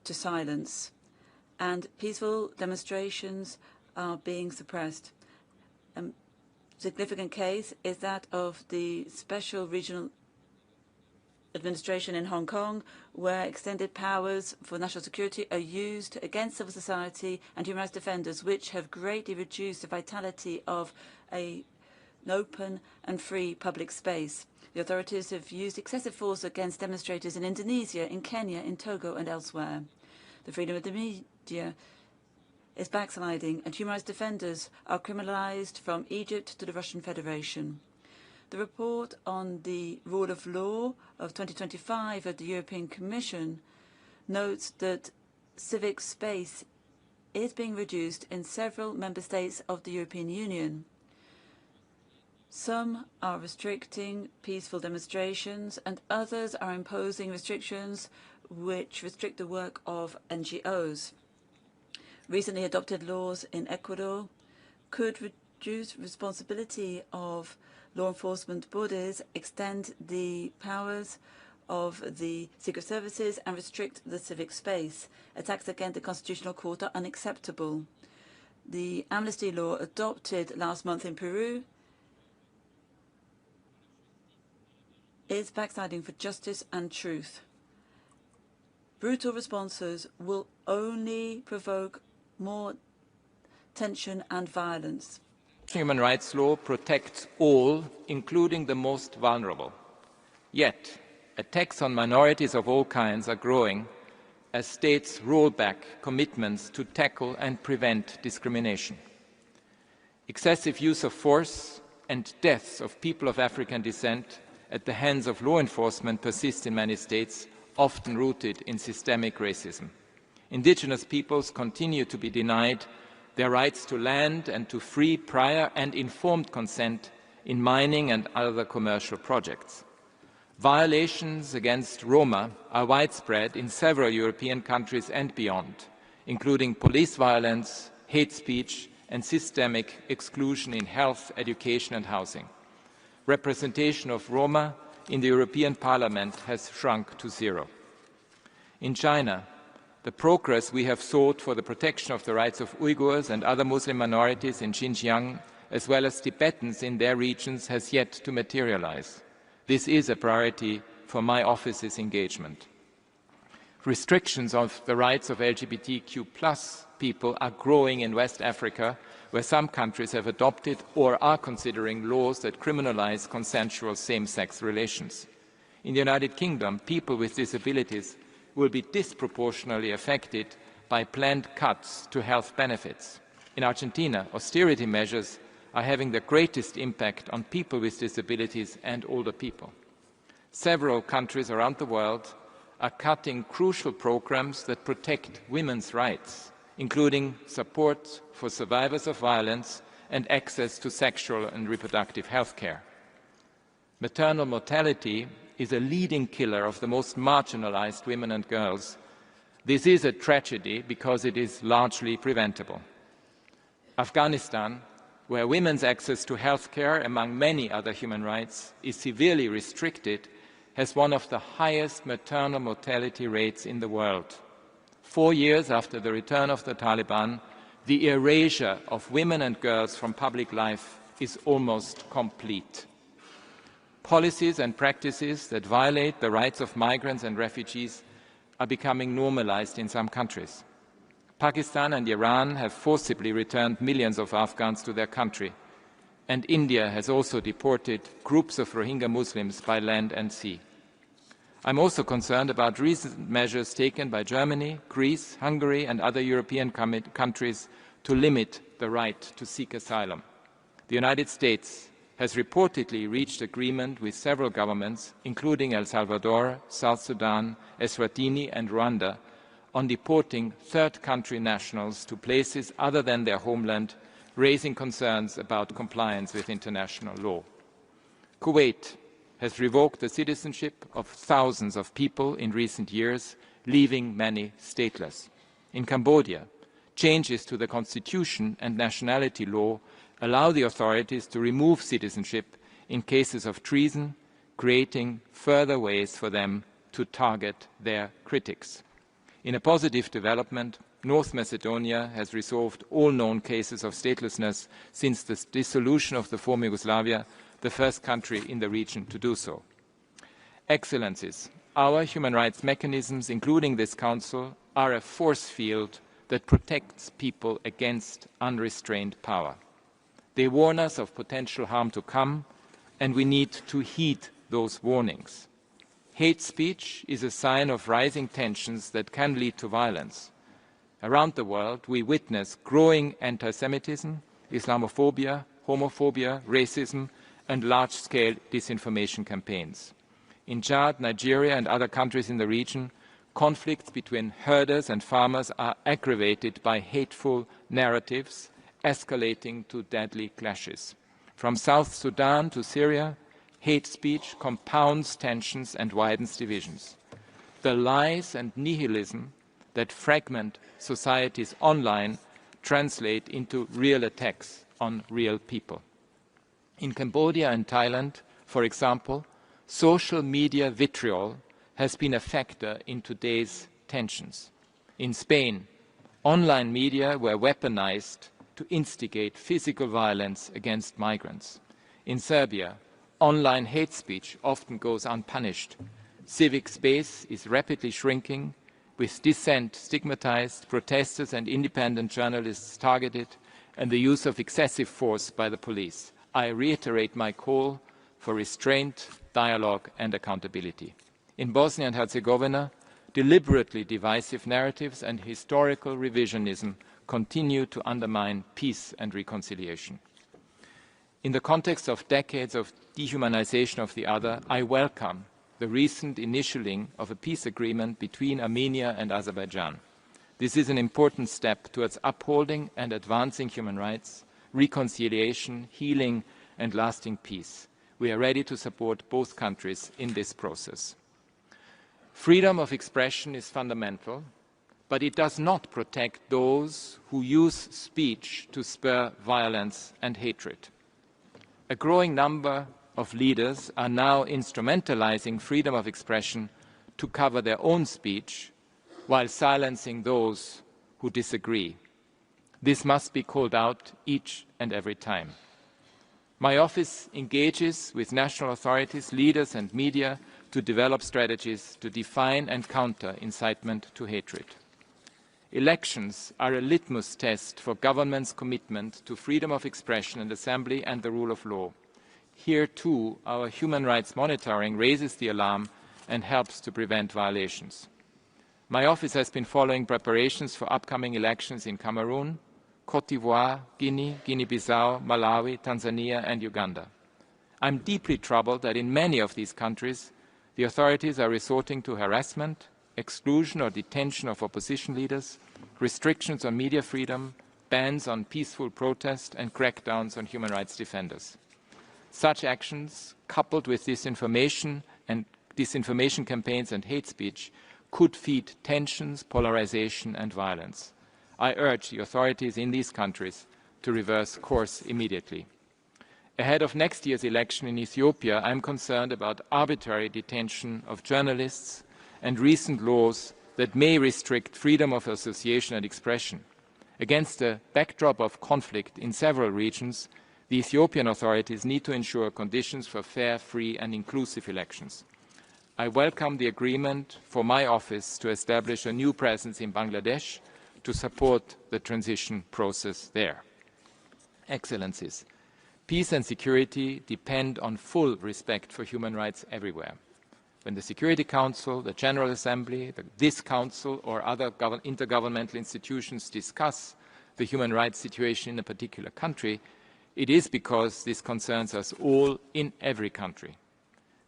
to silence, and peaceful demonstrations are being suppressed. A significant case is that of the Special Regional Administration in Hong Kong, where extended powers for national security are used against civil society and human rights defenders, which have greatly reduced the vitality of an open and free public space. The authorities have used excessive force against demonstrators in Indonesia, in Kenya, in Togo and elsewhere. The freedom of the media is backsliding, and human rights defenders are criminalized from Egypt to the Russian Federation. The report on the rule of law of 2025 of the European Commission notes that civic space is being reduced in several member states of the European Union. Some are restricting peaceful demonstrations, and others are imposing restrictions which restrict the work of NGOs. Recently adopted laws in Ecuador could reduce responsibility of law enforcement bodies, extend the powers of the secret services, and restrict the civic space. Attacks against the Constitutional Court are unacceptable. The amnesty law adopted last month in Peru is backsliding for justice and truth. Brutal responses will only provoke more tension and violence. Human rights law protects all, including the most vulnerable. Yet, attacks on minorities of all kinds are growing as states roll back commitments to tackle and prevent discrimination. Excessive use of force and deaths of people of African descent at the hands of law enforcement persist in many states, often rooted in systemic racism. Indigenous peoples continue to be denied their rights to land and to free, prior and informed consent in mining and other commercial projects. Violations against Roma are widespread in several European countries and beyond, including police violence, hate speech and systemic exclusion in health, education and housing. Representation of Roma in the European Parliament has shrunk to zero. In China, the progress we have sought for the protection of the rights of Uyghurs and other Muslim minorities in Xinjiang, as well as Tibetans in their regions, has yet to materialize. This is a priority for my office's engagement. Restrictions of the rights of LGBTQ+ people are growing in West Africa, where some countries have adopted or are considering laws that criminalize consensual same-sex relations. In the United Kingdom, people with disabilities will be disproportionately affected by planned cuts to health benefits. In Argentina, austerity measures are having the greatest impact on people with disabilities and older people. Several countries around the world are cutting crucial programs that protect women's rights, including support for survivors of violence and access to sexual and reproductive health care. Maternal mortality is a leading killer of the most marginalized women and girls. This is a tragedy because it is largely preventable. Afghanistan, where women's access to health care, among many other human rights, is severely restricted, has one of the highest maternal mortality rates in the world. 4 years after the return of the Taliban, the erasure of women and girls from public life is almost complete. Policies and practices that violate the rights of migrants and refugees are becoming normalized in some countries. Pakistan and Iran have forcibly returned millions of Afghans to their country, and India has also deported groups of Rohingya Muslims by land and sea. I'm also concerned about recent measures taken by Germany, Greece, Hungary and other European countries to limit the right to seek asylum. The United States has reportedly reached agreement with several governments, including El Salvador, South Sudan, Eswatini and Rwanda, on deporting third-country nationals to places other than their homeland, raising concerns about compliance with international law. Kuwait has revoked the citizenship of thousands of people in recent years, leaving many stateless. In Cambodia, changes to the constitution and nationality law allow the authorities to remove citizenship in cases of treason, creating further ways for them to target their critics. In a positive development, North Macedonia has resolved all known cases of statelessness since the dissolution of the former Yugoslavia, the first country in the region to do so. Excellencies, our human rights mechanisms, including this Council, are a force field that protects people against unrestrained power. They warn us of potential harm to come, and we need to heed those warnings. Hate speech is a sign of rising tensions that can lead to violence. Around the world, we witness growing anti-Semitism, Islamophobia, homophobia, racism, and large-scale disinformation campaigns. In Chad, Nigeria, and other countries in the region, conflicts between herders and farmers are aggravated by hateful narratives, escalating to deadly clashes. From South Sudan to Syria, hate speech compounds tensions and widens divisions. The lies and nihilism that fragment societies online translate into real attacks on real people. In Cambodia and Thailand, for example, social media vitriol has been a factor in today's tensions. In Spain, online media were weaponized to instigate physical violence against migrants. In Serbia, online hate speech often goes unpunished. Civic space is rapidly shrinking, with dissent stigmatized, protesters and independent journalists targeted, and the use of excessive force by the police. I reiterate my call for restraint, dialogue and accountability. In Bosnia and Herzegovina, deliberately divisive narratives and historical revisionism continue to undermine peace and reconciliation. In the context of decades of dehumanization of the other, I welcome the recent initialing of a peace agreement between Armenia and Azerbaijan. This is an important step towards upholding and advancing human rights, reconciliation, healing and lasting peace. We are ready to support both countries in this process. Freedom of expression is fundamental, but it does not protect those who use speech to spur violence and hatred. A growing number of leaders are now instrumentalizing freedom of expression to cover their own speech while silencing those who disagree. This must be called out each and every time. My office engages with national authorities, leaders and media to develop strategies to define and counter incitement to hatred. Elections are a litmus test for governments' commitment to freedom of expression and assembly and the rule of law. Here, too, our human rights monitoring raises the alarm and helps to prevent violations. My office has been following preparations for upcoming elections in Cameroon, Côte d'Ivoire, Guinea, Guinea-Bissau, Malawi, Tanzania and Uganda. I'm deeply troubled that in many of these countries, the authorities are resorting to harassment, exclusion or detention of opposition leaders, restrictions on media freedom, bans on peaceful protest and crackdowns on human rights defenders. Such actions, coupled with disinformation campaigns and hate speech, could feed tensions, polarization and violence. I urge the authorities in these countries to reverse course immediately. Ahead of next year's election in Ethiopia, I am concerned about arbitrary detention of journalists and recent laws that may restrict freedom of association and expression. Against a backdrop of conflict in several regions, the Ethiopian authorities need to ensure conditions for fair, free and inclusive elections. I welcome the agreement for my office to establish a new presence in Bangladesh to support the transition process there. Excellencies, peace and security depend on full respect for human rights everywhere. When the Security Council, the General Assembly, this Council or other intergovernmental institutions discuss the human rights situation in a particular country, it is because this concerns us all in every country.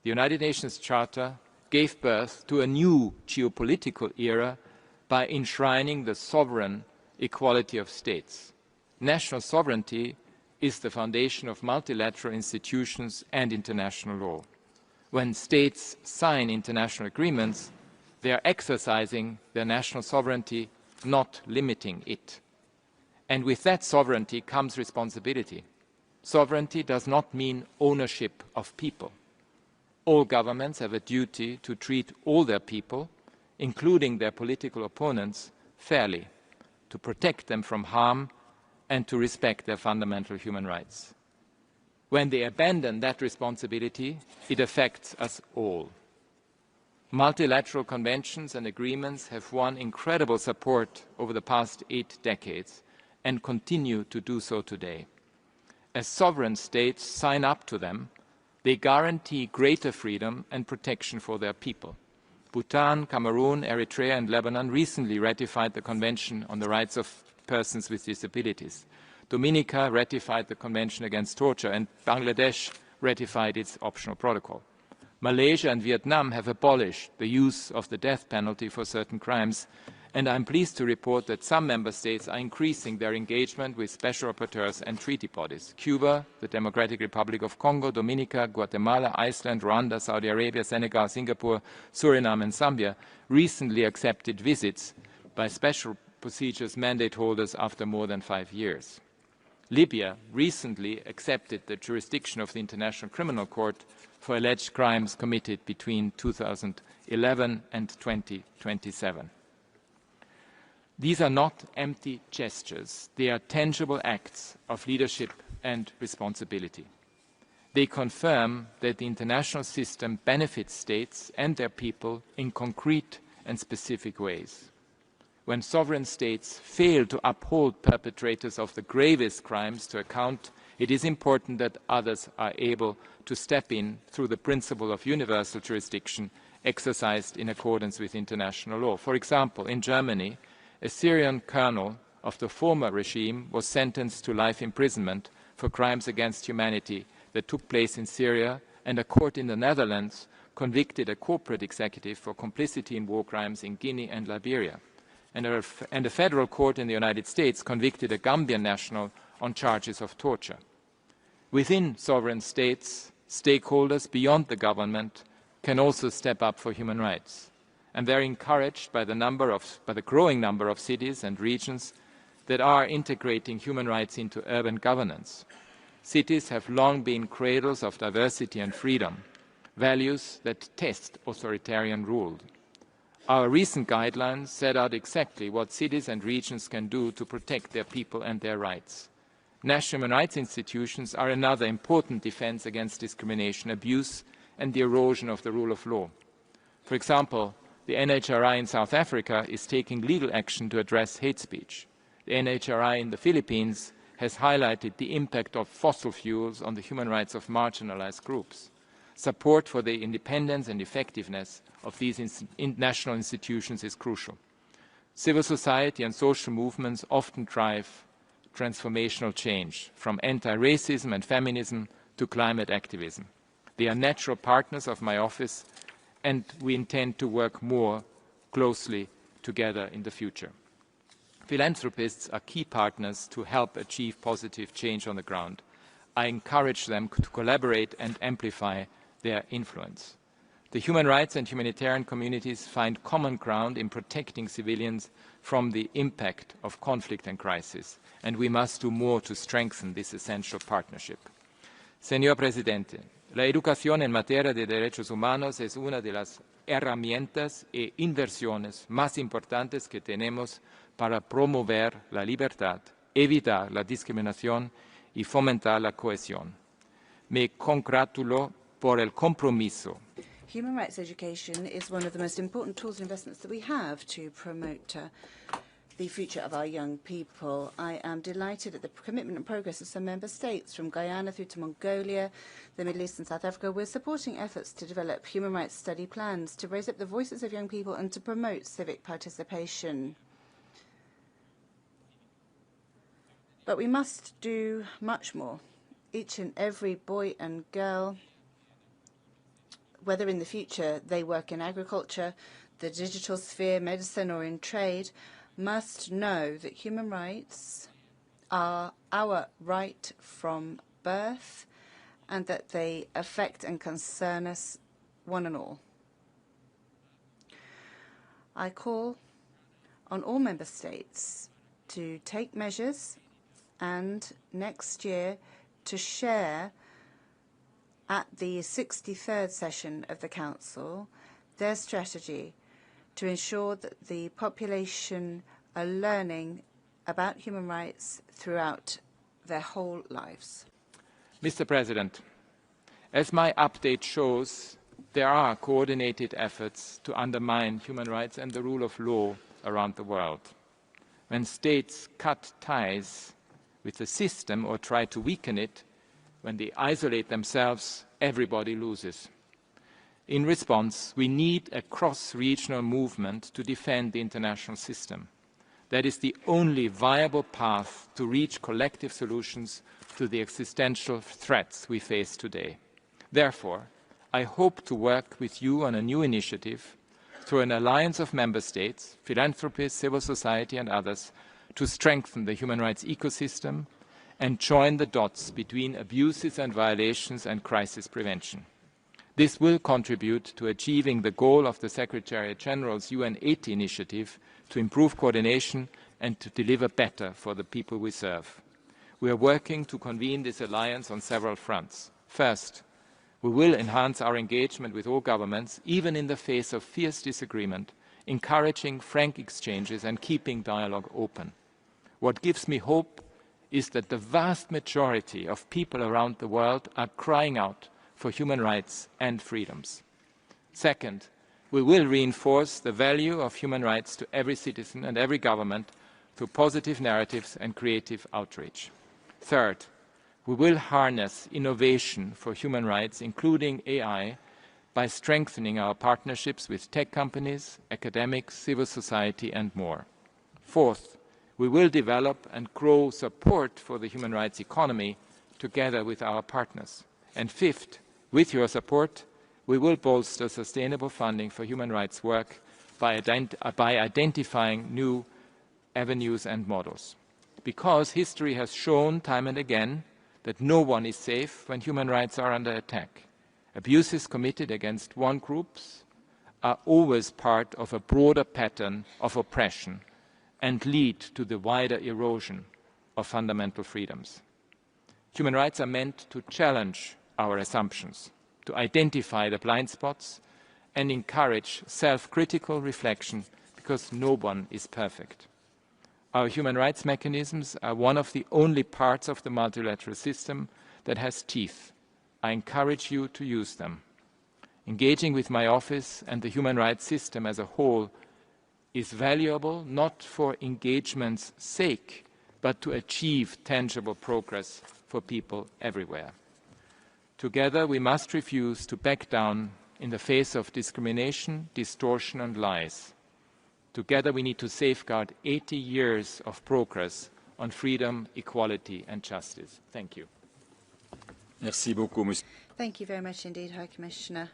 The United Nations Charter gave birth to a new geopolitical era by enshrining the sovereign equality of states. National sovereignty is the foundation of multilateral institutions and international law. When states sign international agreements, they are exercising their national sovereignty, not limiting it. And with that sovereignty comes responsibility. Sovereignty does not mean ownership of people. All governments have a duty to treat all their people, including their political opponents, fairly, to protect them from harm and to respect their fundamental human rights. When they abandon that responsibility, it affects us all. Multilateral conventions and agreements have won incredible support over the past 8 decades and continue to do so today. As sovereign states sign up to them, they guarantee greater freedom and protection for their people. Bhutan, Cameroon, Eritrea and Lebanon recently ratified the Convention on the Rights of Persons with Disabilities. Dominica ratified the Convention Against Torture, and Bangladesh ratified its optional protocol. Malaysia and Vietnam have abolished the use of the death penalty for certain crimes, and I'm pleased to report that some member states are increasing their engagement with special rapporteurs and treaty bodies. Cuba, the Democratic Republic of Congo, Dominica, Guatemala, Iceland, Rwanda, Saudi Arabia, Senegal, Singapore, Suriname and Zambia recently accepted visits by special procedures mandate holders after more than 5 years. Libya recently accepted the jurisdiction of the International Criminal Court for alleged crimes committed between 2011 and 2027. These are not empty gestures. They are tangible acts of leadership and responsibility. They confirm that the international system benefits states and their people in concrete and specific ways. When sovereign states fail to uphold perpetrators of the gravest crimes to account, it is important that others are able to step in through the principle of universal jurisdiction exercised in accordance with international law. For example, in Germany, a Syrian colonel of the former regime was sentenced to life imprisonment for crimes against humanity that took place in Syria, and a court in the Netherlands convicted a corporate executive for complicity in war crimes in Guinea and Liberia. And a federal court in the United States convicted a Gambian national on charges of torture. Within sovereign states, stakeholders beyond the government can also step up for human rights. I'm very encouraged by the growing number of cities and regions that are integrating human rights into urban governance. Cities have long been cradles of diversity and freedom, values that test authoritarian rule. Our recent guidelines set out exactly what cities and regions can do to protect their people and their rights. National human rights institutions are another important defense against discrimination, abuse and the erosion of the rule of law. For example, the UNHRC in South Africa is taking legal action to address hate speech. The UNHRC in the Philippines has highlighted the impact of fossil fuels on the human rights of marginalized groups. Support for the independence and effectiveness of these national institutions is crucial. Civil society and social movements often drive transformational change, from anti-racism and feminism to climate activism. They are natural partners of my office, and we intend to work more closely together in the future. Philanthropists are key partners to help achieve positive change on the ground. I encourage them to collaborate and amplify their influence. The human rights and humanitarian communities find common ground in protecting civilians from the impact of conflict and crisis, and we must do more to strengthen this essential partnership. Señor Presidente, la educación en materia de derechos humanos es una de las herramientas e inversiones más importantes que tenemos para promover la libertad, evitar la discriminación y fomentar la cohesión. Me congratulo por el compromiso. Human rights education is one of the most important tools and investments that we have to promote the future of our young people. I am delighted at the commitment and progress of some member states, from Guyana through to Mongolia, the Middle East and South Africa. We're supporting efforts to develop human rights study plans to raise up the voices of young people and to promote civic participation. But we must do much more. Each and every boy and girl, whether in the future they work in agriculture, the digital sphere, medicine or in trade, must know that human rights are our right from birth and that they affect and concern us one and all. I call on all member states to take measures and next year to share at the 63rd session of the Council their strategy to ensure that the population are learning about human rights throughout their whole lives? Mr. President, as my update shows, there are coordinated efforts to undermine human rights and the rule of law around the world. When states cut ties with the system or try to weaken it, when they isolate themselves, everybody loses. In response, we need a cross-regional movement to defend the international system. That is the only viable path to reach collective solutions to the existential threats we face today. Therefore, I hope to work with you on a new initiative through an alliance of member states, philanthropists, civil society and others to strengthen the human rights ecosystem and join the dots between abuses and violations and crisis prevention. This will contribute to achieving the goal of the Secretary-General's UN 80 initiative to improve coordination and to deliver better for the people we serve. We are working to convene this alliance on several fronts. First, we will enhance our engagement with all governments, even in the face of fierce disagreement, encouraging frank exchanges and keeping dialogue open. What gives me hope is that the vast majority of people around the world are crying out for human rights and freedoms. Second, we will reinforce the value of human rights to every citizen and every government through positive narratives and creative outreach. Third, we will harness innovation for human rights, including AI, by strengthening our partnerships with tech companies, academics, civil society and more. Fourth, we will develop and grow support for the human rights economy together with our partners. And fifth, with your support, we will bolster sustainable funding for human rights work by identifying new avenues and models. Because history has shown time and again that no one is safe when human rights are under attack. Abuses committed against one group are always part of a broader pattern of oppression and lead to the wider erosion of fundamental freedoms. Human rights are meant to challenge our assumptions, to identify the blind spots and encourage self-critical reflection because no one is perfect. Our human rights mechanisms are one of the only parts of the multilateral system that has teeth. I encourage you to use them. Engaging with my office and the human rights system as a whole is valuable not for engagement's sake, but to achieve tangible progress for people everywhere. Together, we must refuse to back down in the face of discrimination, distortion and lies. Together, we need to safeguard 80 years of progress on freedom, equality and justice. Thank you. Merci beaucoup, Monsieur. Thank you very much indeed, High Commissioner.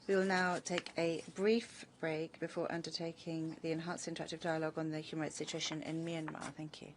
We will now take a brief break before undertaking the enhanced interactive dialogue on the human rights situation in Myanmar. Thank you.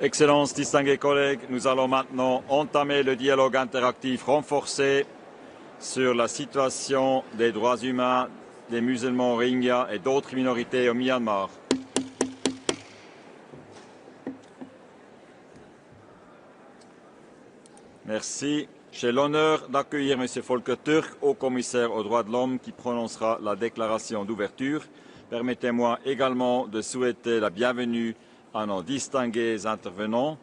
Excellences, distingués collègues, nous allons maintenant entamer le dialogue interactif renforcé sur la situation des droits humains des musulmans Rohingya et d'autres minorités au Myanmar. Merci. J'ai l'honneur d'accueillir M. Volker Turk, haut commissaire aux droits de l'homme, qui prononcera la déclaration d'ouverture. Permettez-moi également de souhaiter la bienvenue à nos distingués intervenants.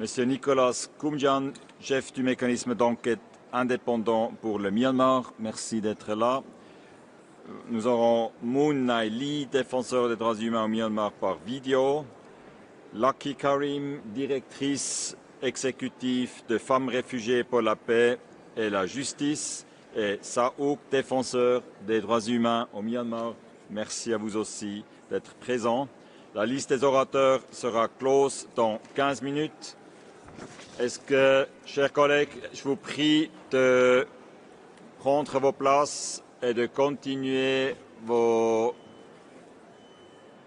M. Nicolas Koumjian, chef du mécanisme d'enquête indépendant pour le Myanmar, merci d'être là. Nous aurons Moon Nai Lee, défenseur des droits humains au Myanmar par vidéo. Lucky Karim, directrice exécutive de Femmes réfugiées pour la paix et la justice. Et Saouk, défenseur des droits humains au Myanmar. Merci à vous aussi d'être présents. La liste des orateurs sera close dans 15 minutes. Est-ce que, chers collègues, je vous prie de prendre vos places et de continuer vos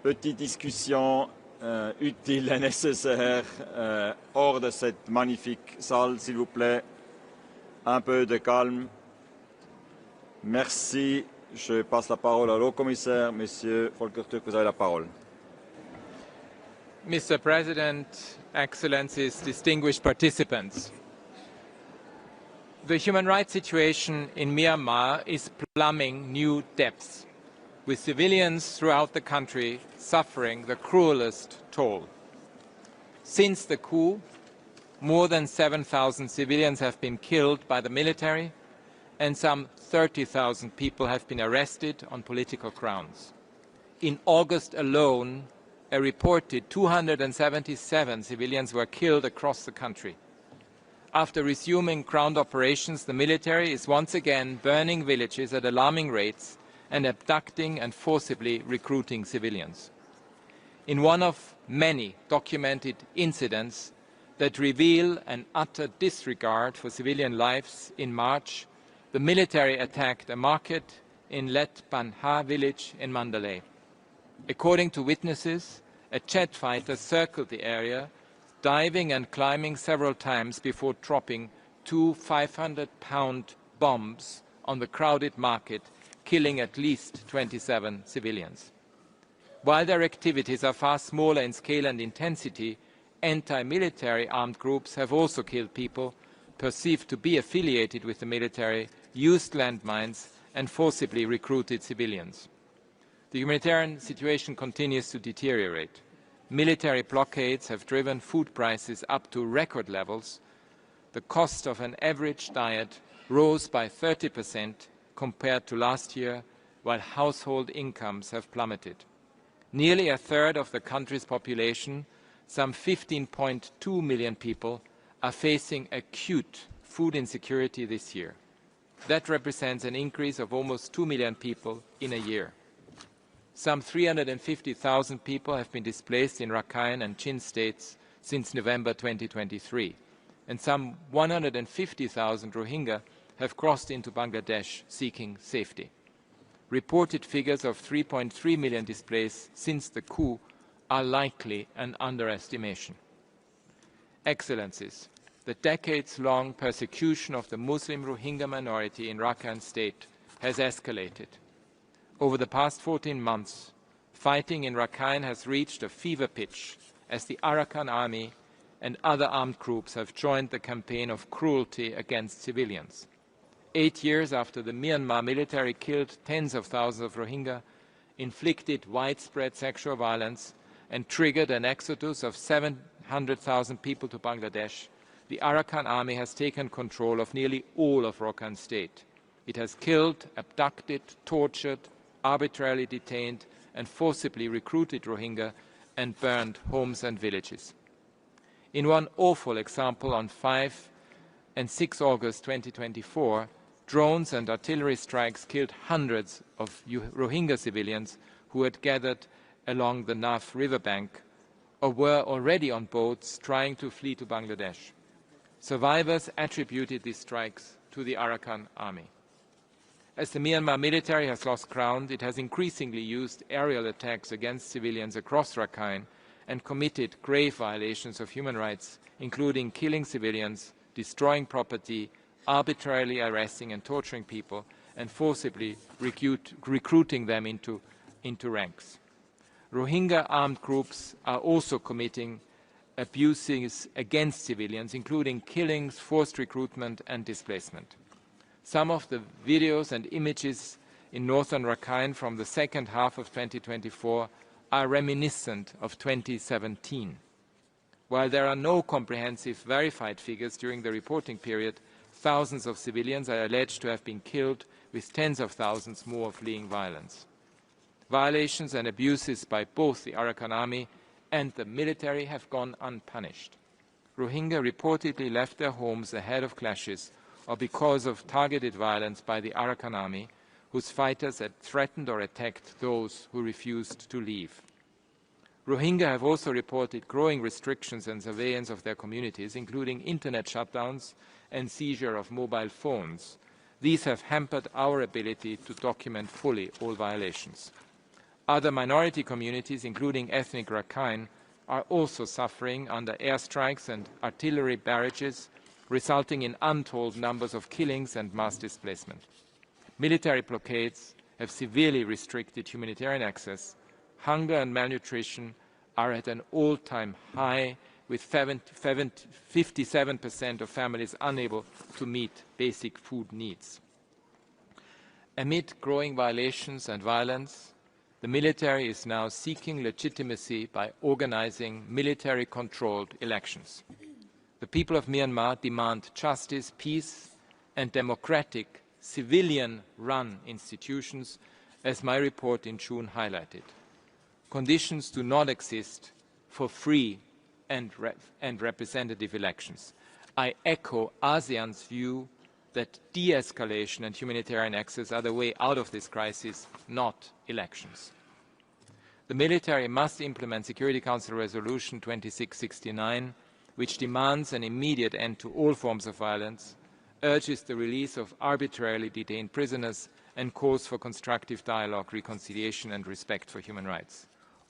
petites discussions utiles et nécessaires hors de cette magnifique salle, s'il vous plaît. Un peu de calme. Merci. Je passe la parole à l'haut-commissaire. Monsieur Volker Türk, vous avez la parole. Mr. President, Excellencies, distinguished participants, the human rights situation in Myanmar is plumbing new depths, with civilians throughout the country suffering the cruelest toll. Since the coup, more than 7,000 civilians have been killed by the military, and some 30,000 people have been arrested on political grounds. In August alone, a reported 277 civilians were killed across the country. After resuming ground operations, the military is once again burning villages at alarming rates and abducting and forcibly recruiting civilians. In one of many documented incidents that reveal an utter disregard for civilian lives, in March, the military attacked a market in Let Banha village in Mandalay. According to witnesses, a jet fighter circled the area, diving and climbing several times before dropping 2 500-pound bombs on the crowded market, killing at least 27 civilians. While their activities are far smaller in scale and intensity, anti-military armed groups have also killed people perceived to be affiliated with the military, used landmines, and forcibly recruited civilians. The humanitarian situation continues to deteriorate. Military blockades have driven food prices up to record levels. The cost of an average diet rose by 30% compared to last year, while household incomes have plummeted. Nearly a third of the country's population, some 15.2 million people, are facing acute food insecurity this year. That represents an increase of almost 2 million people in a year. Some 350,000 people have been displaced in Rakhine and Chin states since November 2023, and some 150,000 Rohingya have crossed into Bangladesh seeking safety. Reported figures of 3.3 million displaced since the coup are likely an underestimation. Excellencies, the decades-long persecution of the Muslim Rohingya minority in Rakhine State has escalated. Over the past 14 months, fighting in Rakhine has reached a fever pitch as the Arakan army and other armed groups have joined the campaign of cruelty against civilians. 8 years after the Myanmar military killed tens of thousands of Rohingya, inflicted widespread sexual violence, and triggered an exodus of 700,000 people to Bangladesh, the Arakan army has taken control of nearly all of Rakhine State. It has killed, abducted, tortured, arbitrarily detained and forcibly recruited Rohingya and burned homes and villages. In one awful example, on 5 and 6 August 2024, drones and artillery strikes killed hundreds of Rohingya civilians who had gathered along the Naf riverbank or were already on boats trying to flee to Bangladesh. Survivors attributed these strikes to the Arakan army. As the Myanmar military has lost ground, it has increasingly used aerial attacks against civilians across Rakhine and committed grave violations of human rights, including killing civilians, destroying property, arbitrarily arresting and torturing people, and forcibly recruiting them into ranks. Rohingya armed groups are also committing abuses against civilians, including killings, forced recruitment and displacement. Some of the videos and images in northern Rakhine from the second half of 2024 are reminiscent of 2017. While there are no comprehensive verified figures during the reporting period, thousands of civilians are alleged to have been killed, with tens of thousands more fleeing violence. Violations and abuses by both the Arakan army and the military have gone unpunished. Rohingya reportedly left their homes ahead of clashes or because of targeted violence by the Arakan army, whose fighters had threatened or attacked those who refused to leave. Rohingya have also reported growing restrictions and surveillance of their communities, including internet shutdowns and seizure of mobile phones. These have hampered our ability to document fully all violations. Other minority communities, including ethnic Rakhine, are also suffering under airstrikes and artillery barrages, resulting in untold numbers of killings and mass displacement. Military blockades have severely restricted humanitarian access. Hunger and malnutrition are at an all-time high, with 57% of families unable to meet basic food needs. Amid growing violations and violence, the military is now seeking legitimacy by organizing military-controlled elections. The people of Myanmar demand justice, peace, and democratic, civilian-run institutions, as my report in June highlighted. Conditions do not exist for free and representative elections. I echo ASEAN's view that de-escalation and humanitarian access are the way out of this crisis, not elections. The military must implement Security Council Resolution 2669, which demands an immediate end to all forms of violence, urges the release of arbitrarily detained prisoners, and calls for constructive dialogue, reconciliation and respect for human rights.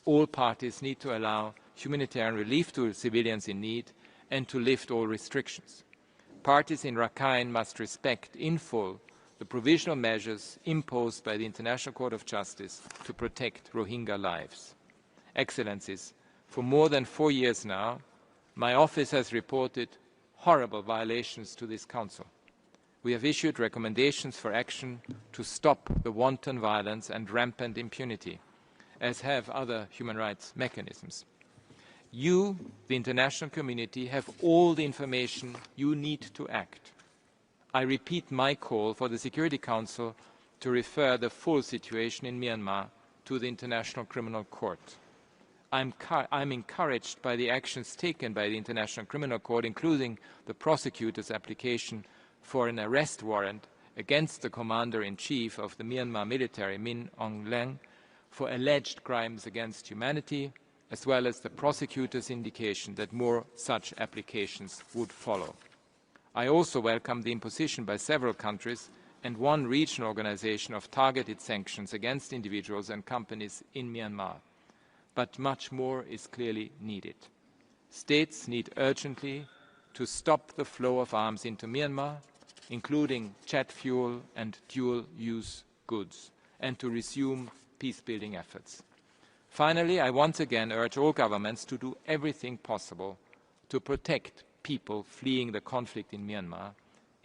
All parties need to allow humanitarian relief to civilians in need and to lift all restrictions. Parties in Rakhine must respect in full the provisional measures imposed by the International Court of Justice to protect Rohingya lives. Excellencies, for more than 4 years now, my office has reported horrible violations to this Council. We have issued recommendations for action to stop the wanton violence and rampant impunity, as have other human rights mechanisms. You, the international community, have all the information you need to act. I repeat my call for the Security Council to refer the full situation in Myanmar to the International Criminal Court. I'm encouraged by the actions taken by the International Criminal Court, including the prosecutor's application for an arrest warrant against the Commander-in-Chief of the Myanmar military, Min Aung Hlaing, for alleged crimes against humanity, as well as the prosecutor's indication that more such applications would follow. I also welcome the imposition by several countries and one regional organization of targeted sanctions against individuals and companies in Myanmar. But much more is clearly needed. States need urgently to stop the flow of arms into Myanmar, including jet fuel and dual-use goods, and to resume peace-building efforts. Finally, I once again urge all governments to do everything possible to protect people fleeing the conflict in Myanmar,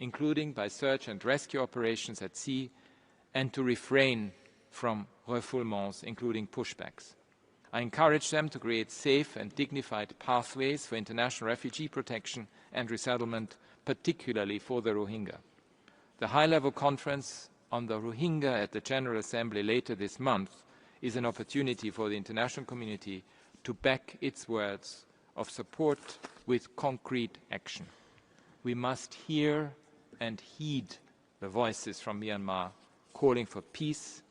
including by search and rescue operations at sea, and to refrain from refoulements, including pushbacks. I encourage them to create safe and dignified pathways for international refugee protection and resettlement, particularly for the Rohingya. The high-level conference on the Rohingya at the General Assembly later this month is an opportunity for the international community to back its words of support with concrete action. We must hear and heed the voices from Myanmar calling for peace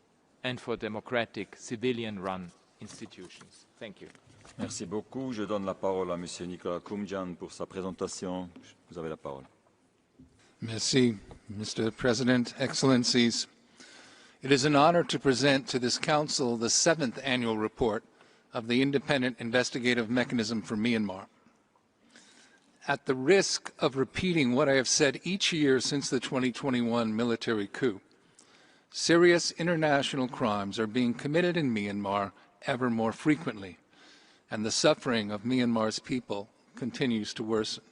and for democratic, civilian-run institutions. Thank you. Merci beaucoup. Je donne la parole à Monsieur Nicolas Koumjian pour sa présentation. Vous avez la parole. Merci, Mr. President, Excellencies. It is an honor to present to this Council the 7th annual report of the Independent Investigative Mechanism for Myanmar. At the risk of repeating what I have said each year since the 2021 military coup, serious international crimes are being committed in Myanmar ever more frequently, and the suffering of Myanmar's people continues to worsen.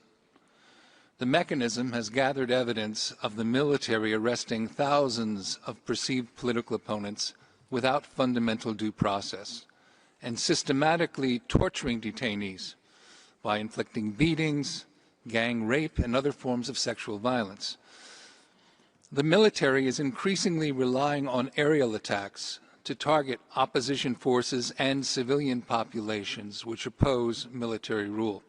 The mechanism has gathered evidence of the military arresting thousands of perceived political opponents without fundamental due process and systematically torturing detainees by inflicting beatings, gang rape, and other forms of sexual violence. The military is increasingly relying on aerial attacks to target opposition forces and civilian populations which oppose military rule.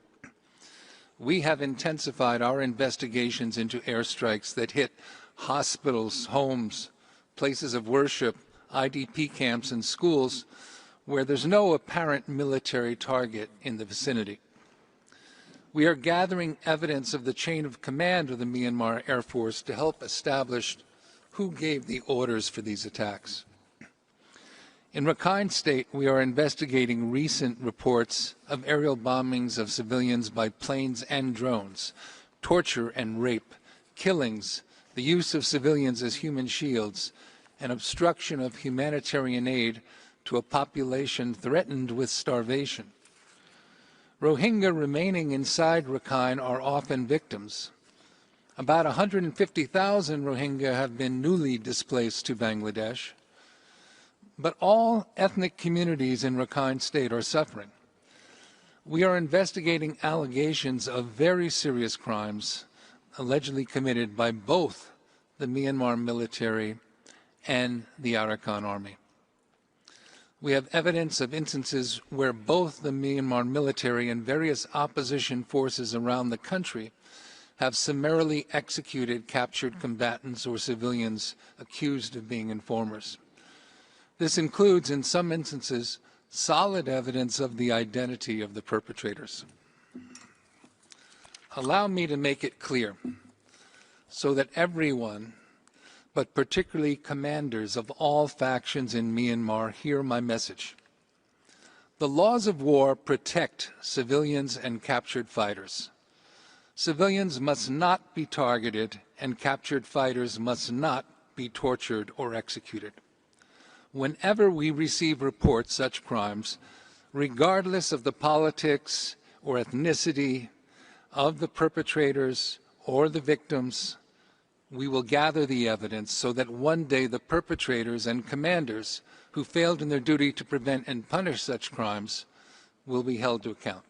We have intensified our investigations into airstrikes that hit hospitals, homes, places of worship, IDP camps, and schools where there's no apparent military target in the vicinity. We are gathering evidence of the chain of command of the Myanmar Air Force to help establish who gave the orders for these attacks. In Rakhine State, we are investigating recent reports of aerial bombings of civilians by planes and drones, torture and rape, killings, the use of civilians as human shields, and obstruction of humanitarian aid to a population threatened with starvation. Rohingya remaining inside Rakhine are often victims. About 150,000 Rohingya have been newly displaced to Bangladesh. But all ethnic communities in Rakhine State are suffering. We are investigating allegations of very serious crimes allegedly committed by both the Myanmar military and the Arakan army. We have evidence of instances where both the Myanmar military and various opposition forces around the country have summarily executed captured combatants or civilians accused of being informers. This includes, in some instances, solid evidence of the identity of the perpetrators. Allow me to make it clear so that everyone, but particularly commanders of all factions in Myanmar, hear my message. The laws of war protect civilians and captured fighters. Civilians must not be targeted, and captured fighters must not be tortured or executed. Whenever we receive reports of such crimes, regardless of the politics or ethnicity of the perpetrators or the victims, we will gather the evidence so that one day the perpetrators and commanders who failed in their duty to prevent and punish such crimes will be held to account.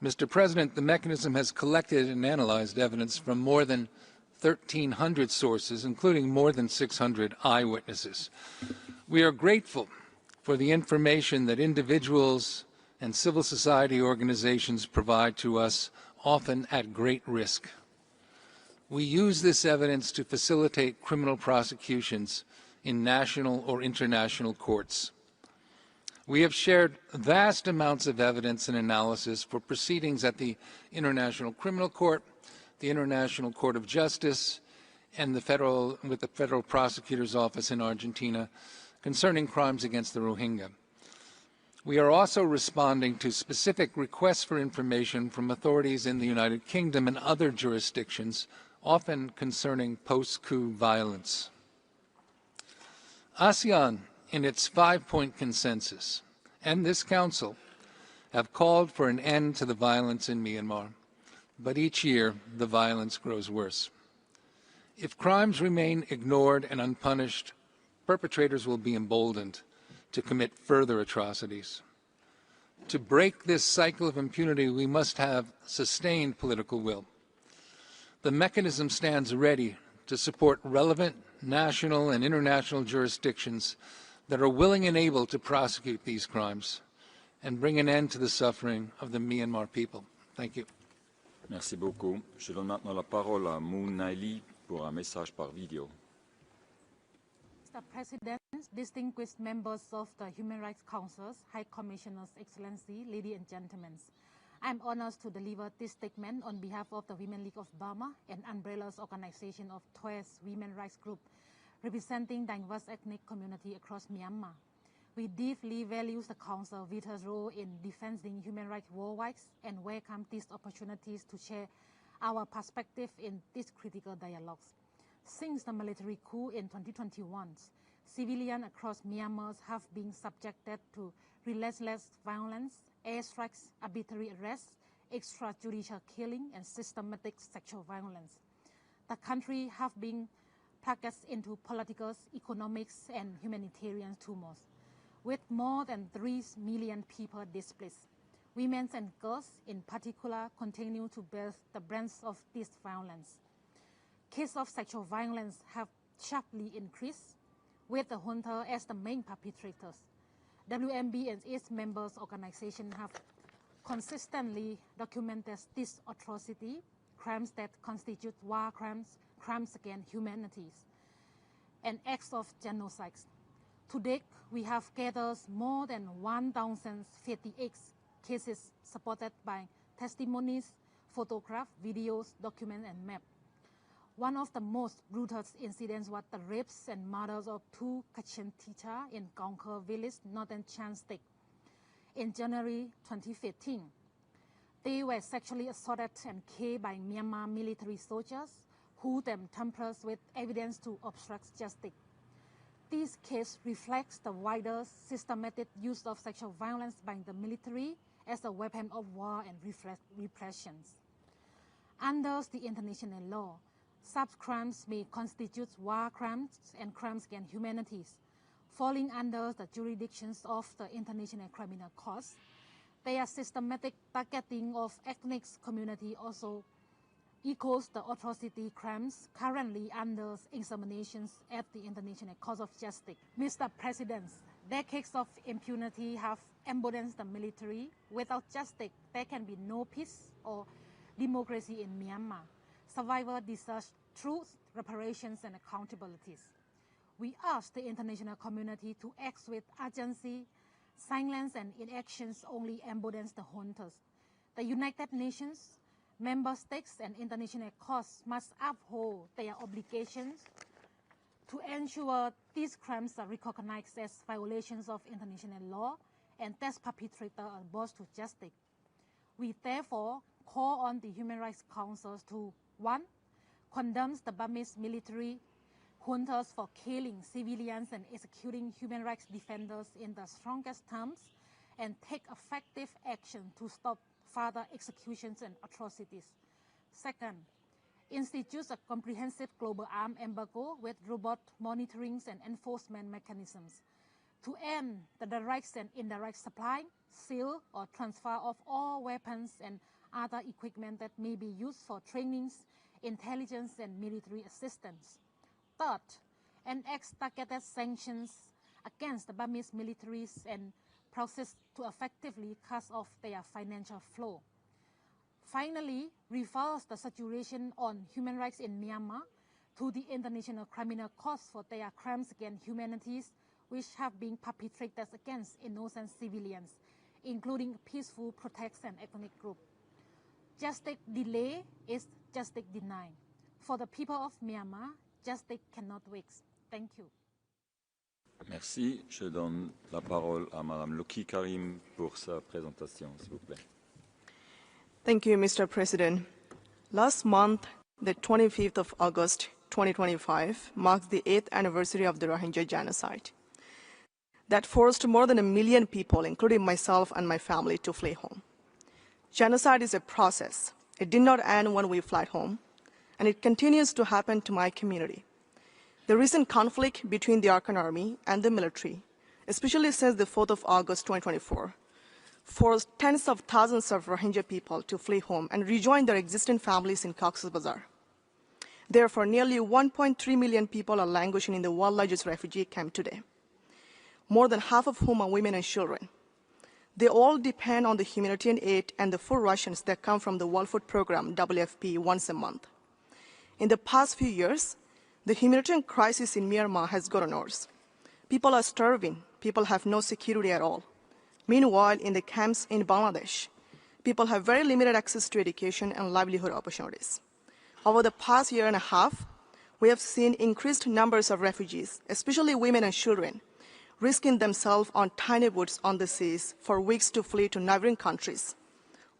Mr. President, the mechanism has collected and analyzed evidence from more than 1,300 sources, including more than 600 eyewitnesses. We are grateful for the information that individuals and civil society organizations provide to us, often at great risk. We use this evidence to facilitate criminal prosecutions in national or international courts. We have shared vast amounts of evidence and analysis for proceedings at the International Criminal Court, the International Court of Justice, and with the Federal Prosecutor's Office in Argentina concerning crimes against the Rohingya. We are also responding to specific requests for information from authorities in the United Kingdom and other jurisdictions, often concerning post-coup violence. ASEAN, in its 5-point consensus, and this Council have called for an end to the violence in Myanmar. But each year, the violence grows worse. If crimes remain ignored and unpunished, perpetrators will be emboldened to commit further atrocities. To break this cycle of impunity, we must have sustained political will. The mechanism stands ready to support relevant national and international jurisdictions that are willing and able to prosecute these crimes and bring an end to the suffering of the Myanmar people. Thank you. Merci beaucoup. Je donne maintenant la parole à Moon Naili pour un message par vidéo. Mr. President, distinguished members of the Human Rights Council, High Commissioners, Excellency, ladies and gentlemen, I am honored to deliver this statement on behalf of the Women League of Burma, an umbrella organization of 12 women rights groups representing diverse ethnic communities across Myanmar. We deeply value the Council vital role in defending human rights worldwide and welcome these opportunities to share our perspective in these critical dialogues. Since the military coup in 2021, civilians across Myanmar have been subjected to relentless violence, airstrikes, arbitrary arrests, extrajudicial killing, and systematic sexual violence. The country has been plunged into political, economic, and humanitarian turmoil, with more than 3 million people displaced. Women and girls, in particular, continue to bear the brunt of this violence. Cases of sexual violence have sharply increased, with the junta as the main perpetrators. WMB and its members organizations have consistently documented this atrocity, crimes that constitute war crimes, crimes against humanity, and acts of genocide. To date, we have gathered more than 1,058 cases supported by testimonies, photographs, videos, documents, and maps. One of the most brutal incidents was the rapes and murders of 2 Kachin teachers in Gongkar village, northern Chan State. In January 2015, they were sexually assaulted and killed by Myanmar military soldiers who then tampered with evidence to obstruct justice. This case reflects the wider systematic use of sexual violence by the military as a weapon of war and repression. Under the international law, such crimes may constitute war crimes and crimes against humanity, falling under the jurisdictions of the International Criminal Court. Their systematic targeting of ethnic community also equals the atrocity crimes currently under examinations at the International Court of Justice. Mr. President, decades of impunity have emboldened the military. Without justice, there can be no peace or democracy in Myanmar. Survivors deserve truth, reparations, and accountabilities. We ask the international community to act with urgency. Silence and inactions only emboldens the hunters. The United Nations, member states, and international courts must uphold their obligations to ensure these crimes are recognized as violations of international law and that perpetrators are brought to justice. We therefore call on the Human Rights Council to 1. Condemn the Burmese military juntas for killing civilians and executing human rights defenders in the strongest terms, and take effective action to stop further executions and atrocities. Second, institute a comprehensive global arms embargo with robust monitoring and enforcement mechanisms to end the direct and indirect supply, sale, or transfer of all weapons and other equipment that may be used for trainings, intelligence, and military assistance. Third, enact targeted sanctions against the Burmese militaries and process to effectively cut off their financial flow. Finally, reverse the situation on human rights in Myanmar to the International Criminal Court for their crimes against humanity which have been perpetrated against innocent civilians, including peaceful protests and ethnic groups. Justice delay is justice denied. For the people of Myanmar, justice cannot wait. Thank you. Merci. Je donne la parole à Madame Loki Karim pour sa présentation, s'il vous plaît. Thank you, Mr. President. Last month, the 25th of August, 2025, marks the 8th anniversary of the Rohingya genocide that forced more than 1 million people, including myself and my family, to flee home. Genocide is a process. It did not end when we fled home, and it continues to happen to my community. The recent conflict between the Arakan Army and the military, especially since the 4th of August 2024, forced tens of thousands of Rohingya people to flee home and rejoin their existing families in Cox's Bazar. Therefore, nearly 1.3 million people are languishing in the world's largest refugee camp today, more than half of whom are women and children. They all depend on the humanitarian aid and the food rations that come from the World Food Program, WFP, once a month. In the past few years, the humanitarian crisis in Myanmar has gotten worse. People are starving. People have no security at all. Meanwhile, in the camps in Bangladesh, people have very limited access to education and livelihood opportunities. Over the past year and a half, we have seen increased numbers of refugees, especially women and children, risking themselves on tiny boats on the seas for weeks to flee to neighboring countries,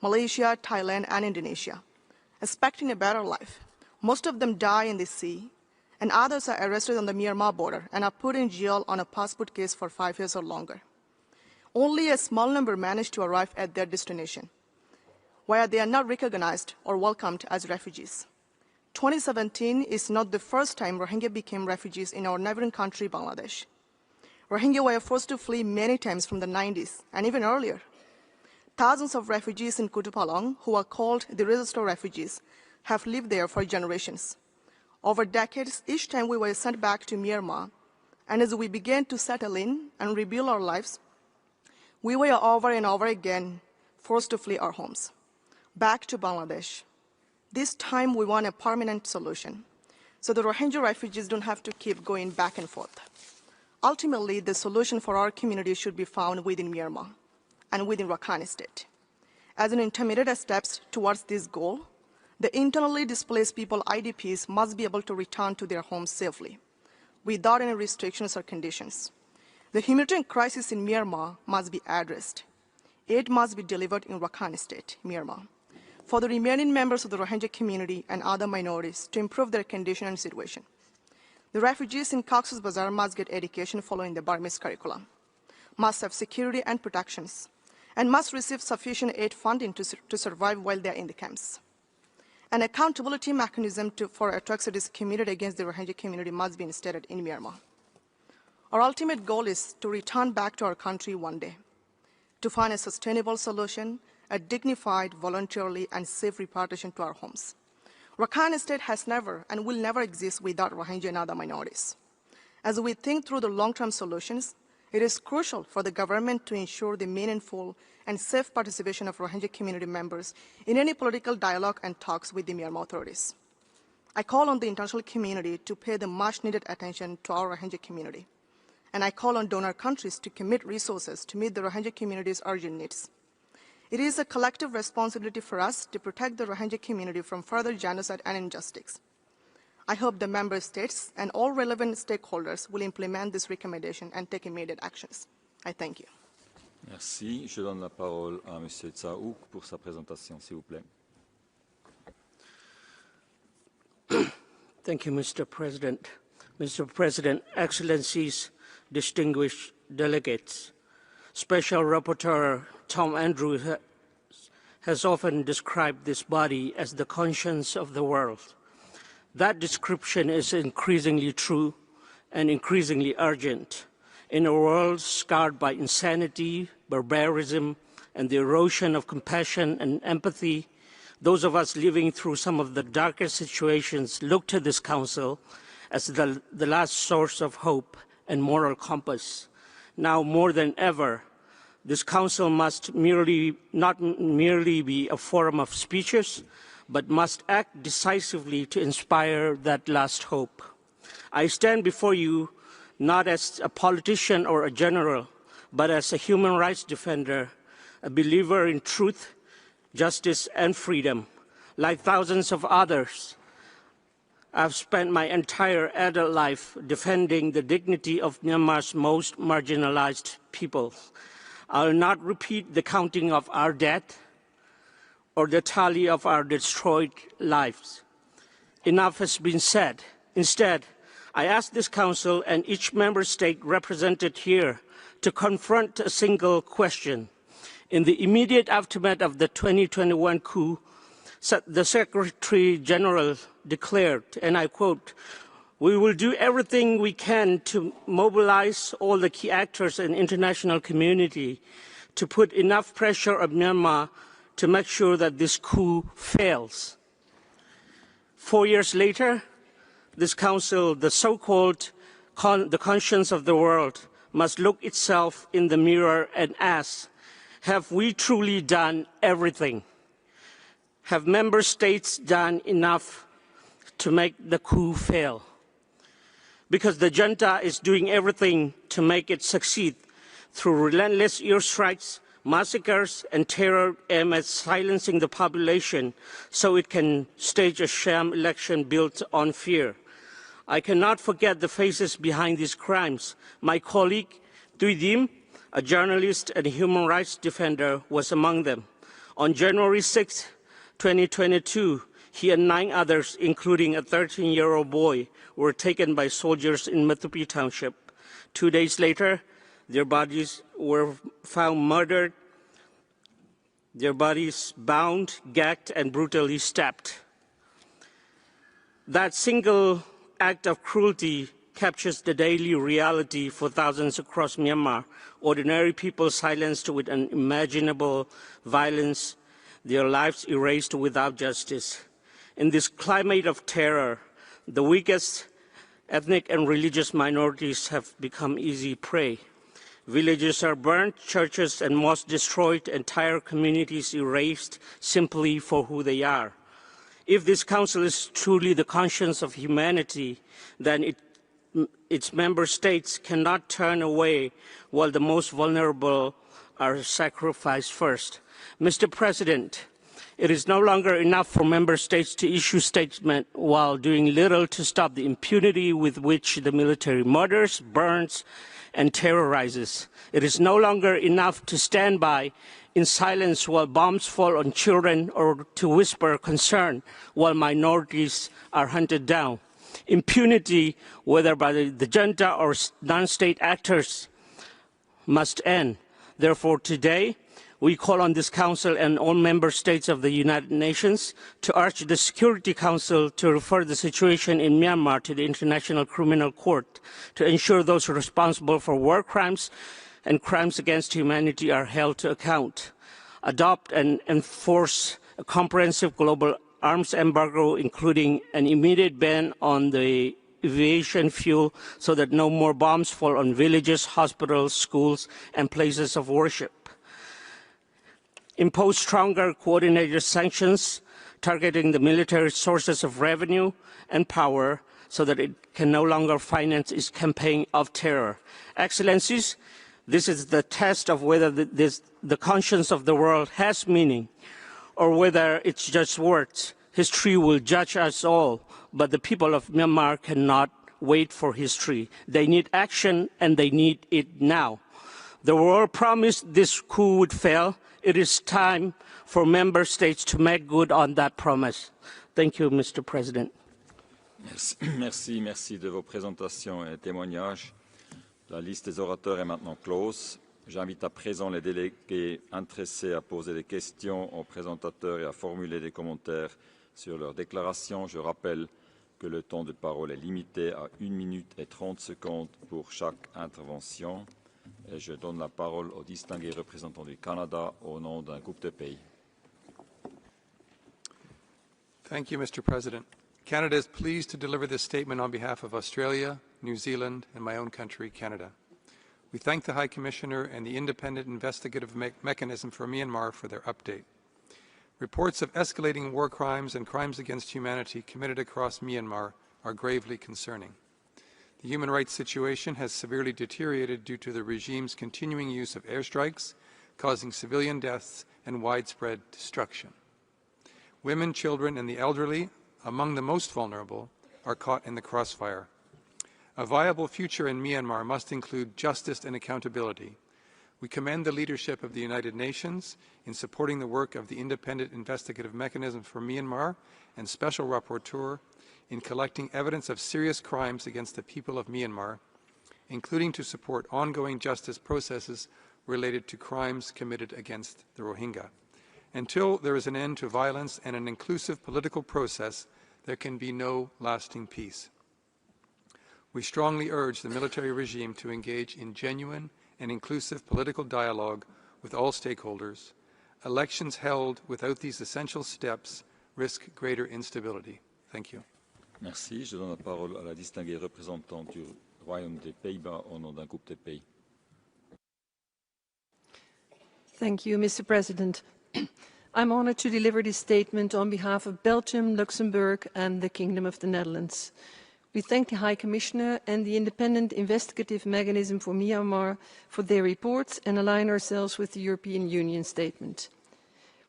Malaysia, Thailand, and Indonesia, expecting a better life. Most of them die in the sea, and others are arrested on the Myanmar border and are put in jail on a passport case for 5 years or longer. Only a small number manage to arrive at their destination, where they are not recognized or welcomed as refugees. 2017 is not the first time Rohingya became refugees in our neighboring country, Bangladesh. Rohingya were forced to flee many times from the 90s and even earlier. Thousands of refugees in Kutupalong, who are called the registered refugees, have lived there for generations. Over decades, each time we were sent back to Myanmar, and as we began to settle in and rebuild our lives, we were over and over again forced to flee our homes, back to Bangladesh. This time we want a permanent solution, so the Rohingya refugees don't have to keep going back and forth. Ultimately, the solution for our community should be found within Myanmar and within Rakhine State. As an intermediate steps towards this goal, the internally displaced people, IDPs, must be able to return to their homes safely, without any restrictions or conditions. The humanitarian crisis in Myanmar must be addressed. Aid must be delivered in Rakhine State, Myanmar, for the remaining members of the Rohingya community and other minorities to improve their condition and situation. The refugees in Cox's Bazar must get education following the Burmese curriculum, must have security and protections, and must receive sufficient aid funding to survive while they are in the camps. An accountability mechanism for atrocities committed against the Rohingya community must be instated in Myanmar. Our ultimate goal is to return back to our country one day, to find a sustainable solution, a dignified, voluntarily, and safe repatriation to our homes. Rakhine State has never and will never exist without Rohingya and other minorities. As we think through the long-term solutions, it is crucial for the government to ensure the meaningful and safe participation of Rohingya community members in any political dialogue and talks with the Myanmar authorities. I call on the international community to pay the much-needed attention to our Rohingya community, and I call on donor countries to commit resources to meet the Rohingya community's urgent needs. It is a collective responsibility for us to protect the Rohingya community from further genocide and injustice. I hope the member states and all relevant stakeholders will implement this recommendation and take immediate actions. I thank you. Merci. Je donne la parole à M. Tsaouk pour sa présentation, s'il vous plaît. Thank you, Mr. President. Mr. President, Excellencies, distinguished delegates, Special Rapporteur Tom Andrews has often described this body as the conscience of the world. That description is increasingly true and increasingly urgent. In a world scarred by insanity, barbarism, and the erosion of compassion and empathy, those of us living through some of the darkest situations look to this Council as the last source of hope and moral compass. Now more than ever, this Council must not merely be a forum of speeches, but must act decisively to inspire that last hope. I stand before you not as a politician or a general, but as a human rights defender, a believer in truth, justice, and freedom. Like thousands of others, I've spent my entire adult life defending the dignity of Myanmar's most marginalized people. I'll not repeat the counting of our death or the tally of our destroyed lives. Enough has been said. Instead, I ask this Council and each member state represented here to confront a single question. In the immediate aftermath of the 2021 coup, the Secretary General declared, and I quote, "We will do everything we can to mobilize all the key actors and international community to put enough pressure on Myanmar to make sure that this coup fails." 4 years later, this Council, the so-called the conscience of the world, must look itself in the mirror and ask, have we truly done everything? Have member states done enough to make the coup fail? Because the junta is doing everything to make it succeed through relentless airstrikes, massacres, and terror aimed at silencing the population so it can stage a sham election built on fear. I cannot forget the faces behind these crimes. My colleague, Tuy Diem, a journalist and human rights defender, was among them. On January 6, 2022, he and 9 others, including a 13-year-old boy, were taken by soldiers in Matupi Township. 2 days later, their bodies were found murdered, their bodies bound, gagged, and brutally stabbed. That single act of cruelty captures the daily reality for thousands across Myanmar. Ordinary people silenced with unimaginable violence, their lives erased without justice. In this climate of terror, the weakest ethnic and religious minorities have become easy prey. Villages are burned, churches and mosques destroyed, entire communities erased simply for who they are. If this council is truly the conscience of humanity, then its member states cannot turn away while the most vulnerable are sacrificed first. Mr. President, it is no longer enough for member states to issue statements while doing little to stop the impunity with which the military murders, burns, and terrorizes. It is no longer enough to stand by in silence while bombs fall on children or to whisper concern while minorities are hunted down. Impunity, whether by the junta or non-state actors, must end. Therefore, today, we call on this Council and all member states of the United Nations to urge the Security Council to refer the situation in Myanmar to the International Criminal Court to ensure those responsible for war crimes and crimes against humanity are held to account. Adopt and enforce a comprehensive global arms embargo, including an immediate ban on the aviation fuel so that no more bombs fall on villages, hospitals, schools, and places of worship. Impose stronger coordinated sanctions targeting the military sources of revenue and power so that it can no longer finance its campaign of terror. Excellencies, this is the test of whether the conscience of the world has meaning or whether it's just words. History will judge us all, but the people of Myanmar cannot wait for history. They need action, and they need it now. The world promised this coup would fail. It is time for member states to make good on that promise. Thank you, Mr. President. Merci de vos présentations et témoignages. La liste des orateurs est maintenant close. J'invite à présent les délégués intéressés à poser des questions aux présentateurs et à formuler des commentaires sur leurs déclarations. Je rappelle que le temps de parole est limité à 1 minute et 30 secondes pour chaque intervention. Et je donne la parole au distingué représentant du Canada au nom d'un groupe de pays. Thank you, Mr. President. Canada is pleased to deliver this statement on behalf of Australia, New Zealand, and my own country, Canada. We thank the High Commissioner and the Independent Investigative Mechanism for Myanmar for their update. Reports of escalating war crimes and crimes against humanity committed across Myanmar are gravely concerning. The human rights situation has severely deteriorated due to the regime's continuing use of airstrikes, causing civilian deaths and widespread destruction. Women, children, and the elderly, among the most vulnerable, are caught in the crossfire. A viable future in Myanmar must include justice and accountability. We commend the leadership of the United Nations in supporting the work of the Independent Investigative Mechanism for Myanmar and Special Rapporteur in collecting evidence of serious crimes against the people of Myanmar, including to support ongoing justice processes related to crimes committed against the Rohingya. Until there is an end to violence and an inclusive political process, there can be no lasting peace. We strongly urge the military regime to engage in genuine and inclusive political dialogue with all stakeholders. Elections held without these essential steps risk greater instability. Thank you. Merci. Je donne la parole à la distinguée représentante du Royaume des Pays-Bas au nom d'un groupe de pays. Thank you, Mr. President. I'm honored to deliver this statement on behalf of Belgium, Luxembourg, and the Kingdom of the Netherlands. We thank the High Commissioner and the Independent Investigative Mechanism for Myanmar for their reports and align ourselves with the European Union statement.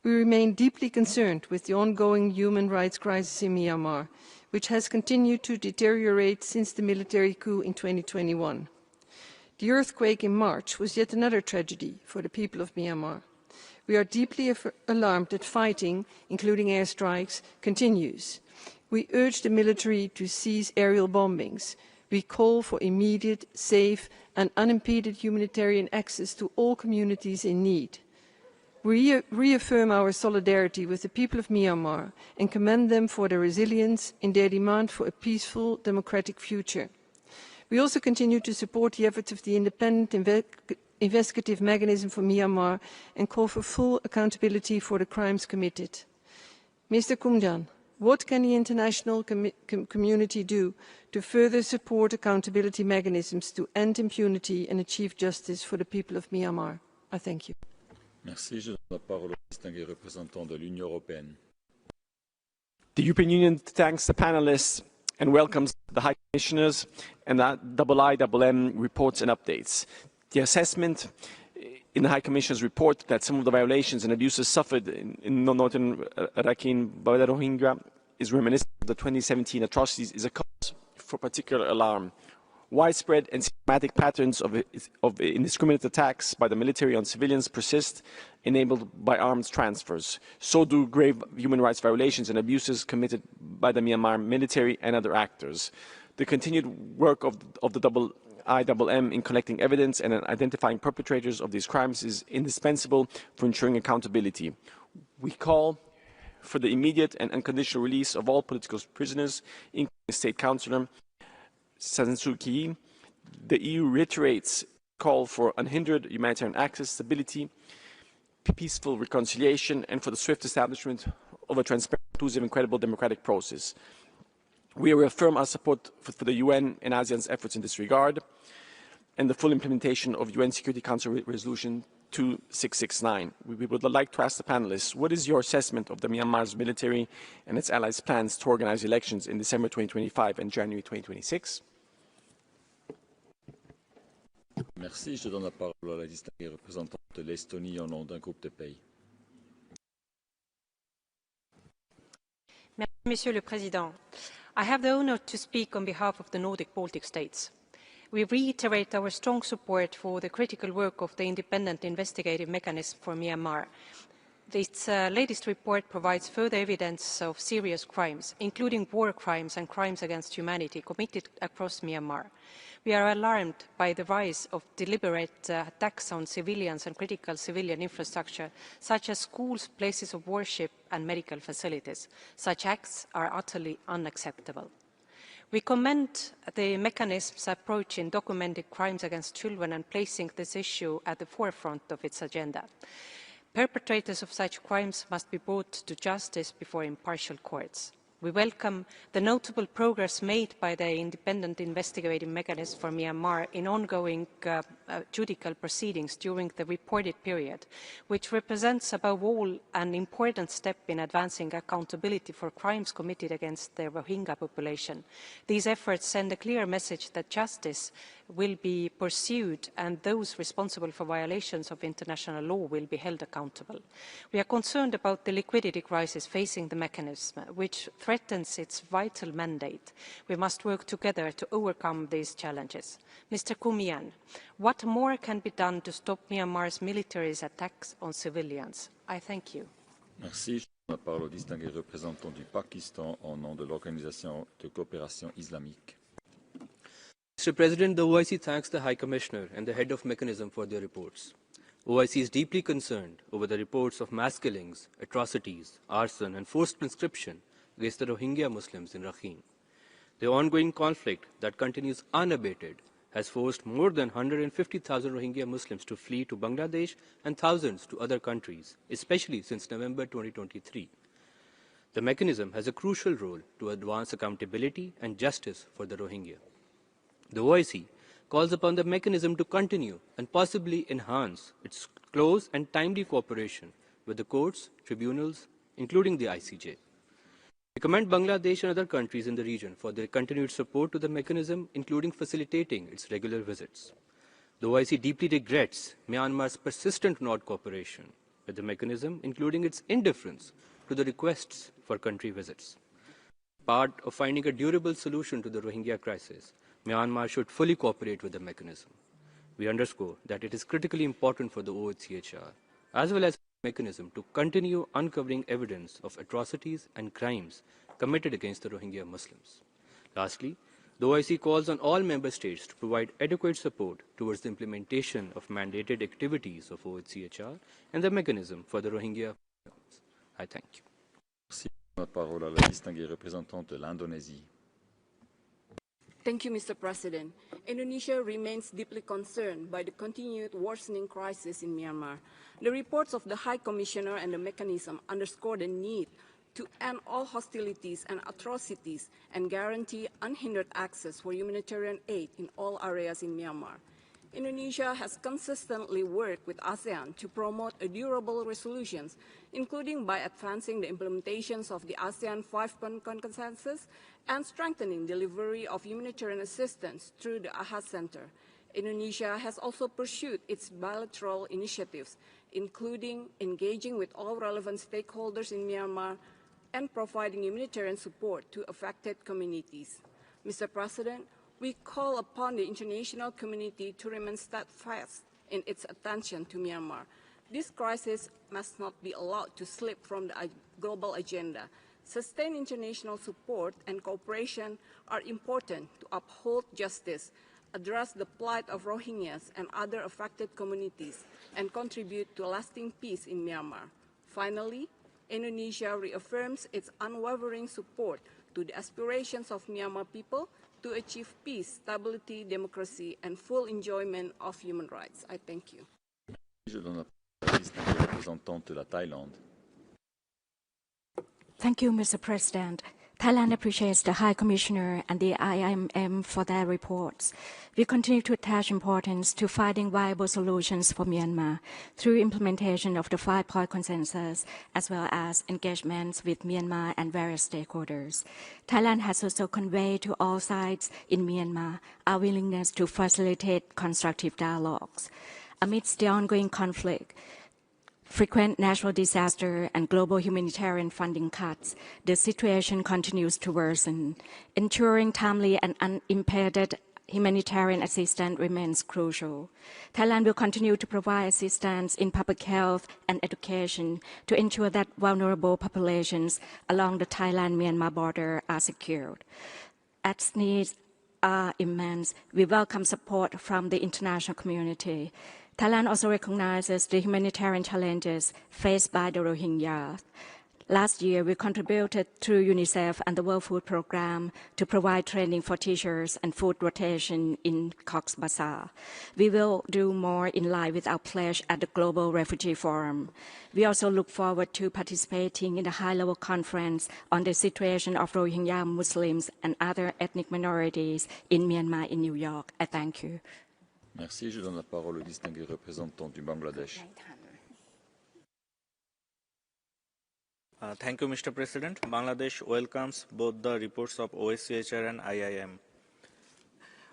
We remain deeply concerned with the ongoing human rights crisis in Myanmar, which has continued to deteriorate since the military coup in 2021. The earthquake in March was yet another tragedy for the people of Myanmar. We are deeply alarmed that fighting, including airstrikes, continues. We urge the military to cease aerial bombings. We call for immediate, safe and unimpeded humanitarian access to all communities in need. We reaffirm our solidarity with the people of Myanmar and commend them for their resilience in their demand for a peaceful, democratic future. We also continue to support the efforts of the independent investigative mechanism for Myanmar and call for full accountability for the crimes committed. Mr. Kumjan, what can the international community do to further support accountability mechanisms to end impunity and achieve justice for the people of Myanmar? I thank you. Merci. Je donne la parole au distingué représentant de l'Union européenne. The European Union thanks the panelists and welcomes the High Commissioners and the IIM reports and updates. The assessment in the High Commissioner's report that some of the violations and abuses suffered in northern Rakhine by the Rohingya is reminiscent of the 2017 atrocities is a cause for particular alarm. Widespread and systematic patterns of indiscriminate attacks by the military on civilians persist, enabled by arms transfers. So do grave human rights violations and abuses committed by the Myanmar military and other actors. The continued work of the IIM in collecting evidence and identifying perpetrators of these crimes is indispensable for ensuring accountability. We call for the immediate and unconditional release of all political prisoners, including State Councillor San Suu Kyi. The EU reiterates call for unhindered humanitarian access, stability, peaceful reconciliation, and for the swift establishment of a transparent, inclusive, and credible democratic process. We reaffirm our support for the UN and ASEAN's efforts in this regard, and the full implementation of UN Security Council Resolution 2669. We would like to ask the panelists, what is your assessment of the Myanmar's military and its allies' plans to organize elections in December 2025 and January 2026? Merci. Je donne la parole à la distinguée représentante de l'Estonie au nom d'un groupe de pays. Merci, Monsieur le Président. I have the honor to speak on behalf of the Nordic Baltic states. We reiterate our strong support for the critical work of the Independent Investigative Mechanism for Myanmar. Its latest report provides further evidence of serious crimes, including war crimes and crimes against humanity committed across Myanmar. We are alarmed by the rise of deliberate attacks on civilians and critical civilian infrastructure, such as schools, places of worship, and medical facilities. Such acts are utterly unacceptable. We commend the mechanism's approach in documenting crimes against children and placing this issue at the forefront of its agenda. Perpetrators of such crimes must be brought to justice before impartial courts. We welcome the notable progress made by the Independent Investigative Mechanism for Myanmar in ongoing judicial proceedings during the reported period, which represents above all an important step in advancing accountability for crimes committed against the Rohingya population. These efforts send a clear message that justice will be pursued and those responsible for violations of international law will be held accountable. We are concerned about the liquidity crisis facing the mechanism, which threatens its vital mandate. We must work together to overcome these challenges. Mr. Kumian, what more can be done to stop Myanmar's military's attacks on civilians? I thank you. Merci. Je donne la parole au distingué représentant du Pakistan au nom de l'Organisation de coopération islamique. Mr. President, the OIC thanks the High Commissioner and the head of mechanism for their reports. OIC is deeply concerned over the reports of mass killings, atrocities, arson, and forced conscription against the Rohingya Muslims in Rakhine. The ongoing conflict that continues unabated has forced more than 150,000 Rohingya Muslims to flee to Bangladesh and thousands to other countries, especially since November 2023. The mechanism has a crucial role to advance accountability and justice for the Rohingya. The OIC calls upon the mechanism to continue and possibly enhance its close and timely cooperation with the courts, tribunals, including the ICJ. We commend Bangladesh and other countries in the region for their continued support to the mechanism, including facilitating its regular visits. The OIC deeply regrets Myanmar's persistent non-cooperation with the mechanism, including its indifference to the requests for country visits. Part of finding a durable solution to the Rohingya crisis, Myanmar should fully cooperate with the mechanism. We underscore that it is critically important for the OHCHR, as well as the mechanism, to continue uncovering evidence of atrocities and crimes committed against the Rohingya Muslims. Lastly, the OIC calls on all member states to provide adequate support towards the implementation of mandated activities of OHCHR and the mechanism for the Rohingya. I thank you. Merci. La parole à la distinguée représentante de l'Indonésie. Thank you, Mr. President. Indonesia remains deeply concerned by the continued worsening crisis in Myanmar. The reports of the High Commissioner and the mechanism underscore the need to end all hostilities and atrocities and guarantee unhindered access for humanitarian aid in all areas in Myanmar. Indonesia has consistently worked with ASEAN to promote durable resolutions, including by advancing the implementations of the ASEAN 5-point consensus and strengthening delivery of humanitarian assistance through the AHAD Center. Indonesia has also pursued its bilateral initiatives, including engaging with all relevant stakeholders in Myanmar and providing humanitarian support to affected communities. Mr. President, we call upon the international community to remain steadfast in its attention to Myanmar. This crisis must not be allowed to slip from the global agenda. Sustained international support and cooperation are important to uphold justice, address the plight of Rohingyas and other affected communities, and contribute to lasting peace in Myanmar. Finally, Indonesia reaffirms its unwavering support to the aspirations of Myanmar people to achieve peace, stability, democracy, and full enjoyment of human rights. I thank you. Je donne la distinguée représentante de la Thaïlande. Thank you, Mr. President. Thailand appreciates the High Commissioner and the IMM for their reports. We continue to attach importance to finding viable solutions for Myanmar through implementation of the 5-point consensus, as well as engagements with Myanmar and various stakeholders. Thailand has also conveyed to all sides in Myanmar our willingness to facilitate constructive dialogues. Amidst the ongoing conflict, frequent natural disaster and global humanitarian funding cuts, the situation continues to worsen. Ensuring timely and unimpeded humanitarian assistance remains crucial. Thailand will continue to provide assistance in public health and education to ensure that vulnerable populations along the Thailand-Myanmar border are secured. As needs are immense, we welcome support from the international community. Thailand also recognizes the humanitarian challenges faced by the Rohingya. Last year, we contributed through UNICEF and the World Food Programme to provide training for teachers and food rotation in Cox's Bazar. We will do more in line with our pledge at the Global Refugee Forum. We also look forward to participating in the high-level conference on the situation of Rohingya Muslims and other ethnic minorities in Myanmar in New York. I thank you. Merci. Je donne la parole au distingué représentant du Bangladesh. Thank you, Mr. President. Bangladesh welcomes both the reports of OHCHR and IIM.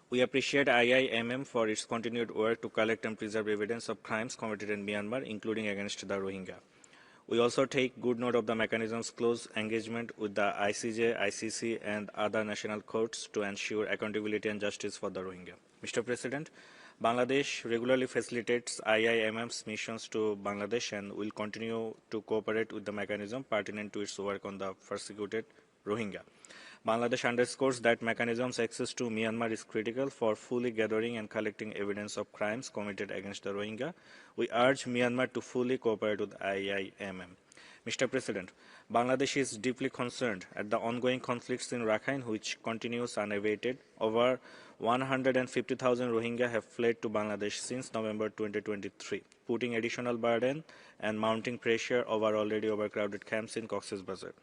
We appreciate IIMM for its continued work to collect and preserve evidence of crimes committed in Myanmar, including against the Rohingya. We also take good note of the mechanism's close engagement with the ICJ, ICC, and other national courts to ensure accountability and justice for the Rohingya. Mr. President, Bangladesh regularly facilitates IIMM's missions to Bangladesh and will continue to cooperate with the mechanism pertinent to its work on the persecuted Rohingya. Bangladesh underscores that mechanism's access to Myanmar is critical for fully gathering and collecting evidence of crimes committed against the Rohingya. We urge Myanmar to fully cooperate with IIMM. Mr. President, Bangladesh is deeply concerned at the ongoing conflicts in Rakhine, which continues unabated. Over 150,000 Rohingya have fled to Bangladesh since November 2023, putting additional burden and mounting pressure over already overcrowded camps in Cox's Bazar.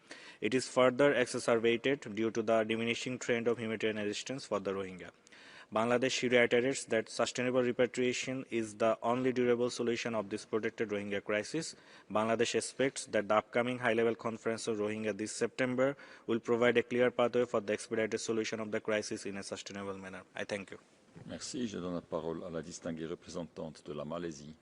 It is further exacerbated due to the diminishing trend of humanitarian assistance for the Rohingya. Bangladesh reiterates that sustainable repatriation is the only durable solution of this protected Rohingya crisis. Bangladesh expects that the upcoming high-level conference of Rohingya this September will provide a clear pathway for the expedited solution of the crisis in a sustainable manner. I thank you. Merci. Je donne la parole à la distinguée représentante de la Malaisie.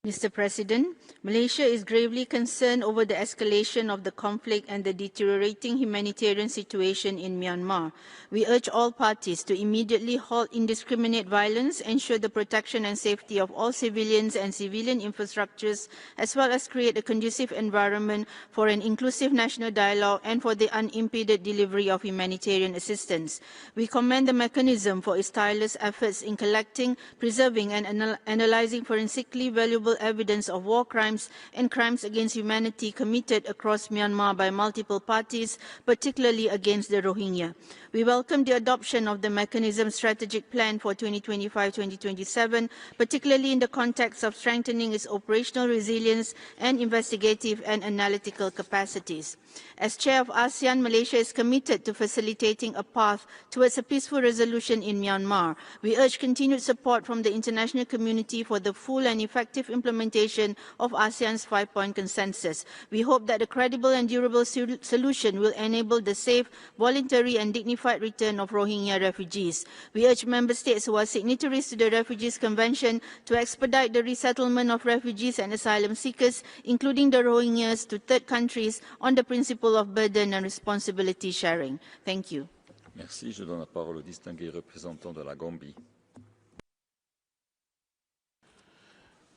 Mr. President, Malaysia is gravely concerned over the escalation of the conflict and the deteriorating humanitarian situation in Myanmar. We urge all parties to immediately halt indiscriminate violence, ensure the protection and safety of all civilians and civilian infrastructures, as well as create a conducive environment for an inclusive national dialogue and for the unimpeded delivery of humanitarian assistance. We commend the mechanism for its tireless efforts in collecting, preserving and analyzing forensically valuable evidence of war crimes and crimes against humanity committed across Myanmar by multiple parties, particularly against the Rohingya. We welcome the adoption of the mechanism strategic plan for 2025-2027, particularly in the context of strengthening its operational resilience and investigative and analytical capacities. As Chair of ASEAN, Malaysia is committed to facilitating a path towards a peaceful resolution in Myanmar. We urge continued support from the international community for the full and effective implementation of ASEAN's 5-point consensus. We hope that a credible and durable solution will enable the safe, voluntary and dignified return of Rohingya refugees. We urge member states who are signatories to the Refugees Convention to expedite the resettlement of refugees and asylum seekers, including the Rohingyas, to third countries on the principle of burden and responsibility sharing. Thank you. Merci. Je donne la parole au distingué représentant de la Gambie.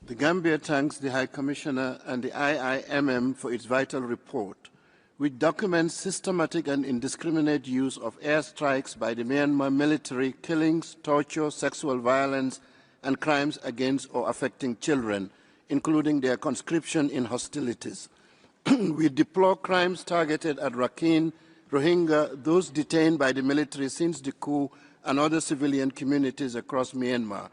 The Gambia thanks the High Commissioner and the IIMM for its vital report, which documents systematic and indiscriminate use of airstrikes by the Myanmar military, killings, torture, sexual violence, and crimes against or affecting children, including their conscription in hostilities. We deplore crimes targeted at Rakhine, Rohingya, those detained by the military since the coup, and other civilian communities across Myanmar.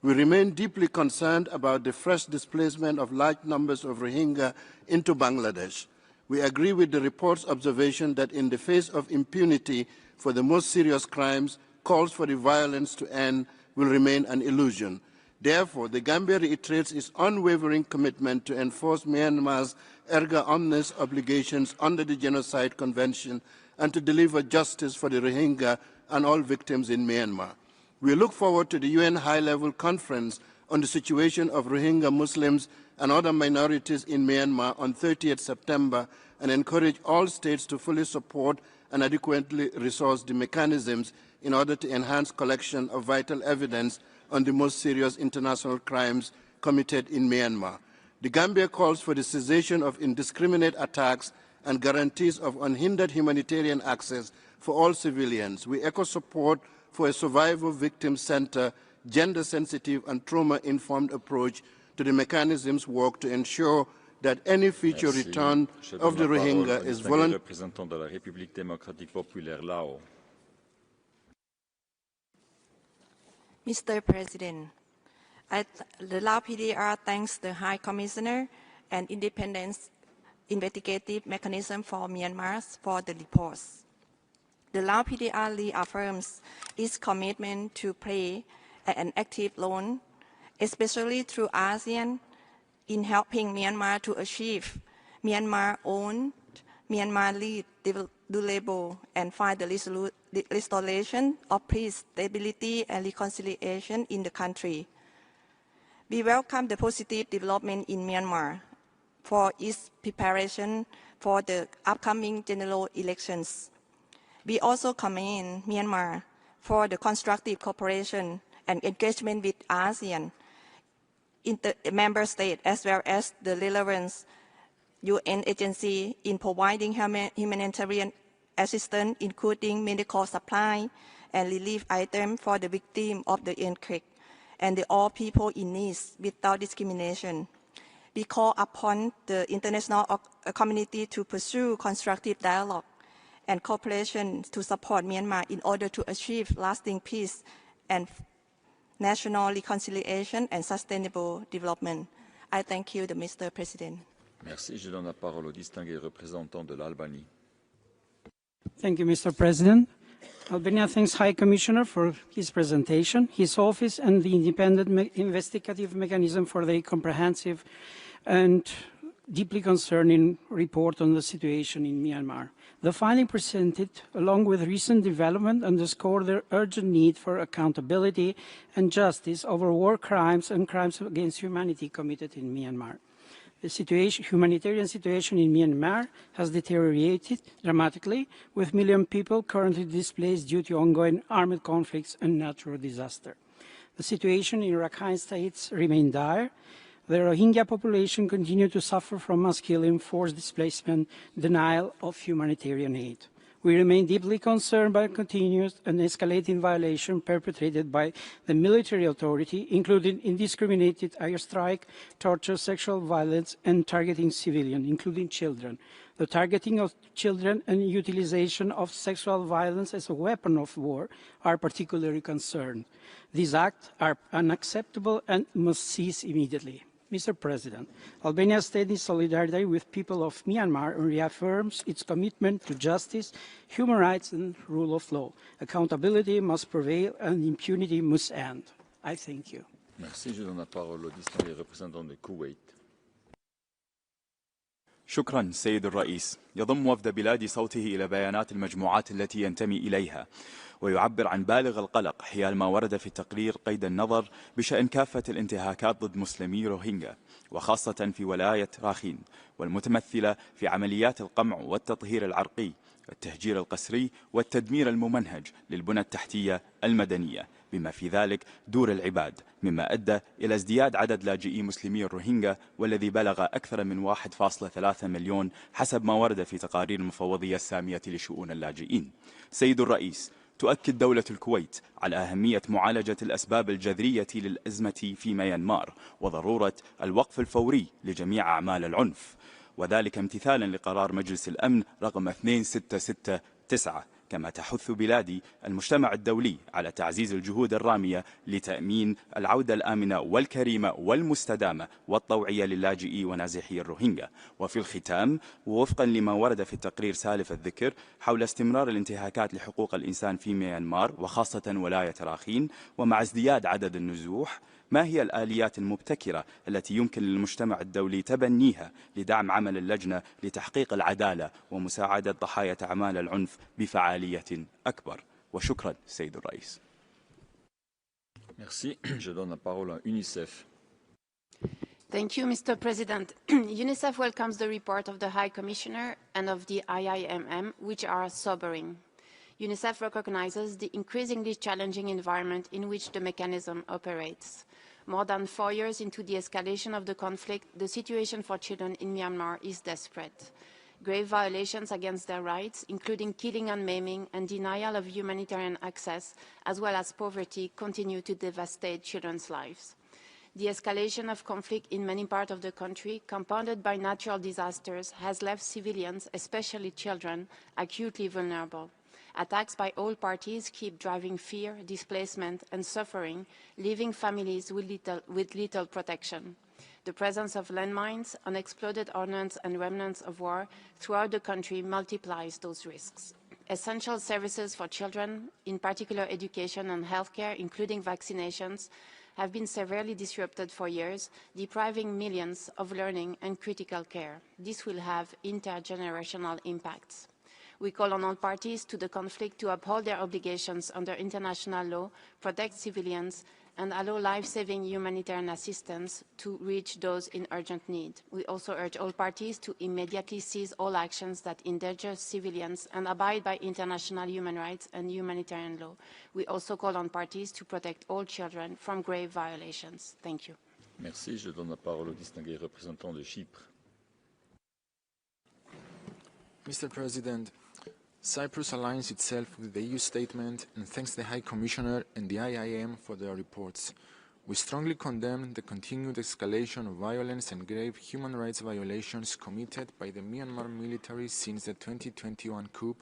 We remain deeply concerned about the fresh displacement of large numbers of Rohingya into Bangladesh. We agree with the report's observation that in the face of impunity for the most serious crimes, calls for the violence to end will remain an illusion. Therefore, the Gambia reiterates its unwavering commitment to enforce Myanmar's erga omnes obligations under the Genocide Convention and to deliver justice for the Rohingya and all victims in Myanmar. We look forward to the UN high-level conference on the situation of Rohingya Muslims and other minorities in Myanmar on 30th September and encourage all states to fully support and adequately resource the mechanisms in order to enhance collection of vital evidence on the most serious international crimes committed in Myanmar. The Gambia calls for the cessation of indiscriminate attacks and guarantees of unhindered humanitarian access for all civilians. We echo support for a survivor victim center, gender-sensitive and trauma-informed approach to the mechanism's work to ensure that any future return of the Rohingya is voluntary. Mr. President, the Lao PDR thanks the High Commissioner and Independent Investigative Mechanism for Myanmar for the reports. The Lao PDR reaffirms its commitment to play an active role, especially through ASEAN, in helping Myanmar to achieve Myanmar-owned, Myanmar-led durable and find the restoration of peace, stability and reconciliation in the country. We welcome the positive development in Myanmar for its preparation for the upcoming general elections. We also commend Myanmar for the constructive cooperation and engagement with ASEAN, member states, as well as the relevant UN agency in providing humanitarian assistance, including medical supply and relief items for the victims of the earthquake and all people in need without discrimination. We call upon the international community to pursue constructive dialogue and cooperation to support Myanmar in order to achieve lasting peace and national reconciliation and sustainable development. I thank you, Mr. President. Merci. Je donne la parole au distingué représentant de l'Albanie. Thank you, Mr. President. Albania thanks High Commissioner for his presentation, his office and the independent investigative mechanism for their comprehensive and deeply concerning report on the situation in Myanmar. The finding presented, along with recent development, underscore the urgent need for accountability and justice over war crimes and crimes against humanity committed in Myanmar. The humanitarian situation in Myanmar has deteriorated dramatically, with millions of people currently displaced due to ongoing armed conflicts and natural disaster. The situation in Rakhine states remains dire. The Rohingya population continue to suffer from mass killing, forced displacement, denial of humanitarian aid. We remain deeply concerned by continuous and escalating violations perpetrated by the military authority, including indiscriminated airstrike, torture, sexual violence, and targeting civilians, including children. The targeting of children and utilization of sexual violence as a weapon of war are particularly concerned. These acts are unacceptable and must cease immediately. Mr. President, Albania stands in solidarity with people of Myanmar and reaffirms its commitment to justice, human rights, and rule of law. Accountability must prevail and impunity must end. I thank you. Merci. Je donne la parole au distingué représentant de Koweït. شكرا سيد الرئيس. يضم وفد بلادي صوته إلى بيانات المجموعات التي ينتمي إليها ويعبر عن بالغ القلق حيال ما ورد في التقرير قيد النظر بشأن كافة الانتهاكات ضد مسلمي روهينجا وخاصة في ولاية راخين والمتمثلة في عمليات القمع والتطهير العرقي والتهجير القسري والتدمير الممنهج للبنى التحتية المدنية بما في ذلك دور العباد مما أدى إلى ازدياد عدد لاجئي مسلمي الروهينجا والذي بلغ أكثر من 1.3 مليون حسب ما ورد في تقارير المفوضية السامية لشؤون اللاجئين. سيد الرئيس، تؤكد دولة الكويت على أهمية معالجة الأسباب الجذرية للأزمة في ميانمار وضرورة الوقف الفوري لجميع أعمال العنف، وذلك امتثالا لقرار مجلس الأمن رقم 2669، كما تحث بلادي المجتمع الدولي على تعزيز الجهود الرامية لتأمين العودة الآمنة والكريمة والمستدامة والطوعية للاجئي ونازحي الروهينجا. وفي الختام، ووفقا لما ورد في التقرير سالف الذكر حول استمرار الانتهاكات لحقوق الإنسان في ميانمار وخاصة ولاية راخين ومع ازدياد عدد النزوح، ما هي الآليات المبتكرة التي يمكن للمجتمع الدولي تبنيها لدعم عمل اللجنة لتحقيق العدالة ومساعدة ضحايا أعمال العنف بفعالية أكبر؟ وشكرا سيد الرئيس. Merci. Je donne la parole à UNICEF. Thank you, Mr. President. UNICEF welcomes the report of the High Commissioner and of the IIMM, which are sobering. UNICEF recognizes the increasingly challenging environment in which the mechanism operates. More than 4 years into the escalation of the conflict, the situation for children in Myanmar is desperate. Grave violations against their rights, including killing and maiming and denial of humanitarian access, as well as poverty, continue to devastate children's lives. The escalation of conflict in many parts of the country, compounded by natural disasters, has left civilians, especially children, acutely vulnerable. Attacks by all parties keep driving fear, displacement, and suffering, leaving families with little protection. The presence of landmines, unexploded ordnance, and remnants of war throughout the country multiplies those risks. Essential services for children, in particular education and healthcare, including vaccinations, have been severely disrupted for years, depriving millions of learning and critical care. This will have intergenerational impacts. We call on all parties to the conflict to uphold their obligations under international law, protect civilians, and allow life-saving humanitarian assistance to reach those in urgent need. We also urge all parties to immediately cease all actions that endanger civilians and abide by international human rights and humanitarian law. We also call on parties to protect all children from grave violations. Thank you. Merci. Je donne la parole au distingué représentant de Chypre. Mr. President, Cyprus aligns itself with the EU statement and thanks the High Commissioner and the IIM for their reports. We strongly condemn the continued escalation of violence and grave human rights violations committed by the Myanmar military since the 2021 coup,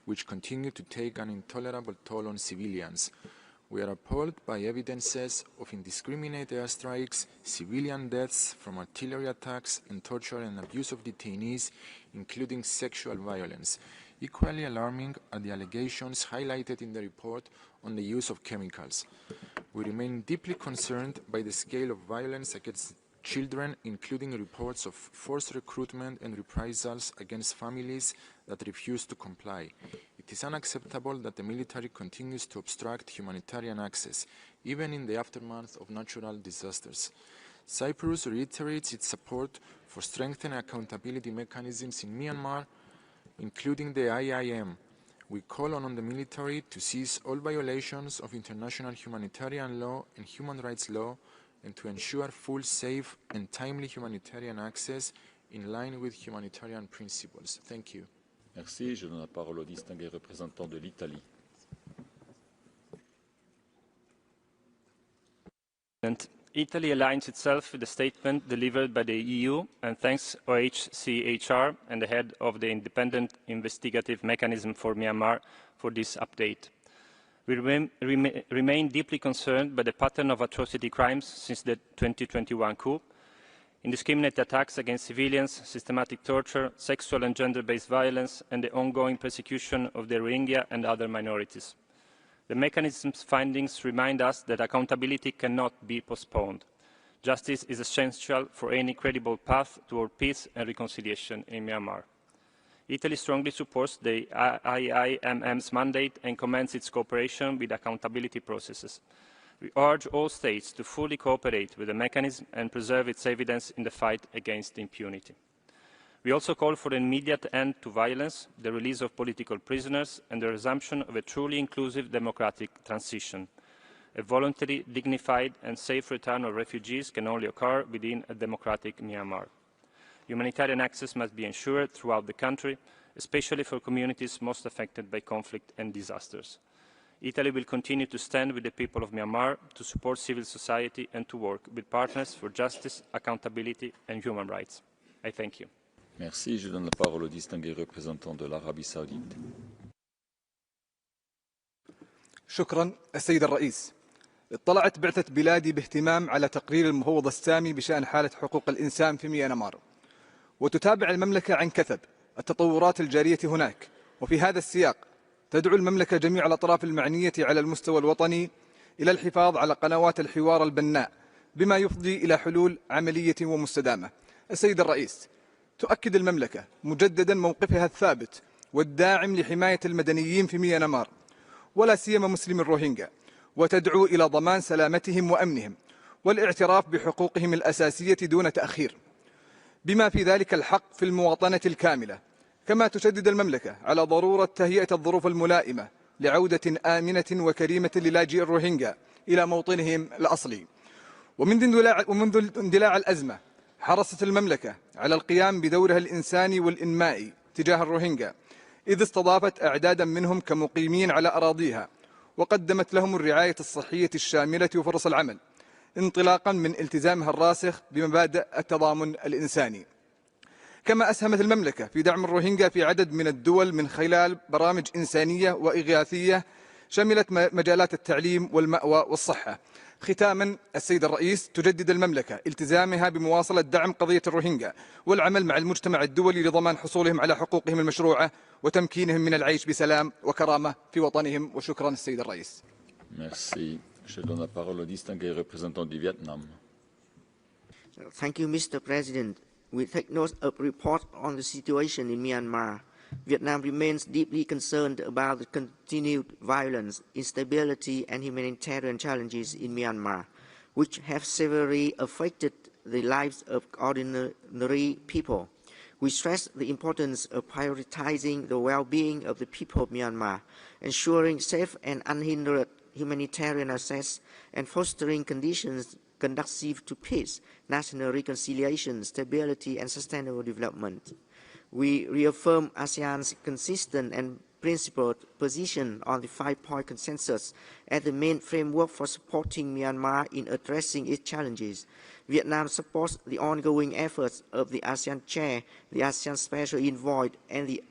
which continue to take an intolerable toll on civilians. We are appalled by evidences of indiscriminate airstrikes, civilian deaths from artillery attacks, and torture and abuse of detainees, including sexual violence. Equally alarming are the allegations highlighted in the report on the use of chemicals. We remain deeply concerned by the scale of violence against children, including reports of forced recruitment and reprisals against families that refuse to comply. It is unacceptable that the military continues to obstruct humanitarian access, even in the aftermath of natural disasters. Cyprus reiterates its support for strengthening accountability mechanisms in Myanmar, including the IIM. We call on the military to cease all violations of international humanitarian law and human rights law and to ensure full, safe and timely humanitarian access in line with humanitarian principles. Thank you. Merci. Je donne la parole au distingué représentant de l'Italie. Italy aligns itself with the statement delivered by the EU and thanks OHCHR and the head of the Independent Investigative Mechanism for Myanmar for this update. We remain deeply concerned by the pattern of atrocity crimes since the 2021 coup, indiscriminate attacks against civilians, systematic torture, sexual and gender-based violence, and the ongoing persecution of the Rohingya and other minorities. The mechanism's findings remind us that accountability cannot be postponed. Justice is essential for any credible path toward peace and reconciliation in Myanmar. Italy strongly supports the IIMM's mandate and commends its cooperation with accountability processes. We urge all states to fully cooperate with the mechanism and preserve its evidence in the fight against impunity. We also call for an immediate end to violence, the release of political prisoners, and the resumption of a truly inclusive democratic transition. A voluntary, dignified, and safe return of refugees can only occur within a democratic Myanmar. Humanitarian access must be ensured throughout the country, especially for communities most affected by conflict and disasters. Italy will continue to stand with the people of Myanmar, to support civil society, and to work with partners for justice, accountability, and human rights. I thank you. Merci. Je donne la parole au distingué représentant de l'Arabie Saoudite. شكرا السيد الرئيس. اطلعت بعثة بلادي باهتمام على تقرير المفوض السامي بشأن حالة حقوق الإنسان في ميانمار، وتتابع المملكة عن كثب التطورات الجارية هناك. وفي هذا السياق تدعو المملكة جميع الأطراف المعنية على المستوى الوطني إلى الحفاظ على قنوات الحوار البناء بما يفضي إلى حلول عملية ومستدامة. السيد الرئيس، تؤكد المملكة مجددا موقفها الثابت والداعم لحماية المدنيين في ميانمار ولا سيما مسلم الروهينجا، وتدعو إلى ضمان سلامتهم وأمنهم والاعتراف بحقوقهم الأساسية دون تأخير، بما في ذلك الحق في المواطنة الكاملة. كما تشدد المملكة على ضرورة تهيئة الظروف الملائمة لعودة آمنة وكريمة للاجئي الروهينجا إلى موطنهم الأصلي. ومنذ اندلاع الأزمة حرصت المملكة على القيام بدورها الإنساني والإنمائي تجاه الروهينجا، إذ استضافت أعدادا منهم كمقيمين على أراضيها، وقدمت لهم الرعاية الصحية الشاملة وفرص العمل، انطلاقا من التزامها الراسخ بمبادئ التضامن الإنساني. كما أسهمت المملكة في دعم الروهينجا في عدد من الدول من خلال برامج إنسانية وإغاثية شملت مجالات التعليم والمأوى والصحة. ختاما السيد الرئيس، تجدد المملكة التزامها بمواصلة دعم قضية الروهينجا والعمل مع المجتمع الدولي لضمان حصولهم على حقوقهم المشروعة وتمكينهم من العيش بسلام وكرامة في وطنهم. وشكرا السيد الرئيس. Merci. Je donne la parole au distingué représentant du Vietnam. Thank you, Mr. President. We take note of report on the situation in Myanmar. Vietnam remains deeply concerned about the continued violence, instability, and humanitarian challenges in Myanmar, which have severely affected the lives of ordinary people. We stress the importance of prioritizing the well-being of the people of Myanmar, ensuring safe and unhindered humanitarian access, and fostering conditions conducive to peace, national reconciliation, stability, and sustainable development. We reaffirm ASEAN's consistent and principled position on the 5-point consensus as the main framework for supporting Myanmar in addressing its challenges. Vietnam supports the ongoing efforts of the ASEAN Chair, the ASEAN Special Envoy, and the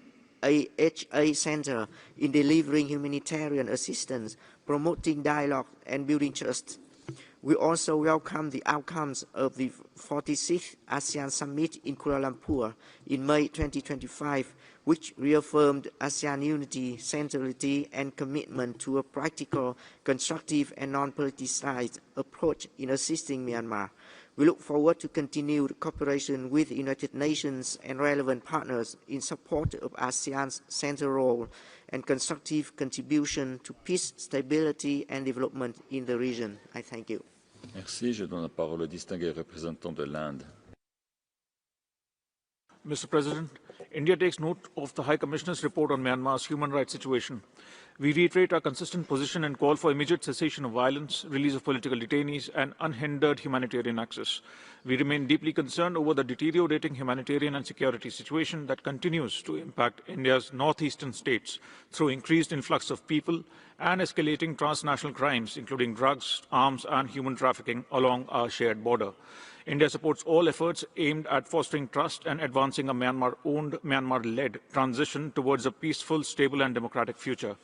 AHA Center in delivering humanitarian assistance, promoting dialogue, and building trust. We also welcome the outcomes of the 46th ASEAN Summit in Kuala Lumpur in May 2025, which reaffirmed ASEAN unity, centrality, and commitment to a practical, constructive, and non-politicized approach in assisting Myanmar. We look forward to continued cooperation with the United Nations and relevant partners in support of ASEAN's central role and constructive contribution to peace, stability and development in the region. I thank you. Merci. Je donne la parole au distingué représentant de l'Inde. Mr. President, India takes note of the High Commissioner's report on Myanmar's human rights situation. We reiterate our consistent position and call for immediate cessation of violence, release of political detainees, and unhindered humanitarian access. We remain deeply concerned over the deteriorating humanitarian and security situation that continues to impact India's northeastern states through increased influx of people and escalating transnational crimes, including drugs, arms, and human trafficking along our shared border. India supports all efforts aimed at fostering trust and advancing a Myanmar-owned, Myanmar-led transition towards a peaceful, stable, and democratic future.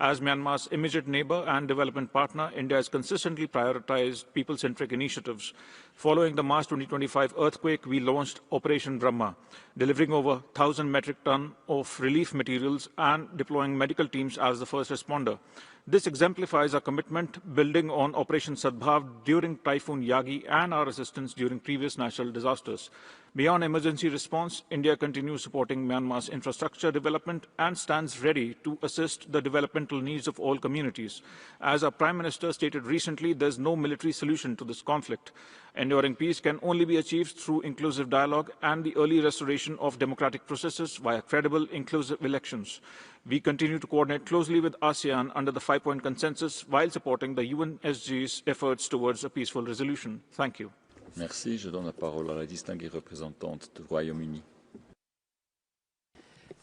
As Myanmar's immediate neighbor and development partner, India has consistently prioritized people-centric initiatives. Following the March 2025 earthquake, we launched Operation Brahma, delivering over 1,000 metric tons of relief materials and deploying medical teams as the first responder. This exemplifies our commitment, building on Operation Sadbhav during Typhoon Yagi and our assistance during previous natural disasters. Beyond emergency response, India continues supporting Myanmar's infrastructure development and stands ready to assist the developmental needs of all communities. As our Prime Minister stated recently, there is no military solution to this conflict. Enduring peace can only be achieved through inclusive dialogue and the early restoration of democratic processes via credible, inclusive elections. We continue to coordinate closely with ASEAN under the 5-point consensus while supporting the UNHRC's efforts towards a peaceful resolution. Thank you. Merci. Je donne la parole à la distinguée représentante du Royaume-Uni.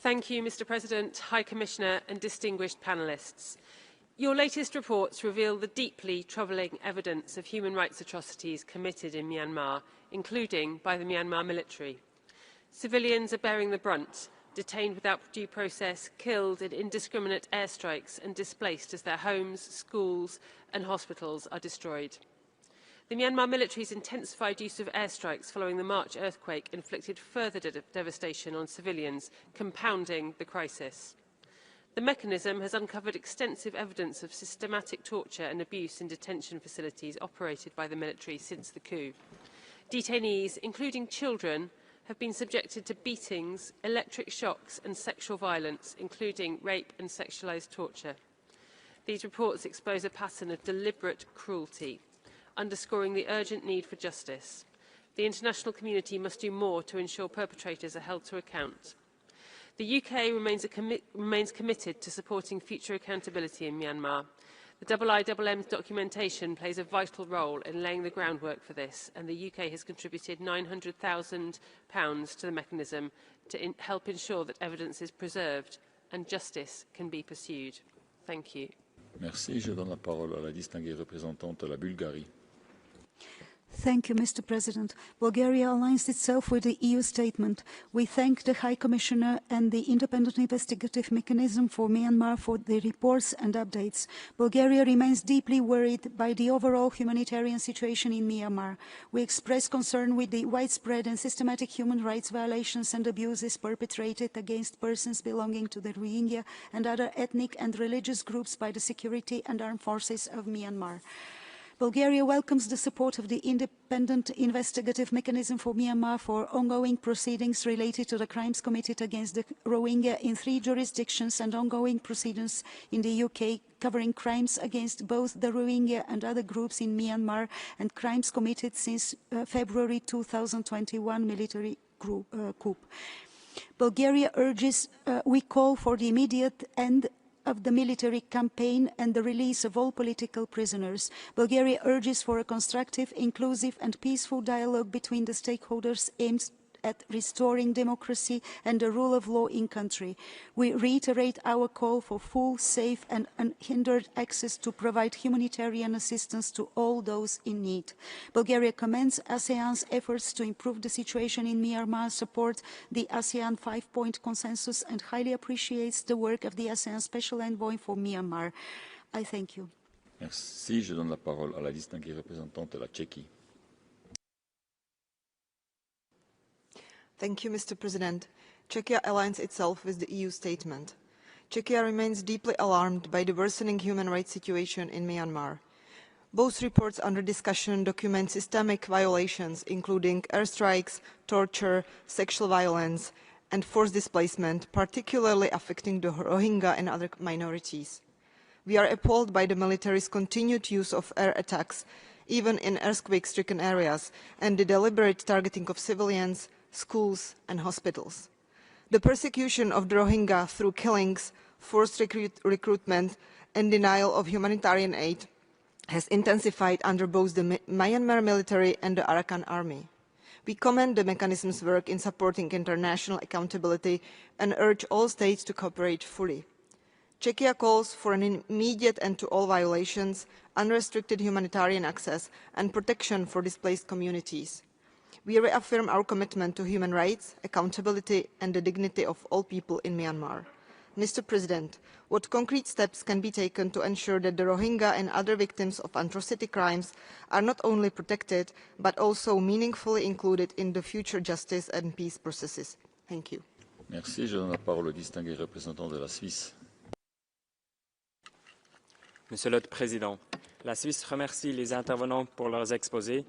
Thank you, Mr. President, High Commissioner and distinguished panellists. Your latest reports reveal the deeply troubling evidence of human rights atrocities committed in Myanmar, including by the Myanmar military. Civilians are bearing the brunt, detained without due process, killed in indiscriminate airstrikes and displaced as their homes, schools and hospitals are destroyed. The Myanmar military's intensified use of airstrikes following the March earthquake inflicted further devastation on civilians, compounding the crisis. The mechanism has uncovered extensive evidence of systematic torture and abuse in detention facilities operated by the military since the coup. Detainees, including children, have been subjected to beatings, electric shocks and sexual violence, including rape and sexualised torture. These reports expose a pattern of deliberate cruelty, underscoring the urgent need for justice. The international community must do more to ensure perpetrators are held to account. The UK remains committed to supporting future accountability in Myanmar. The IIM's documentation plays a vital role in laying the groundwork for this, and the UK has contributed £900,000 to the mechanism to help ensure that evidence is preserved and justice can be pursued. Thank you. Merci. Je donne la parole à la distinguée représentante de la Bulgarie. Thank you, Mr. President. Bulgaria aligns itself with the EU statement. We thank the High Commissioner and the Independent Investigative Mechanism for Myanmar for the reports and updates. Bulgaria remains deeply worried by the overall humanitarian situation in Myanmar. We express concern with the widespread and systematic human rights violations and abuses perpetrated against persons belonging to the Rohingya and other ethnic and religious groups by the security and armed forces of Myanmar. Bulgaria welcomes the support of the Independent Investigative Mechanism for Myanmar for ongoing proceedings related to the crimes committed against the Rohingya in 3 jurisdictions and ongoing proceedings in the UK covering crimes against both the Rohingya and other groups in Myanmar and crimes committed since February 2021 military coup. Bulgaria urges, we call for the immediate end of the military campaign and the release of all political prisoners. Bulgaria urges for a constructive, inclusive and peaceful dialogue between the stakeholders aimed at restoring democracy and the rule of law in country. We reiterate our call for full, safe and unhindered access to provide humanitarian assistance to all those in need. Bulgaria commends ASEAN's efforts to improve the situation in Myanmar, support the ASEAN 5-point consensus and highly appreciates the work of the ASEAN Special Envoy for Myanmar. I thank you. Merci. Je donne la parole à la distinguée représentante de la Tchéquie. Thank you, Mr. President. Czechia aligns itself with the EU statement. Czechia remains deeply alarmed by the worsening human rights situation in Myanmar. Both reports under discussion document systemic violations, including airstrikes, torture, sexual violence, and forced displacement, particularly affecting the Rohingya and other minorities. We are appalled by the military's continued use of air attacks, even in earthquake-stricken areas, and the deliberate targeting of civilians, schools, and hospitals. The persecution of the Rohingya through killings, forced recruitment, and denial of humanitarian aid has intensified under both the Myanmar military and the Arakan army. We commend the mechanism's work in supporting international accountability and urge all states to cooperate fully. Czechia calls for an immediate end to all violations, unrestricted humanitarian access, and protection for displaced communities. We reaffirm our commitment to human rights, accountability, and the dignity of all people in Myanmar. Mr. President, what concrete steps can be taken to ensure that the Rohingya and other victims of atrocity crimes are not only protected, but also meaningfully included in the future justice and peace processes? Thank you. Merci. Je donne la parole au distingué représentant de la Suisse. Monsieur le Président, la Suisse remercie les intervenants pour leurs exposés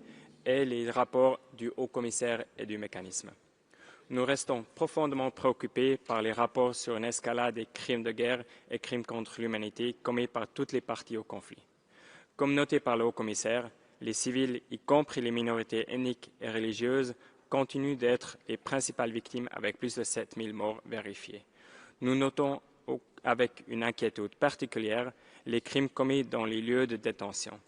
et les rapports du Haut-Commissaire et du mécanisme. Nous restons profondément préoccupés par les rapports sur une escalade des crimes de guerre et crimes contre l'humanité commis par toutes les parties au conflit. Comme noté par le Haut-Commissaire, les civils, y compris les minorités ethniques et religieuses, continuent d'être les principales victimes avec plus de 7000 morts vérifiés. Nous notons avec une inquiétude particulière les crimes commis dans les lieux de détention.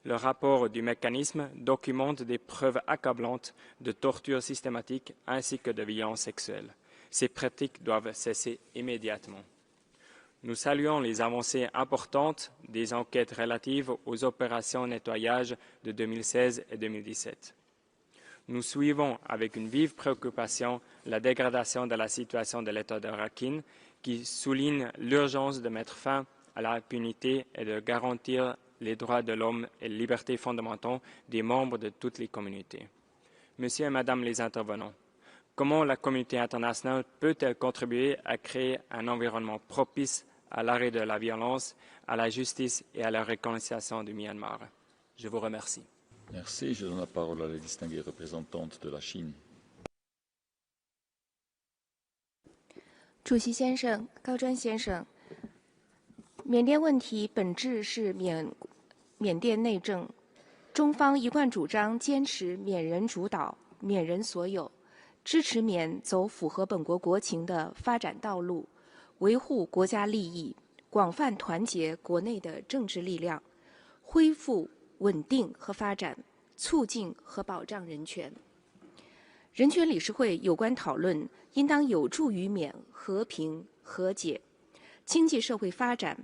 Le rapport du mécanisme documente des preuves accablantes de torture systématique ainsi que de violences sexuelles. Ces pratiques doivent cesser immédiatement. Nous saluons les avancées importantes des enquêtes relatives aux opérations nettoyage de 2016 et 2017. Nous suivons avec une vive préoccupation la dégradation de la situation de l'État de Rakhine qui souligne l'urgence de mettre fin à la impunité et de garantir les droits de l'homme et les libertés fondamentales des membres de toutes les communautés. Monsieur et Madame les intervenants, comment la communauté internationale peut-elle contribuer à créer un environnement propice à l'arrêt de la violence, à la justice et à la réconciliation du Myanmar? Je vous remercie. Merci. Je donne la parole à la distinguée représentante de la Chine. 主席先生、高瞻先生，缅甸问题本质是缅甸内政，中方一贯主张坚持缅人主导、缅人所有，支持缅走符合本国国情的发展道路，维护国家利益，广泛团结国内的政治力量，恢复稳定和发展，促进和保障人权。人权理事会有关讨论应当有助于缅和平和解、经济社会发展，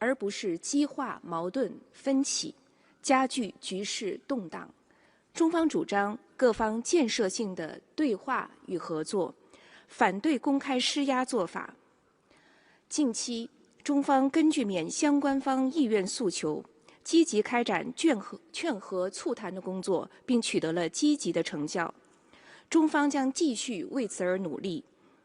而不是激化矛盾分歧，加剧局势动荡。中方主张各方建设性的对话与合作，反对公开施压做法。近期，中方根据缅相关方意愿诉求，积极开展劝和促谈的工作，并取得了积极的成效。中方将继续为此而努力，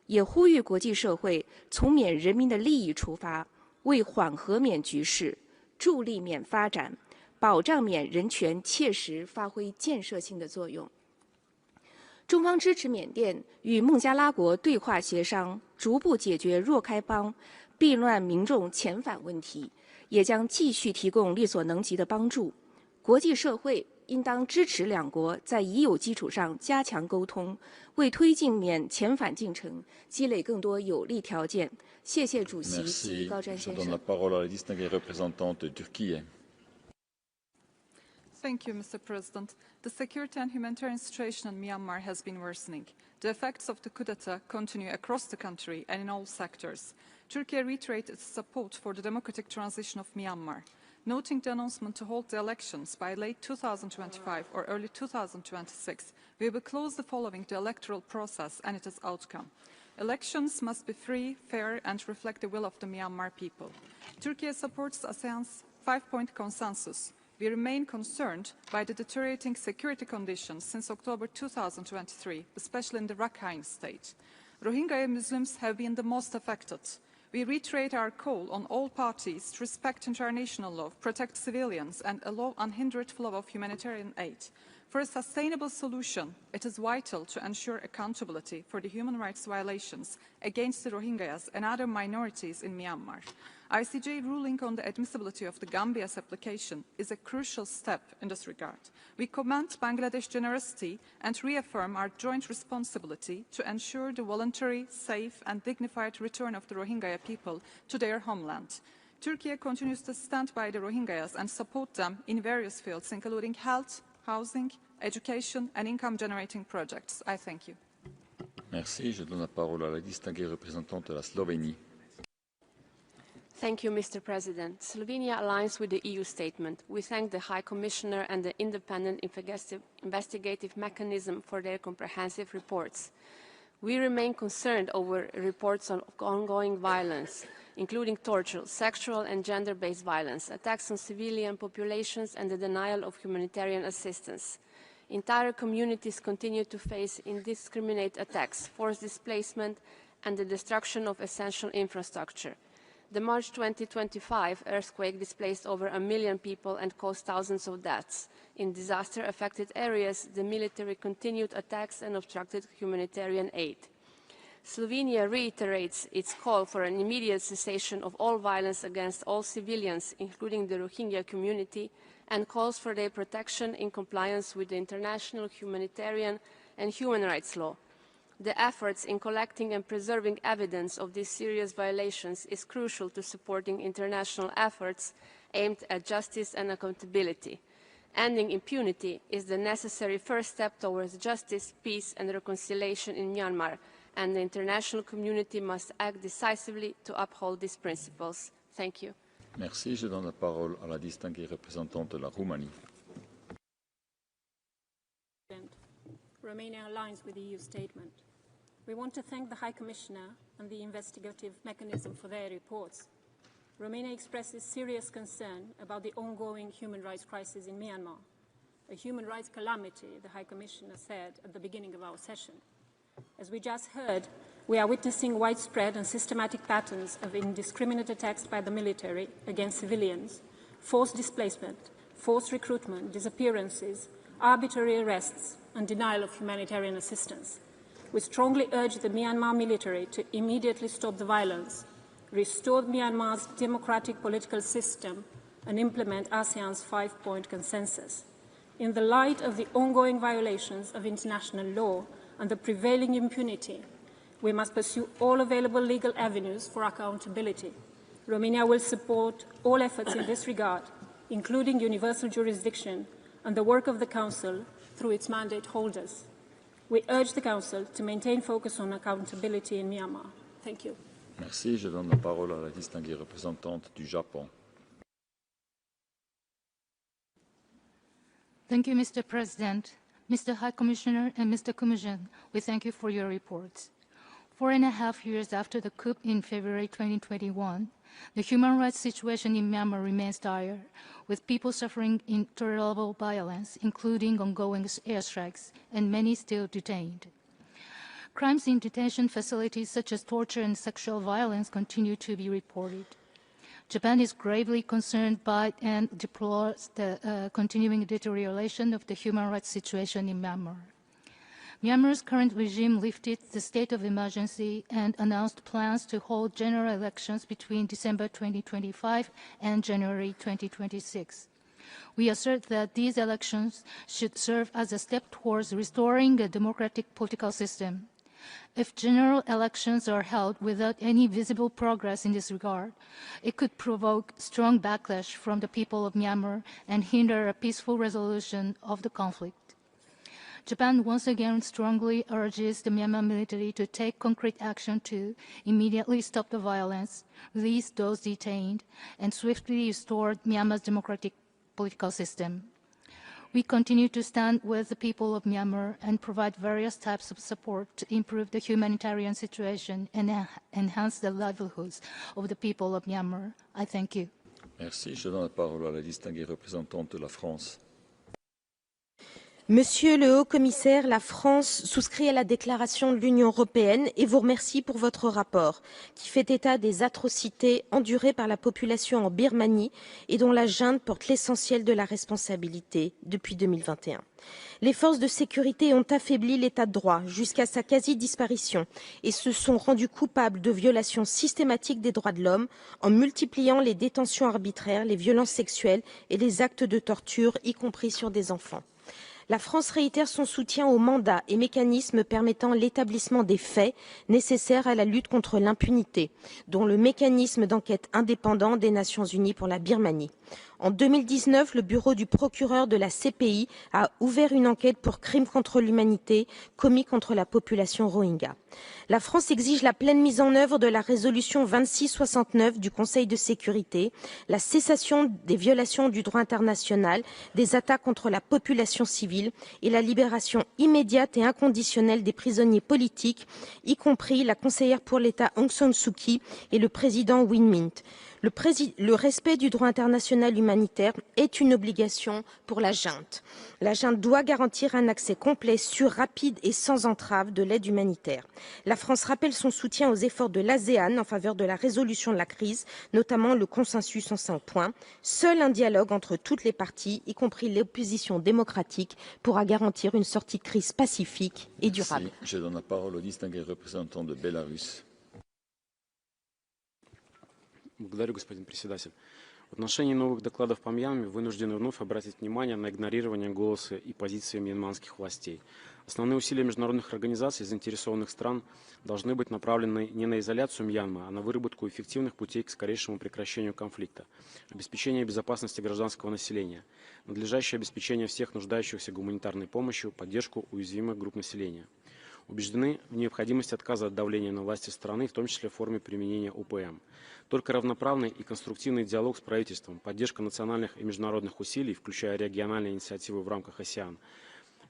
也呼吁国际社会从缅人民的利益出发，为缓和缅局势、助力缅发展、保障缅人权切实发挥建设性的作用。中方支持缅甸与孟加拉国对话协商，逐步解决若开邦避难民众遣返问题，也将继续提供力所能及的帮助。国际社会应当支持两国在已有基础上加强沟通，为推进缅遣返进程积累更多有利条件。谢谢主席及高瞻先生。Thank you, Mr. President. The security and humanitarian situation in Myanmar has been worsening. The effects of the coup d'etat continue across the country and in all sectors. Turkey reiterated its support for the democratic transition of Myanmar. Noting the announcement to hold the elections by late 2025 or early 2026, we will closely following the electoral process and its outcome. Elections must be free, fair and reflect the will of the Myanmar people. Turkey supports ASEAN's 5-point consensus. We remain concerned by the deteriorating security conditions since October 2023, especially in the Rakhine state. Rohingya Muslims have been the most affected. We reiterate our call on all parties to respect international law, protect civilians, and allow unhindered flow of humanitarian aid. For a sustainable solution, it is vital to ensure accountability for the human rights violations against the Rohingyas and other minorities in Myanmar. ICJ ruling on the admissibility of the Gambia's application is a crucial step in this regard. We commend Bangladesh's generosity and reaffirm our joint responsibility to ensure the voluntary, safe and dignified return of the Rohingya people to their homeland. Turkey continues to stand by the Rohingyas and support them in various fields, including health, housing, education and income-generating projects. I thank you. Merci. Je donne la parole à la distinguée représentante de la Slovénie. Thank you, Mr. President. Slovenia aligns with the EU statement. We thank the High Commissioner and the independent investigative mechanism for their comprehensive reports. We remain concerned over reports of ongoing violence, including torture, sexual and gender-based violence, attacks on civilian populations and the denial of humanitarian assistance. Entire communities continue to face indiscriminate attacks, forced displacement and the destruction of essential infrastructure. The March 2025 earthquake displaced over 1 million people and caused thousands of deaths. In disaster-affected areas, the military continued attacks and obstructed humanitarian aid. Slovenia reiterates its call for an immediate cessation of all violence against all civilians, including the Rohingya community, and calls for their protection in compliance with the international humanitarian and human rights law. The efforts in collecting and preserving evidence of these serious violations is crucial to supporting international efforts aimed at justice and accountability. Ending impunity is the necessary first step towards justice, peace and reconciliation in Myanmar, and the international community must act decisively to uphold these principles. Thank you. Merci. Je donne la parole à la distinguée représentante de la Roumanie. Romania aligns with the EU statement. We want to thank the High Commissioner and the investigative mechanism for their reports. Romania expresses serious concern about the ongoing human rights crisis in Myanmar, a human rights calamity, the High Commissioner said at the beginning of our session. As we just heard, we are witnessing widespread and systematic patterns of indiscriminate attacks by the military against civilians, forced displacement, forced recruitment, disappearances, arbitrary arrests, and denial of humanitarian assistance. We strongly urge the Myanmar military to immediately stop the violence, restore Myanmar's democratic political system, and implement ASEAN's 5-point consensus. In the light of the ongoing violations of international law and the prevailing impunity, we must pursue all available legal avenues for accountability. Romania will support all efforts in this regard, including universal jurisdiction and the work of the Council through its mandate holders. We urge the Council to maintain focus on accountability in Myanmar. Thank you. Merci. Je donne la parole à la distinguée représentante du Japon. Thank you, Mr. President. Mr. High Commissioner and Mr. Commission, we thank you for your reports. 4.5 years after the coup in February 2021, the human rights situation in Myanmar remains dire, with people suffering intolerable violence, including ongoing airstrikes, and many still detained. Crimes in detention facilities such as torture and sexual violence continue to be reported. Japan is gravely concerned by and deplores the continuing deterioration of the human rights situation in Myanmar. Myanmar's current regime lifted the state of emergency and announced plans to hold general elections between December 2025 and January 2026. We assert that these elections should serve as a step towards restoring a democratic political system. If general elections are held without any visible progress in this regard, it could provoke strong backlash from the people of Myanmar and hinder a peaceful resolution of the conflict. Japan once again strongly urges the Myanmar military to take concrete action to immediately stop the violence, release those detained, and swiftly restore Myanmar's democratic political system. We continue to stand with the people of Myanmar and provide various types of support to improve the humanitarian situation and enhance the livelihoods of the people of Myanmar. I thank you. Merci. Je donne la parole à la distinguée représentante de la France. Monsieur le Haut-Commissaire, la France souscrit à la déclaration de l'Union européenne et vous remercie pour votre rapport qui fait état des atrocités endurées par la population en Birmanie et dont la junte porte l'essentiel de la responsabilité depuis 2021. Les forces de sécurité ont affaibli l'état de droit jusqu'à sa quasi-disparition et se sont rendus coupables de violations systématiques des droits de l'homme en multipliant les détentions arbitraires, les violences sexuelles et les actes de torture, y compris sur des enfants. La France réitère son soutien aux mandats et mécanismes permettant l'établissement des faits nécessaires à la lutte contre l'impunité, dont le mécanisme d'enquête indépendant des Nations Unies pour la Birmanie. En 2019, le bureau du procureur de la CPI a ouvert une enquête pour crimes contre l'humanité commis contre la population Rohingya. La France exige la pleine mise en œuvre de la résolution 2669 du Conseil de sécurité, la cessation des violations du droit international, des attaques contre la population civile et la libération immédiate et inconditionnelle des prisonniers politiques, y compris la conseillère pour l'État Aung San Suu Kyi et le président Win Myint. Le respect du droit international humanitaire est une obligation pour la junte. La junte doit garantir un accès complet, sûr, rapide et sans entrave de l'aide humanitaire. La France rappelle son soutien aux efforts de l'ASEAN en faveur de la résolution de la crise, notamment le consensus en 5 points. Seul un dialogue entre toutes les parties, y compris l'opposition démocratique, pourra garantir une sortie de crise pacifique et durable. Merci. Je donne la parole au distingué représentant de Bélarus. Благодарю, господин председатель. В отношении новых докладов по Мьянме вынуждены вновь обратить внимание на игнорирование голоса и позиции мьянманских властей. Основные усилия международных организаций и заинтересованных стран должны быть направлены не на изоляцию Мьянмы, а на выработку эффективных путей к скорейшему прекращению конфликта, обеспечение безопасности гражданского населения, надлежащее обеспечение всех нуждающихся гуманитарной помощью, поддержку уязвимых групп населения. Убеждены в необходимости отказа от давления на власти страны, в том числе в форме применения УПМ. Только равноправный и конструктивный диалог с правительством, поддержка национальных и международных усилий, включая региональные инициативы в рамках АСЕАН,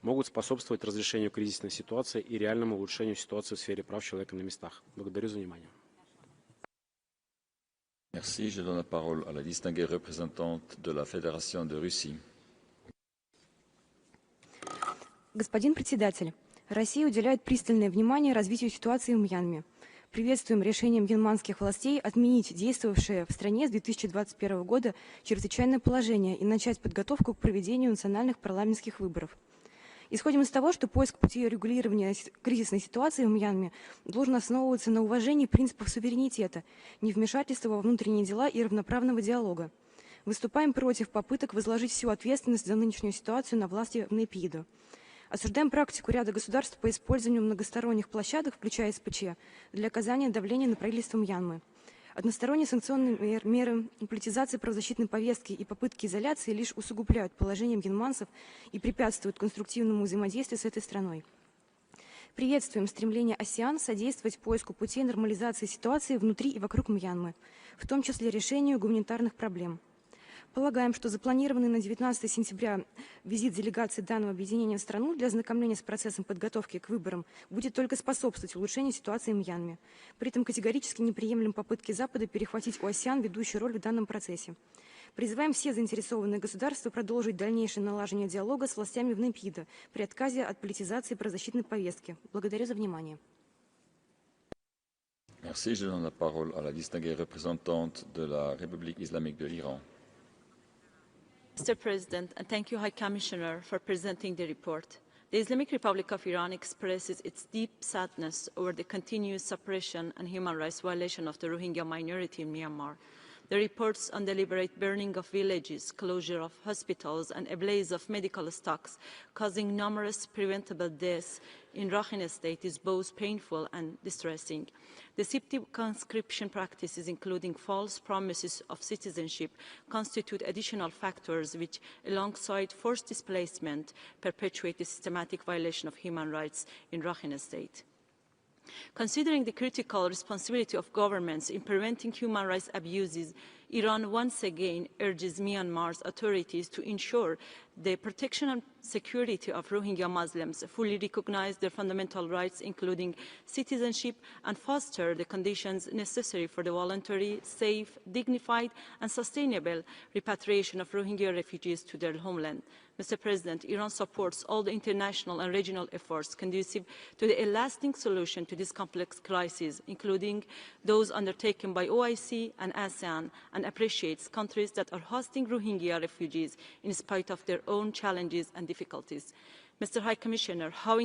могут способствовать разрешению кризисной ситуации и реальному улучшению ситуации в сфере прав человека на местах. Благодарю за внимание. Merci. Je donne la parole à la distinguée représentante de la Fédération de Russie. Господин председатель, Россия уделяет пристальное внимание развитию ситуации в Мьянме. Приветствуем решение мьянманских властей отменить действовавшее в стране с 2021 года чрезвычайное положение и начать подготовку к проведению национальных парламентских выборов. Исходим из того, что поиск пути регулирования кризисной ситуации в Мьянме должен основываться на уважении принципов суверенитета, невмешательства во внутренние дела и равноправного диалога. Выступаем против попыток возложить всю ответственность за нынешнюю ситуацию на власти в Нейпидо. Осуждаем практику ряда государств по использованию многосторонних площадок, включая СПЧ, для оказания давления на правительство Мьянмы. Односторонние санкционные меры, политизация правозащитной повестки и попытки изоляции лишь усугубляют положение мьянманцев и препятствуют конструктивному взаимодействию с этой страной. Приветствуем стремление АСЕАН содействовать поиску путей нормализации ситуации внутри и вокруг Мьянмы, в том числе решению гуманитарных проблем. Полагаем, что запланированный на 19 сентября визит делегации данного объединения в страну для ознакомления с процессом подготовки к выборам будет только способствовать улучшению ситуации в Мьянме. При этом категорически не приемлем попытки Запада перехватить у АСЕАН ведущую роль в данном процессе. Призываем все заинтересованные государства продолжить дальнейшее налаживание диалога с властями в Нейпидо при отказе от политизации правозащитной повестки. Благодарю за внимание. Merci. Je donne la parole à la distinguée représentante de la République islamique de l'Iran. Mr. President, and thank you, High Commissioner, for presenting the report. The Islamic Republic of Iran expresses its deep sadness over the continuous suppression and human rights violation of the Rohingya minority in Myanmar. The reports on deliberate burning of villages, closure of hospitals, and a blaze of medical stocks, causing numerous preventable deaths in Rakhine State is both painful and distressing. Deceptive conscription practices, including false promises of citizenship, constitute additional factors which, alongside forced displacement, perpetuate the systematic violation of human rights in Rakhine State. Considering the critical responsibility of governments in preventing human rights abuses Iran once again urges Myanmar's authorities to ensure the protection and security of Rohingya Muslims, fully recognize their fundamental rights, including citizenship, and foster the conditions necessary for the voluntary, safe, dignified, and sustainable repatriation of Rohingya refugees to their homeland. Mr. President, Iran supports all the international and regional efforts conducive to a lasting solution to this complex crisis, including those undertaken by OIC and ASEAN, and appreciates countries that are hosting Rohingya refugees in spite of their own challenges and difficulties. Mr. High Commissioner, how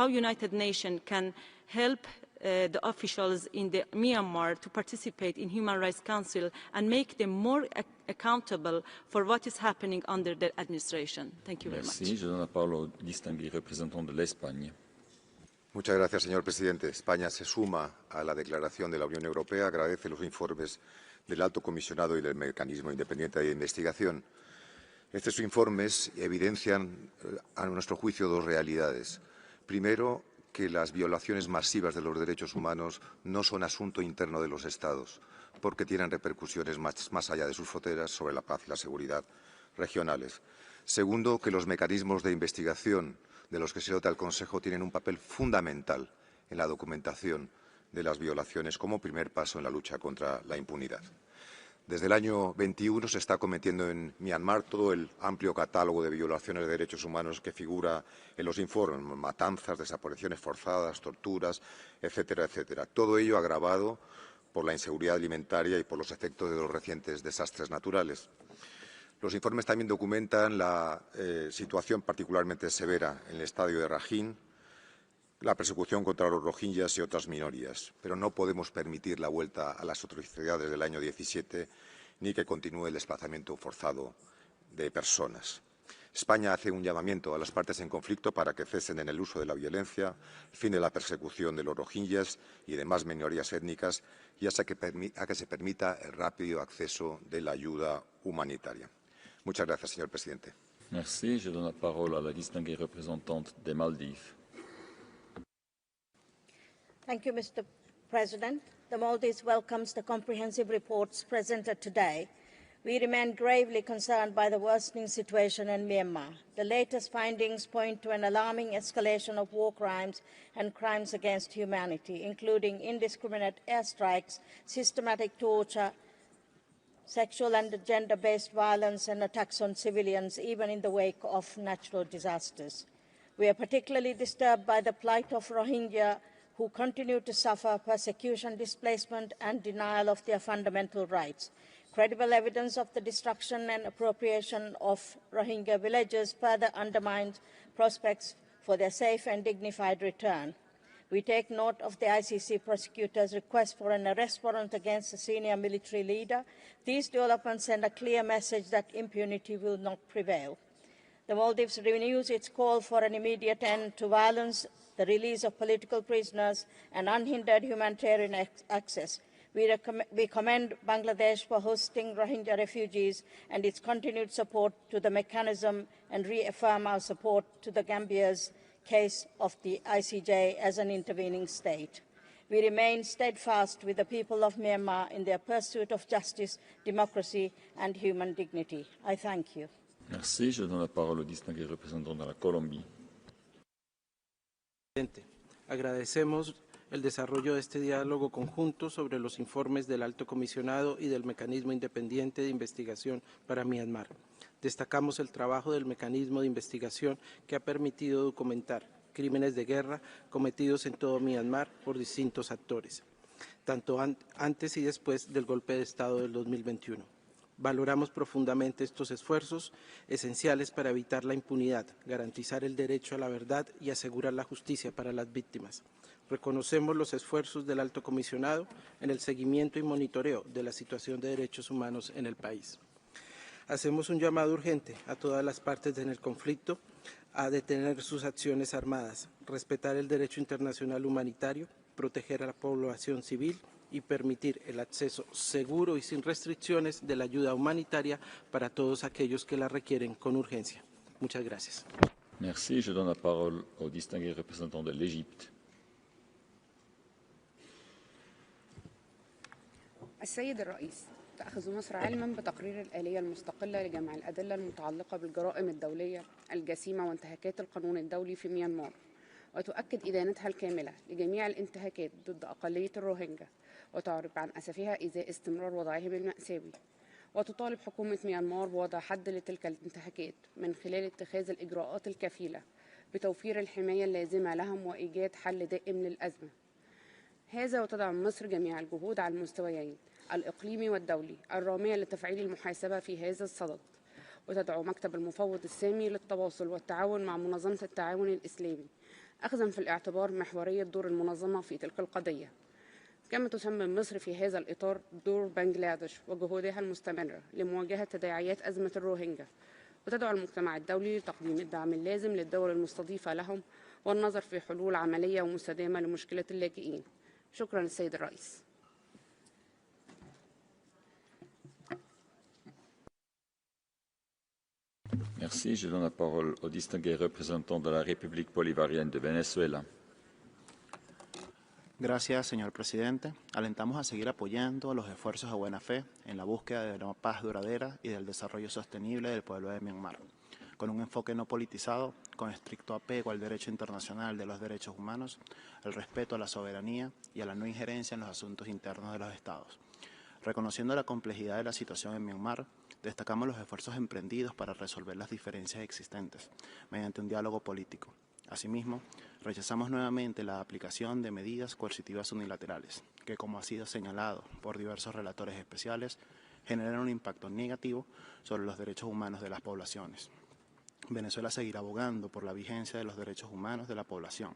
United Nations can help the officials in Myanmar to participate in Human Rights Council and make them more accountable for what is happening under their administration. Thank you very much. Je donne la parole au distingué représentant de l'Espagne. Muchas gracias, señor presidente. España se suma a la declaración de la Unión Europea, agradece los informes del Alto Comisionado y del Mecanismo Independiente de Investigación. Estos informes evidencian, a nuestro juicio, dos realidades. Primero, que las violaciones masivas de los derechos humanos no son asunto interno de los Estados, porque tienen repercusiones más allá de sus fronteras sobre la paz y la seguridad regionales. Segundo, que los mecanismos de investigación de los que se dota el Consejo tienen un papel fundamental en la documentación de las violaciones como primer paso en la lucha contra la impunidad. Desde el año 21 se está cometiendo en Myanmar todo el amplio catálogo de violaciones de derechos humanos que figura en los informes, matanzas, desapariciones forzadas, torturas, etcétera, etcétera. Todo ello agravado por la inseguridad alimentaria y por los efectos de los recientes desastres naturales. Los informes también documentan la situación particularmente severa en el estadio de Rakhine, la persecución contra los rohingyas y otras minorías. Pero no podemos permitir la vuelta a las atrocidades del año 17 ni que continúe el desplazamiento forzado de personas. España hace un llamamiento a las partes en conflicto para que cesen en el uso de la violencia, el fin de la persecución de los rohingyas y demás minorías étnicas y a que se permita el rápido acceso de la ayuda humanitaria. Muchas gracias, señor presidente. Merci. Je donne la parole à la distinguée représentante des Maldives. Thank you, Mr. President. The Maldives welcomes the comprehensive reports presented today. We remain gravely concerned by the worsening situation in Myanmar. The latest findings point to an alarming escalation of war crimes and crimes against humanity, including indiscriminate airstrikes, systematic torture, sexual and gender-based violence and attacks on civilians, even in the wake of natural disasters. We are particularly disturbed by the plight of Rohingya who continue to suffer persecution, displacement and denial of their fundamental rights. Credible evidence of the destruction and appropriation of Rohingya villages further undermines prospects for their safe and dignified return. We take note of the ICC prosecutor's request for an arrest warrant against a senior military leader. These developments send a clear message that impunity will not prevail. The Maldives renews its call for an immediate end to violence, the release of political prisoners, and unhindered humanitarian access. We commend Bangladesh for hosting Rohingya refugees and its continued support to the mechanism and reaffirm our support to the Gambia's case of the ICJ as an intervening state. We remain steadfast with the people of Myanmar in their pursuit of justice, democracy and human dignity. I thank you. Merci. Je donne la parole au distingué représentant de la Colombie. Agradecemos el desarrollo de este diálogo conjunto sobre los informes del Alto Comisionado y del Mecanismo Independiente de Investigación para Myanmar. Destacamos el trabajo del mecanismo de investigación que ha permitido documentar crímenes de guerra cometidos en todo Myanmar por distintos actores, tanto antes y después del golpe de Estado del 2021. Valoramos profundamente estos esfuerzos esenciales para evitar la impunidad, garantizar el derecho a la verdad y asegurar la justicia para las víctimas. Reconocemos los esfuerzos del Alto Comisionado en el seguimiento y monitoreo de la situación de derechos humanos en el país. Hacemos un llamado urgente a todas las partes en el conflicto a detener sus acciones armadas, respetar el derecho internacional humanitario, proteger a la población civil y permitir el acceso seguro y sin restricciones de la ayuda humanitaria para todos aquellos que la requieren con urgencia. Muchas gracias. Merci. Je donne la parole au distingué représentant de l'Égypte. السيد الرئيس، تأخذ مصر علما بتقرير الآلية المستقلة لجمع الأدلة المتعلقة بالجرائم الدولية الجسيمة وانتهاكات القانون الدولي في ميانمار، وتؤكد إدانتها الكاملة لجميع الانتهاكات ضد أقلية الروهينجا، وتعرب عن أسفها إزاء استمرار وضعهم المأساوي، وتطالب حكومة ميانمار بوضع حد لتلك الانتهاكات من خلال اتخاذ الإجراءات الكفيلة بتوفير الحماية اللازمة لهم وإيجاد حل دائم للأزمة. هذا وتدعم مصر جميع الجهود على المستويين الإقليمي والدولي الرامية لتفعيل المحاسبة في هذا الصدد، وتدعو مكتب المفوض السامي للتواصل والتعاون مع منظمة التعاون الإسلامي أخذا في الاعتبار محورية دور المنظمة في تلك القضية. كما تسمم مصر في هذا الإطار دور بنغلاديش وجهودها المستمرة لمواجهة تداعيات أزمة الروهينجا، وتدعو المجتمع الدولي لتقديم الدعم اللازم للدول المستضيفة لهم والنظر في حلول عملية ومستدامة لمشكلة اللاجئين. شكرا للسيد الرئيس. Merci. Je donne la parole au distingué représentant de la République bolivarienne de Venezuela. Gracias, señor presidente. Alentamos a seguir apoyando los esfuerzos de buena fe en la búsqueda de una paz duradera y del desarrollo sostenible del pueblo de Myanmar, con un enfoque no politizado, con estricto apego al derecho internacional de los derechos humanos, el respeto a la soberanía y a la no injerencia en los asuntos internos de los estados. Reconociendo la complejidad de la situación en Myanmar, destacamos los esfuerzos emprendidos para resolver las diferencias existentes mediante un diálogo político. Asimismo, rechazamos nuevamente la aplicación de medidas coercitivas unilaterales, que, como ha sido señalado por diversos relatores especiales, generan un impacto negativo sobre los derechos humanos de las poblaciones. Venezuela seguirá abogando por la vigencia de los derechos humanos de la población,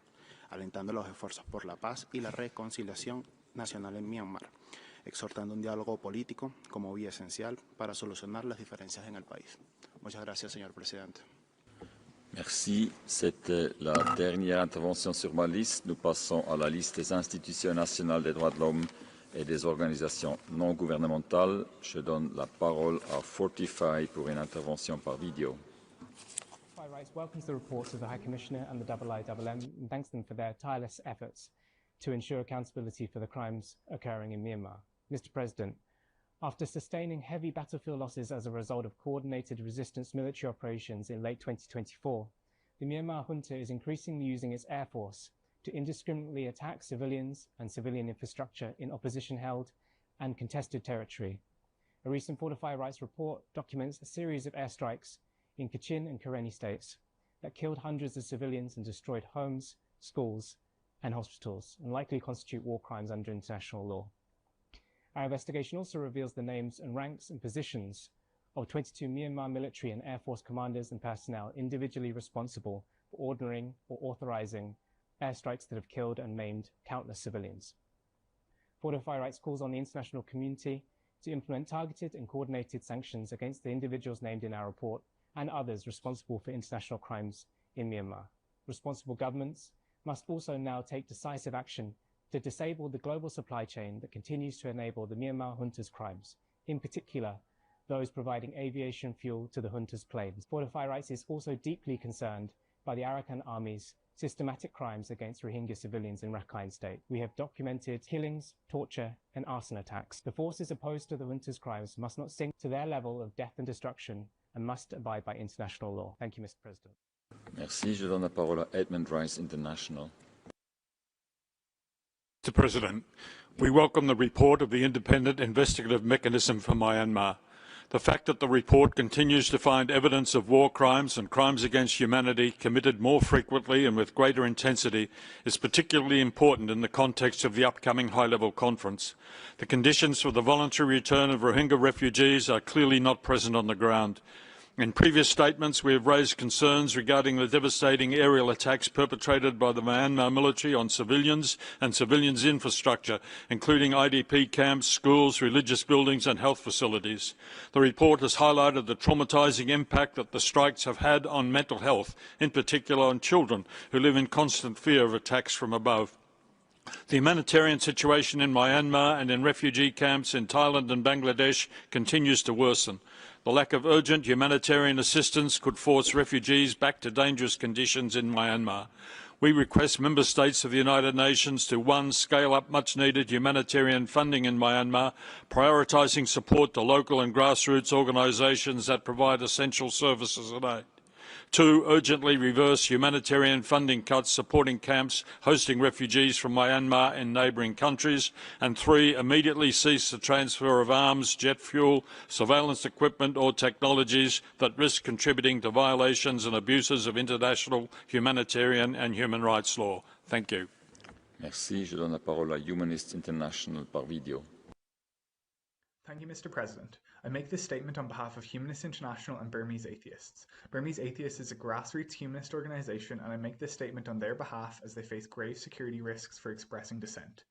alentando los esfuerzos por la paz y la reconciliación nacional en Myanmar, exhortando un diálogo político como vía esencial para solucionar las diferencias en el país. Muchas gracias, señor presidente. Merci. C'était la dernière intervention sur ma liste. Nous passons à la liste des institutions nationales des droits de l'homme et des organisations non gouvernementales. Je donne la parole à Fortify pour une intervention par vidéo. Human Rights welcomes the reports of the High Commissioner and the IIMM and thanks them for their tireless efforts to ensure accountability for the crimes occurring in Myanmar. Mr. President, after sustaining heavy battlefield losses as a result of coordinated resistance military operations in late 2024, the Myanmar junta is increasingly using its air force to indiscriminately attack civilians and civilian infrastructure in opposition-held and contested territory. A recent Fortify Rights report documents a series of airstrikes in Kachin and Karenni states that killed hundreds of civilians and destroyed homes, schools, and hospitals, and likely constitute war crimes under international law. Our investigation also reveals the names and ranks and positions of 22 Myanmar military and Air Force commanders and personnel individually responsible for ordering or authorizing airstrikes that have killed and maimed countless civilians. Fortify Rights calls on the international community to implement targeted and coordinated sanctions against the individuals named in our report and others responsible for international crimes in Myanmar. Responsible governments must also now take decisive action to disable the global supply chain that continues to enable the Myanmar junta's crimes, in particular, those providing aviation fuel to the junta's planes. Fortify Rights is also deeply concerned by the Arakan Army's systematic crimes against Rohingya civilians in Rakhine State. We have documented killings, torture, and arson attacks. The forces opposed to the junta's crimes must not sink to their level of death and destruction and must abide by international law. Thank you, Mr. President. Merci. Je donne la parole à Human Rights International. Mr. President, we welcome the report of the Independent Investigative Mechanism for Myanmar. The fact that the report continues to find evidence of war crimes and crimes against humanity committed more frequently and with greater intensity is particularly important in the context of the upcoming high-level conference. The conditions for the voluntary return of Rohingya refugees are clearly not present on the ground. In previous statements, we have raised concerns regarding the devastating aerial attacks perpetrated by the Myanmar military on civilians and civilians' infrastructure, including IDP camps, schools, religious buildings and health facilities. The report has highlighted the traumatising impact that the strikes have had on mental health, in particular on children who live in constant fear of attacks from above. The humanitarian situation in Myanmar and in refugee camps in Thailand and Bangladesh continues to worsen. The lack of urgent humanitarian assistance could force refugees back to dangerous conditions in Myanmar. We request Member States of the United Nations to, 1, scale up much-needed humanitarian funding in Myanmar, prioritising support to local and grassroots organisations that provide essential services and aid. 2, urgently reverse humanitarian funding cuts supporting camps hosting refugees from Myanmar and neighbouring countries. And 3, immediately cease the transfer of arms, jet fuel, surveillance equipment or technologies that risk contributing to violations and abuses of international humanitarian and human rights law. Thank you. Merci. Je donne la parole à Humanists International par video. Thank you, Mr. President. I make this statement on behalf of Humanists International and Burmese Atheists. Burmese Atheists is a grassroots humanist organisation, and I make this statement on their behalf as they face grave security risks for expressing dissent.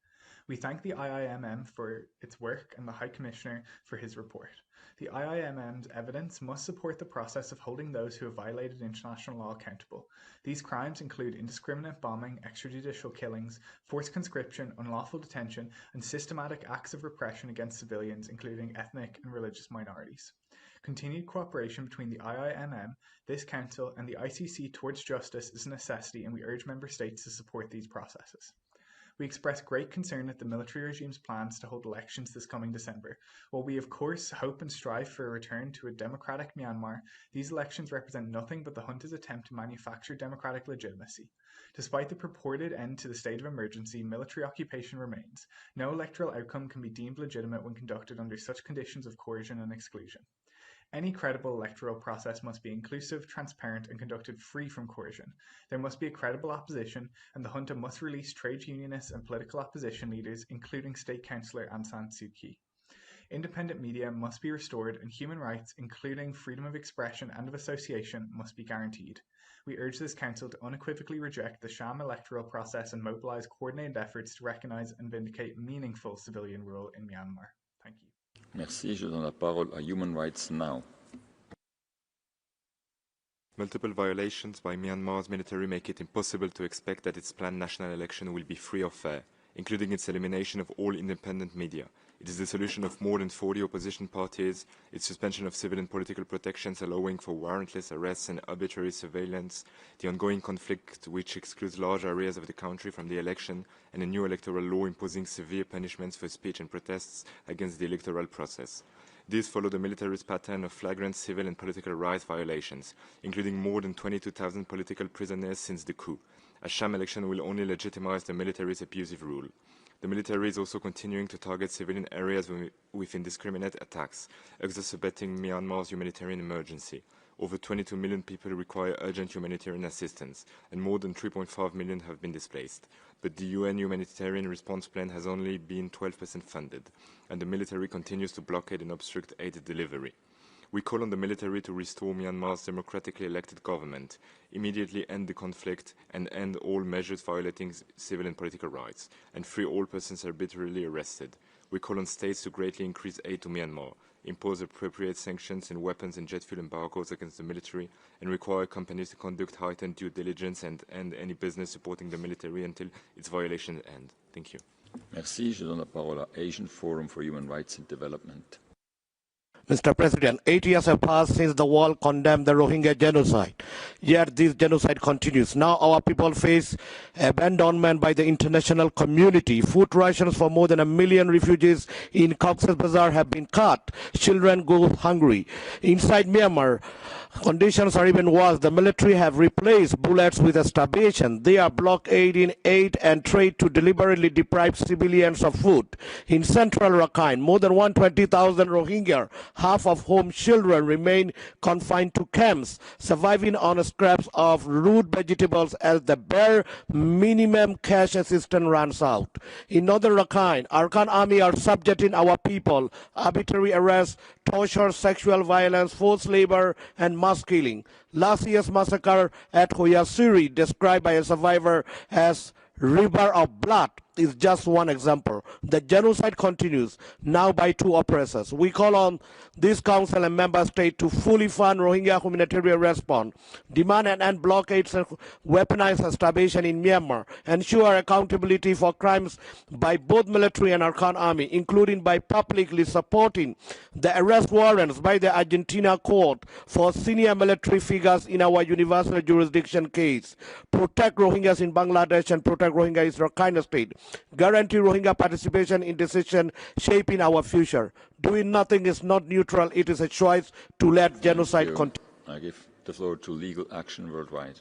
We thank the IIMM for its work and the High Commissioner for his report. The IIMM's evidence must support the process of holding those who have violated international law accountable. These crimes include indiscriminate bombing, extrajudicial killings, forced conscription, unlawful detention, and systematic acts of repression against civilians, including ethnic and religious minorities. Continued cooperation between the IIMM, this Council, and the ICC towards justice is a necessity, and we urge Member States to support these processes. We express great concern at the military regime's plans to hold elections this coming December. While we of course hope and strive for a return to a democratic Myanmar, these elections represent nothing but the junta's attempt to manufacture democratic legitimacy. Despite the purported end to the state of emergency, military occupation remains. No electoral outcome can be deemed legitimate when conducted under such conditions of coercion and exclusion. Any credible electoral process must be inclusive, transparent, and conducted free from coercion. There must be a credible opposition, and the junta must release trade unionists and political opposition leaders, including State Councillor Aung San Suu Kyi. Independent media must be restored, and human rights, including freedom of expression and of association, must be guaranteed. We urge this Council to unequivocally reject the sham electoral process and mobilise coordinated efforts to recognise and vindicate meaningful civilian rule in Myanmar. Thank you. Merci. Je donne la parole à Human Rights Now. Multiple violations by Myanmar's military make it impossible to expect that its planned national election will be free or fair, including its elimination of all independent media. It is the dissolution of more than 40 opposition parties, its suspension of civil and political protections allowing for warrantless arrests and arbitrary surveillance, the ongoing conflict which excludes large areas of the country from the election, and a new electoral law imposing severe punishments for speech and protests against the electoral process. These follow the military's pattern of flagrant civil and political rights violations, including more than 22,000 political prisoners since the coup. A sham election will only legitimize the military's abusive rule. The military is also continuing to target civilian areas with indiscriminate attacks, exacerbating Myanmar's humanitarian emergency. Over 22 million people require urgent humanitarian assistance, and more than 3.5 million have been displaced. But the UN humanitarian response plan has only been 12% funded, and the military continues to blockade and obstruct aid delivery. We call on the military to restore Myanmar's democratically elected government, immediately end the conflict and end all measures violating civil and political rights, and free all persons arbitrarily arrested. We call on states to greatly increase aid to Myanmar, impose appropriate sanctions and weapons and jet fuel embargoes against the military, and require companies to conduct heightened due diligence and end any business supporting the military until its violations end. Thank you. Merci. Je donne la parole à Asian Forum for Human Rights and Development. Mr. President, 8 years have passed since the world condemned the Rohingya genocide. Yet this genocide continues. Now our people face abandonment by the international community. Food rations for more than 1 million refugees in Cox's Bazar have been cut. Children go hungry. Inside Myanmar, conditions are even worse. The military have replaced bullets with starvation. They are blockading aid and trade to deliberately deprive civilians of food. In central Rakhine, more than 120,000 Rohingya, half of whom children, remain confined to camps, surviving on scraps of root vegetables as the bare minimum cash assistance runs out. In northern Rakhine, Arkan army are subjecting our people, arbitrary arrests, torture, sexual violence, forced labor, and mass killing. Last year's massacre at Hoyasiri, described by a survivor as river of blood, is just one example. The genocide continues, now by two oppressors. We call on this Council and Member State to fully fund Rohingya humanitarian response, demand and end blockades and weaponized starvation in Myanmar, ensure accountability for crimes by both military and Arkan army, including by publicly supporting the arrest warrants by the Argentina court for senior military figures in our universal jurisdiction case, protect Rohingyas in Bangladesh and protect Rohingya in Rakhine State, guarantee Rohingya participation in decision shaping our future. Doing nothing is not neutral, it is a choice to let genocide continue. I give the floor to Legal Action Worldwide.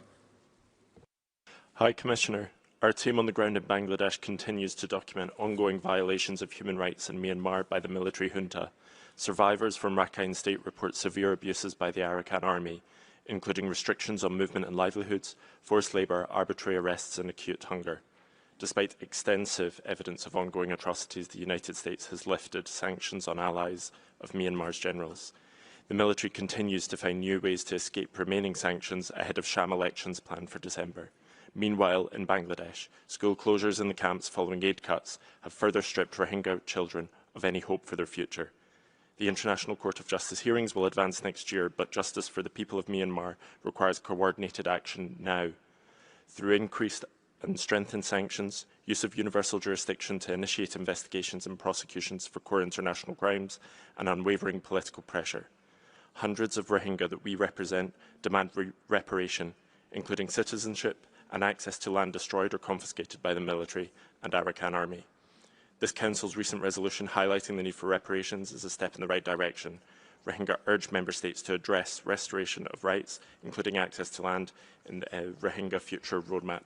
High Commissioner, our team on the ground in Bangladesh continues to document ongoing violations of human rights in Myanmar by the military junta. Survivors from Rakhine State report severe abuses by the Arakan army, including restrictions on movement and livelihoods, forced labour, arbitrary arrests and acute hunger. Despite extensive evidence of ongoing atrocities, the United States has lifted sanctions on allies of Myanmar's generals. The military continues to find new ways to escape remaining sanctions ahead of sham elections planned for December. Meanwhile, in Bangladesh, school closures in the camps following aid cuts have further stripped Rohingya children of any hope for their future. The International Court of Justice hearings will advance next year, but justice for the people of Myanmar requires coordinated action now. Through increased and strengthened sanctions, use of universal jurisdiction to initiate investigations and prosecutions for core international crimes, and unwavering political pressure. Hundreds of Rohingya that we represent demand reparation, including citizenship and access to land destroyed or confiscated by the military and Arakan army. This Council's recent resolution highlighting the need for reparations is a step in the right direction. Rohingya urged Member States to address restoration of rights, including access to land, in the Rohingya Future Roadmap.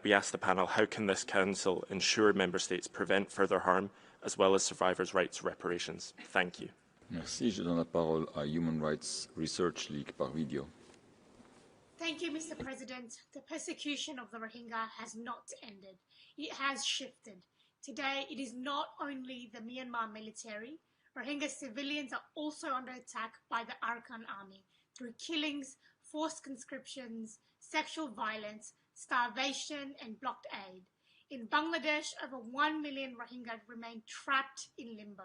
We asked the panel, how can this Council ensure Member States prevent further harm, as well as survivors' rights to reparations? Thank you. Merci. Je donne la parole à Human Rights Research League par video. Thank you, Mr. President. The persecution of the Rohingya has not ended. It has shifted. Today, it is not only the Myanmar military. Rohingya civilians are also under attack by the Arakan army through killings, forced conscriptions, sexual violence, starvation, and blocked aid. In Bangladesh, over 1 million Rohingya remain trapped in limbo.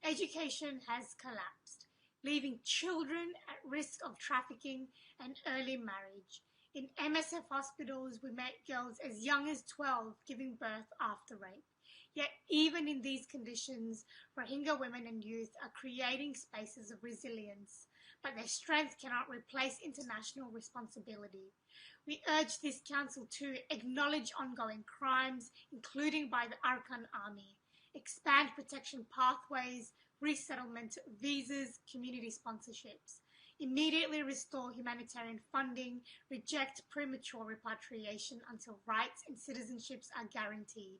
Education has collapsed, leaving children at risk of trafficking and early marriage. In MSF hospitals, we met girls as young as 12 giving birth after rape. Yet even in these conditions, Rohingya women and youth are creating spaces of resilience, but their strength cannot replace international responsibility. We urge this Council to acknowledge ongoing crimes, including by the Arakan army, expand protection pathways, resettlement visas, community sponsorships, immediately restore humanitarian funding, reject premature repatriation until rights and citizenships are guaranteed.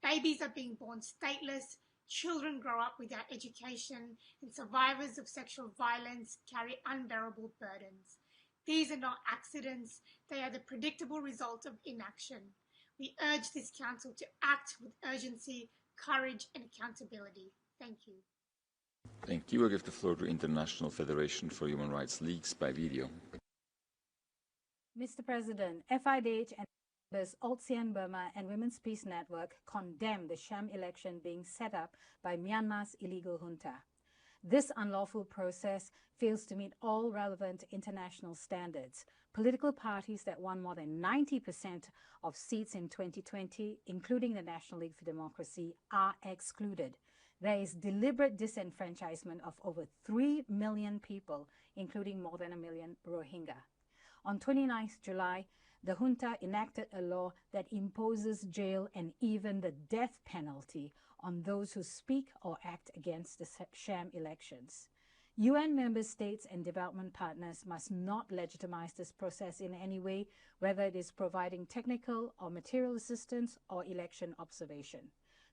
Babies are being born stateless, children grow up without education, and survivors of sexual violence carry unbearable burdens. These are not accidents, they are the predictable result of inaction. We urge this Council to act with urgency, courage, and accountability. Thank you. Thank you. I give the floor to International Federation for Human Rights Leagues by video. Mr. President, FIDH and members ALTSEAN Burma and Women's Peace Network condemn the sham election being set up by Myanmar's illegal junta. This unlawful process fails to meet all relevant international standards. Political parties that won more than 90% of seats in 2020, including the National League for Democracy, are excluded. There is deliberate disenfranchisement of over 3 million people, including more than 1 million Rohingya. On 29th July, the junta enacted a law that imposes jail and even the death penalty on those who speak or act against the sham elections. UN member states and development partners must not legitimize this process in any way, whether it is providing technical or material assistance or election observation.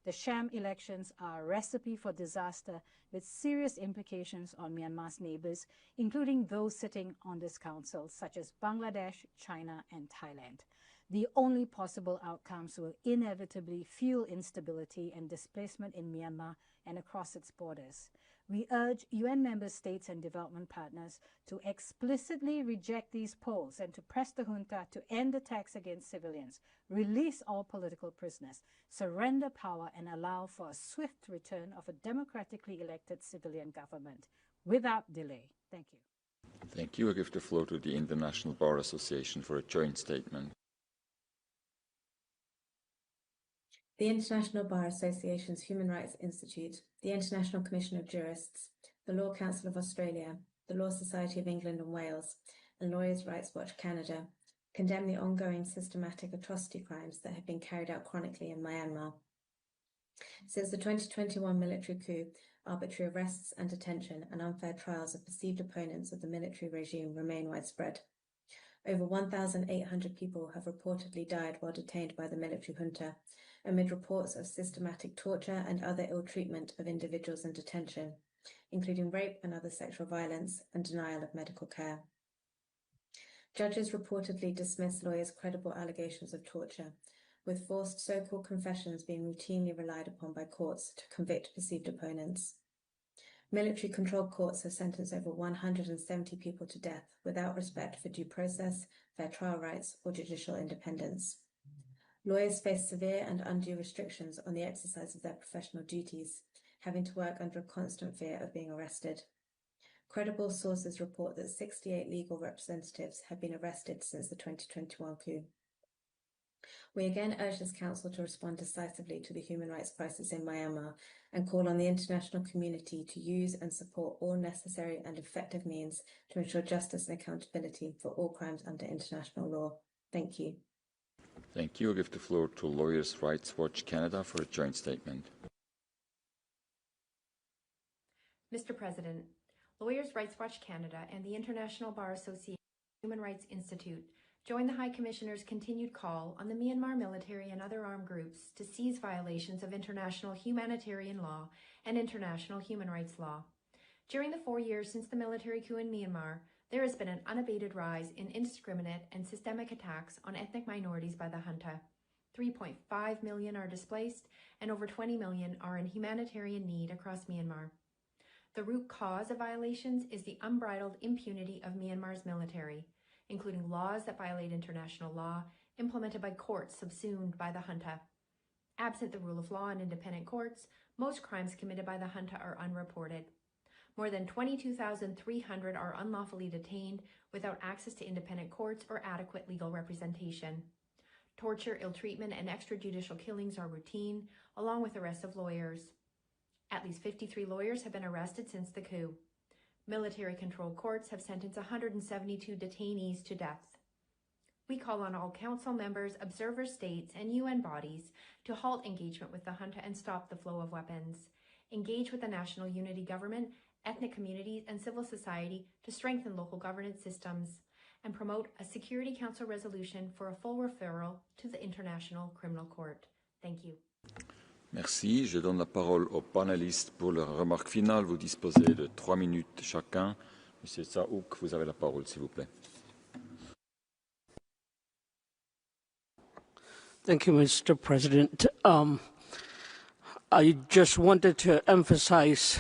The sham elections are a recipe for disaster with serious implications on Myanmar's neighbors, including those sitting on this council, such as Bangladesh, China, and Thailand. The only possible outcomes will inevitably fuel instability and displacement in Myanmar, and across its borders. We urge UN member states and development partners to explicitly reject these polls and to press the junta to end attacks against civilians, release all political prisoners, surrender power, and allow for a swift return of a democratically elected civilian government without delay. Thank you. Thank you. I give the floor to the International Bar Association for a joint statement. The International Bar Association's Human Rights Institute, the International Commission of Jurists, the Law Council of Australia, the Law Society of England and Wales, and Lawyers' Rights Watch Canada condemn the ongoing systematic atrocity crimes that have been carried out chronically in Myanmar. Since the 2021 military coup, arbitrary arrests and detention and unfair trials of perceived opponents of the military regime remain widespread. Over 1,800 people have reportedly died while detained by the military junta, amid reports of systematic torture and other ill treatment of individuals in detention, including rape and other sexual violence and denial of medical care. Judges reportedly dismiss lawyers' credible allegations of torture, with forced so-called confessions being routinely relied upon by courts to convict perceived opponents. Military-controlled courts have sentenced over 170 people to death without respect for due process, fair trial rights, or judicial independence. Lawyers face severe and undue restrictions on the exercise of their professional duties, having to work under a constant fear of being arrested. Credible sources report that 68 legal representatives have been arrested since the 2021 coup. We again urge this Council to respond decisively to the human rights crisis in Myanmar and call on the international community to use and support all necessary and effective means to ensure justice and accountability for all crimes under international law. Thank you. Thank you. I give the floor to Lawyers' Rights Watch Canada for a joint statement. Mr. President, Lawyers' Rights Watch Canada and the International Bar Association Human Rights Institute join the High Commissioner's continued call on the Myanmar military and other armed groups to seize violations of international humanitarian law and international human rights law. During the 4 years since the military coup in Myanmar, there has been an unabated rise in indiscriminate and systemic attacks on ethnic minorities by the junta. 3.5 million are displaced and over 20 million are in humanitarian need across Myanmar. The root cause of violations is the unbridled impunity of Myanmar's military, including laws that violate international law implemented by courts subsumed by the junta. Absent the rule of law and independent courts, most crimes committed by the junta are unreported. More than 22,300 are unlawfully detained without access to independent courts or adequate legal representation. Torture, ill-treatment, and extrajudicial killings are routine, along with arrests of lawyers. At least 53 lawyers have been arrested since the coup. Military-controlled courts have sentenced 172 detainees to death. We call on all council members, observer states, and UN bodies to halt engagement with the junta and stop the flow of weapons. Engage with the National Unity Government, ethnic communities, and civil society to strengthen local governance systems, and promote a Security Council resolution for a full referral to the International Criminal Court. Thank you. Merci. Je donne la parole aux panélistes pour leurs remarques finales. Vous disposez de 3 minutes chacun. Monsieur Saouk, vous avez la parole, s'il vous plaît. Thank you, Mr. President. I just wanted to emphasize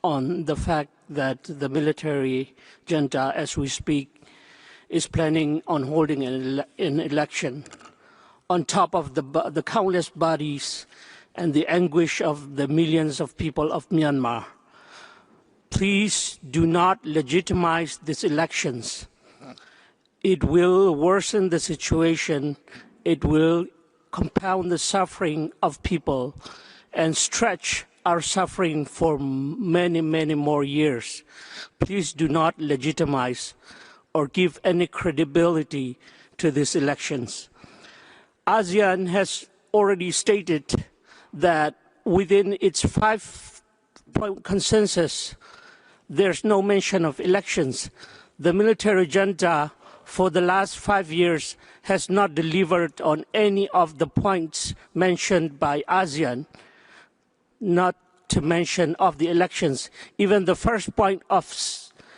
on the fact that the military junta, as we speak, is planning on holding an election on top of the countless bodies and the anguish of the millions of people of Myanmar. Please do not legitimize these elections. It will worsen the situation. It will compound the suffering of people and stretch our suffering for many, many more years. Please do not legitimize or give any credibility to these elections. ASEAN has already stated that within its 5-point consensus, there's no mention of elections. The military junta for the last 5 years has not delivered on any of the points mentioned by ASEAN, not to mention of the elections. Even the first point of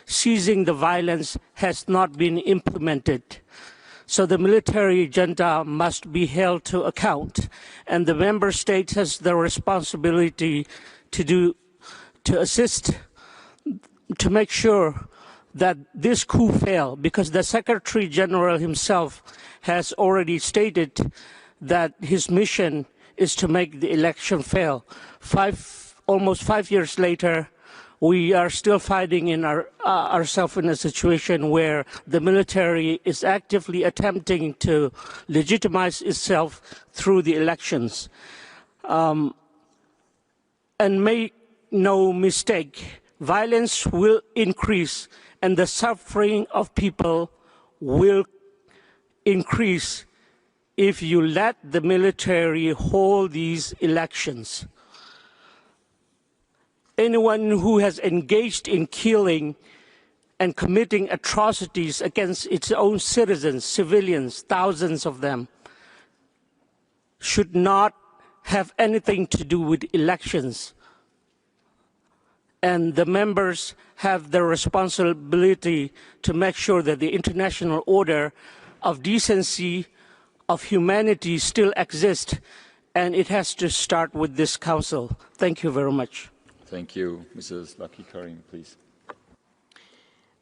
ceasing the violence has not been implemented. So the military junta must be held to account, and the member states has the responsibility to assist to make sure that this coup fail, because the Secretary General himself has already stated that his mission is to make the election fail. Almost 5 years later, we are still fighting in ourselves in a situation where the military is actively attempting to legitimize itself through the elections. And make no mistake, violence will increase and the suffering of people will increase if you let the military hold these elections. Anyone who has engaged in killing and committing atrocities against its own citizens, civilians, thousands of them, should not have anything to do with elections. And the members have the responsibility to make sure that the international order of decency, of humanity still exists, and it has to start with this council. Thank you very much. Thank you. Mrs. Lucky Karim, please.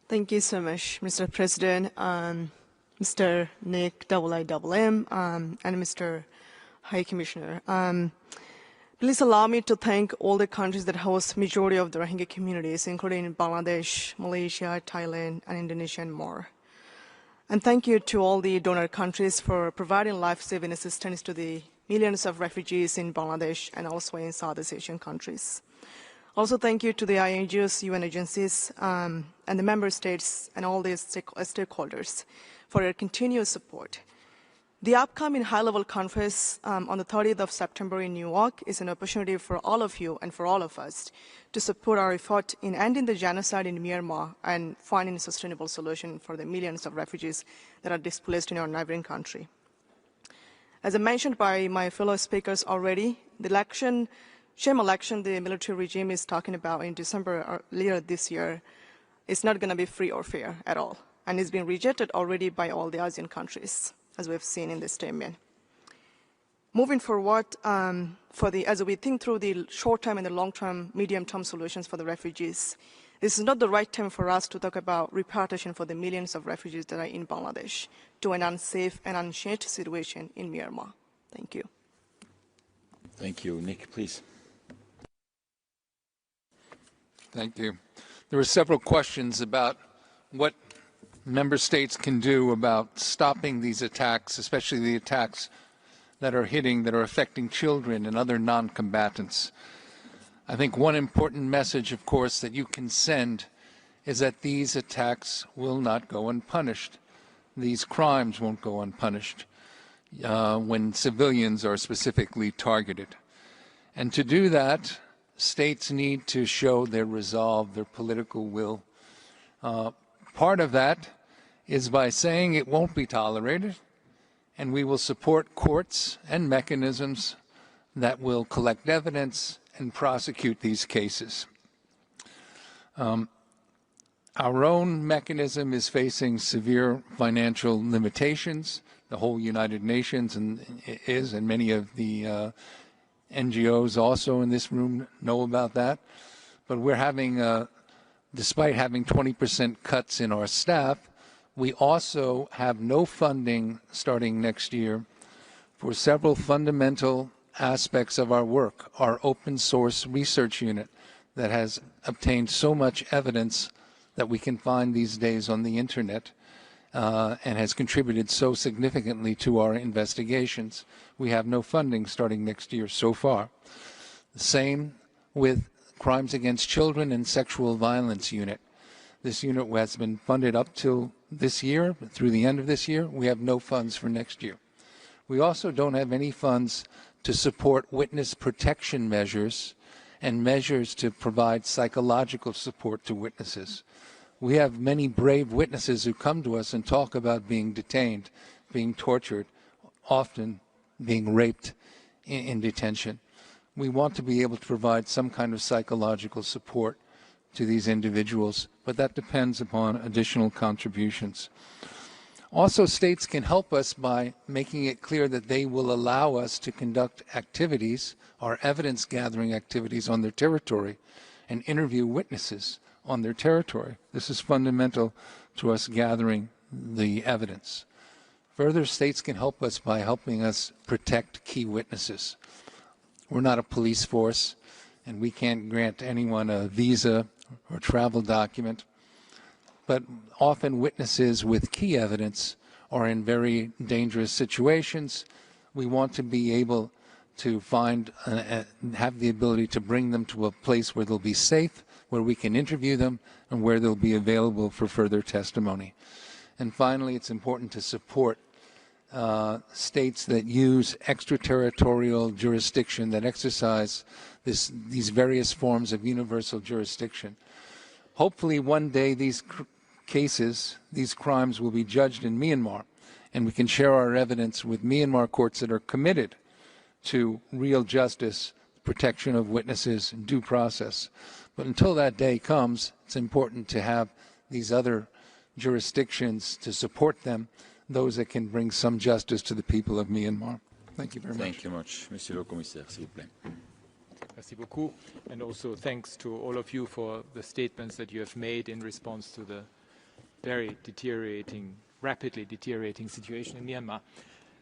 Thank you so much, Mr. President, Mr. Nick IIM, and Mr. High Commissioner. Please allow me to thank all the countries that host majority of the Rohingya communities, including Bangladesh, Malaysia, Thailand, and Indonesia, and more. And thank you to all the donor countries for providing life-saving assistance to the millions of refugees in Bangladesh and also in Southeast Asian countries. Also, thank you to the INGOs, UN agencies, and the member states and all the stakeholders for your continued support. The upcoming high-level conference on the 30th of September in New York is an opportunity for all of you and for all of us to support our effort in ending the genocide in Myanmar and finding a sustainable solution for the millions of refugees that are displaced in our neighboring country. As I mentioned by my fellow speakers already, the sham election the military regime is talking about in December earlier this year is not going to be free or fair at all, and is being rejected already by all the ASEAN countries, as we've seen in this statement. Moving forward, as we think through the short-term and the long-term, medium-term solutions for the refugees, this is not the right time for us to talk about repatriation for the millions of refugees that are in Bangladesh to an unsafe and unchanged situation in Myanmar. Thank you. Thank you. Nick, please. Thank you. There were several questions about what member states can do about stopping these attacks, especially the attacks that are affecting children and other non-combatants. I think one important message, of course, that you can send is that these attacks will not go unpunished. These crimes won't go unpunished when civilians are specifically targeted. And to do that, states need to show their resolve, their political will. Part of that is by saying it won't be tolerated, and we will support courts and mechanisms that will collect evidence and prosecute these cases. Our own mechanism is facing severe financial limitations. The whole United Nations and many of the NGOs also in this room know about that. But we're having, despite having 20% cuts in our staff, we also have no funding starting next year for several fundamental aspects of our work. Our open source research unit that has obtained so much evidence that we can find these days on the internet and has contributed so significantly to our investigations. We have no funding starting next year so far. The same with Crimes Against Children and Sexual Violence Unit. This unit has been funded up till this year, through the end of this year. We have no funds for next year. We also don't have any funds to support witness protection measures and measures to provide psychological support to witnesses. We have many brave witnesses who come to us and talk about being detained, being tortured, often being raped in detention. We want to be able to provide some kind of psychological support to these individuals, but that depends upon additional contributions. Also, states can help us by making it clear that they will allow us to conduct activities, our evidence gathering activities on their territory, and interview witnesses on their territory. This is fundamental to us gathering the evidence. Further, states can help us by helping us protect key witnesses. We're not a police force, and we can't grant anyone a visa or travel document. But often witnesses with key evidence are in very dangerous situations. We want to be able to find, have the ability to bring them to a place where they'll be safe, where we can interview them, and where they'll be available for further testimony. And finally, it's important to support states that use extraterritorial jurisdiction, that exercise these various forms of universal jurisdiction. Hopefully one day these cases, these crimes will be judged in Myanmar, and we can share our evidence with Myanmar courts that are committed to real justice, protection of witnesses, and due process. But until that day comes, it's important to have these other jurisdictions to support them, those that can bring some justice to the people of Myanmar. Thank you very much. Thank you much. Monsieur le Commissaire, s'il vous plaît. Merci beaucoup. And also thanks to all of you for the statements that you have made in response to the very rapidly deteriorating situation in Myanmar.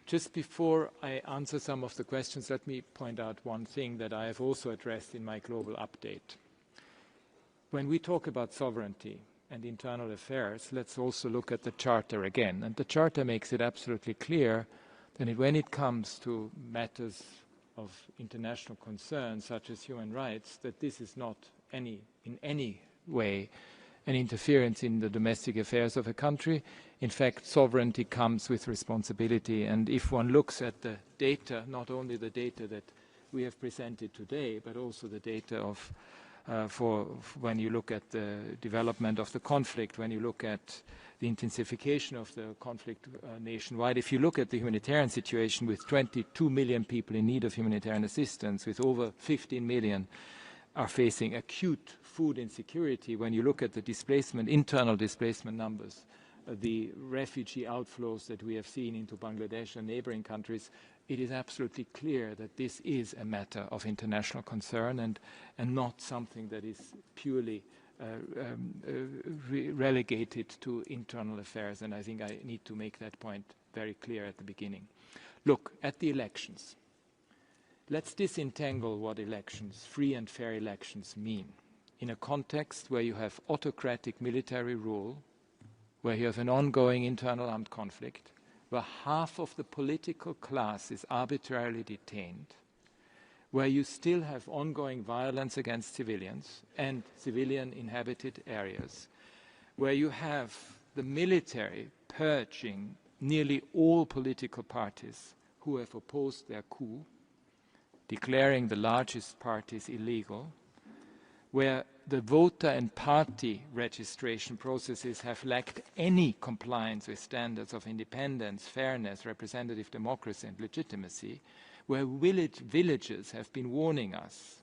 Just before I answer some of the questions, let me point out one thing that I have also addressed in my global update. When we talk about sovereignty and internal affairs, let's also look at the Charter again. And the Charter makes it absolutely clear that when it comes to matters of international concern, such as human rights, that this is not in any way an interference in the domestic affairs of a country. In fact, sovereignty comes with responsibility. And if one looks at the data, not only the data that we have presented today, but also the data of when you look at the development of the conflict, when you look at the intensification of the conflict nationwide, if you look at the humanitarian situation with 22 million people in need of humanitarian assistance, with over 15 million are facing acute food insecurity, when you look at the displacement, internal displacement numbers, the refugee outflows that we have seen into Bangladesh and neighboring countries, it is absolutely clear that this is a matter of international concern and not something that is purely relegated to internal affairs. And I think I need to make that point very clear at the beginning. Look, at the elections, let's disentangle what elections, free and fair elections, mean. In a context where you have autocratic military rule, where you have an ongoing internal armed conflict, where half of the political class is arbitrarily detained, where you still have ongoing violence against civilians and civilian inhabited areas, where you have the military purging nearly all political parties who have opposed their coup, declaring the largest parties illegal, where the voter and party registration processes have lacked any compliance with standards of independence, fairness, representative democracy and legitimacy, where villagers have been warning us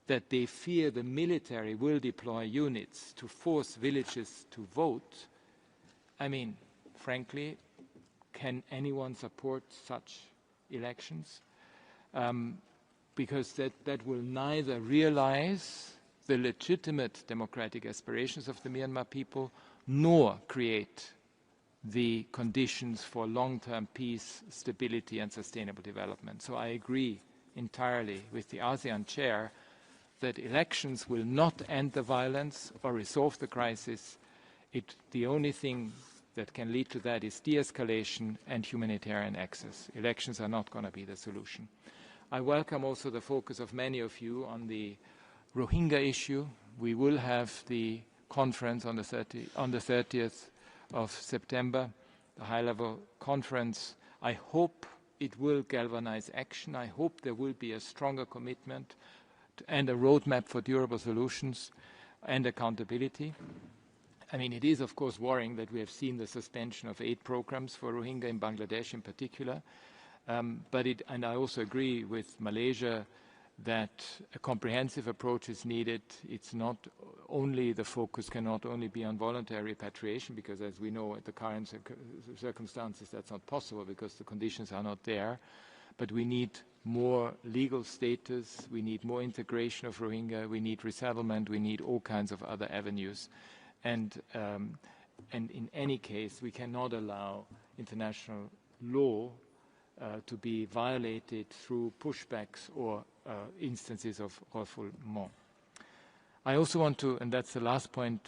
that they fear the military will deploy units to force villagers to vote. I mean, frankly, can anyone support such elections? Because that will neither realize the legitimate democratic aspirations of the Myanmar people, nor create the conditions for long-term peace, stability and sustainable development. So I agree entirely with the ASEAN chair that elections will not end the violence or resolve the crisis. The only thing that can lead to that is de-escalation and humanitarian access. Elections are not going to be the solution. I welcome also the focus of many of you on the Rohingya issue. We will have the conference on the 30th of September, the high-level conference. I hope it will galvanize action. I hope there will be a stronger commitment and a roadmap for durable solutions and accountability. I mean, it is, of course, worrying that we have seen the suspension of aid programs for Rohingya in Bangladesh in particular. And I also agree with Malaysia that a comprehensive approach is needed. It's not only, the focus cannot only be on voluntary repatriation, because as we know at the current circumstances that's not possible because the conditions are not there. But we need more legal status, we need more integration of Rohingya, we need resettlement, we need all kinds of other avenues. And in any case, we cannot allow international law to be violated through pushbacks or instances of refoulement. I also want to, and that's the last point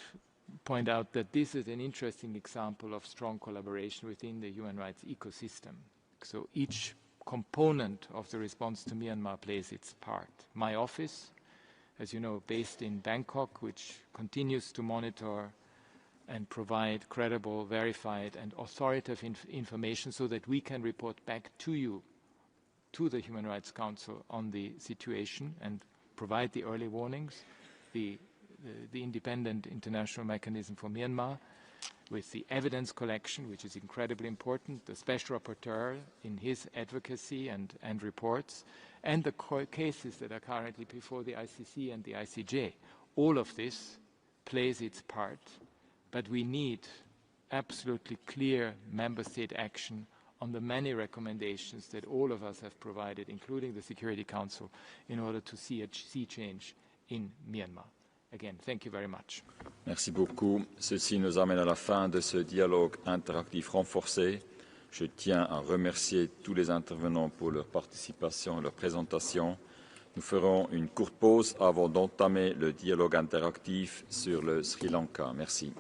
out that this is an interesting example of strong collaboration within the human rights ecosystem. So each component of the response to Myanmar plays its part. My office, as you know, based in Bangkok, which continues to monitor and provide credible, verified and authoritative information so that we can report back to you, to the Human Rights Council on the situation and provide the early warnings, the independent international mechanism for Myanmar, with the evidence collection, which is incredibly important, the special rapporteur in his advocacy and reports, and the cases that are currently before the ICC and the ICJ. All of this plays its part, but we need absolutely clear member state action on the many recommendations that all of us have provided, including the Security Council, in order to see a sea change in Myanmar. Again, thank you very much. Merci beaucoup. Ceci nous amène à la fin de ce dialogue interactif renforcé. Je tiens à remercier tous les intervenants pour leur participation et leur présentation. Nous ferons une courte pause avant d'entamer le dialogue interactif sur le Sri Lanka. Merci.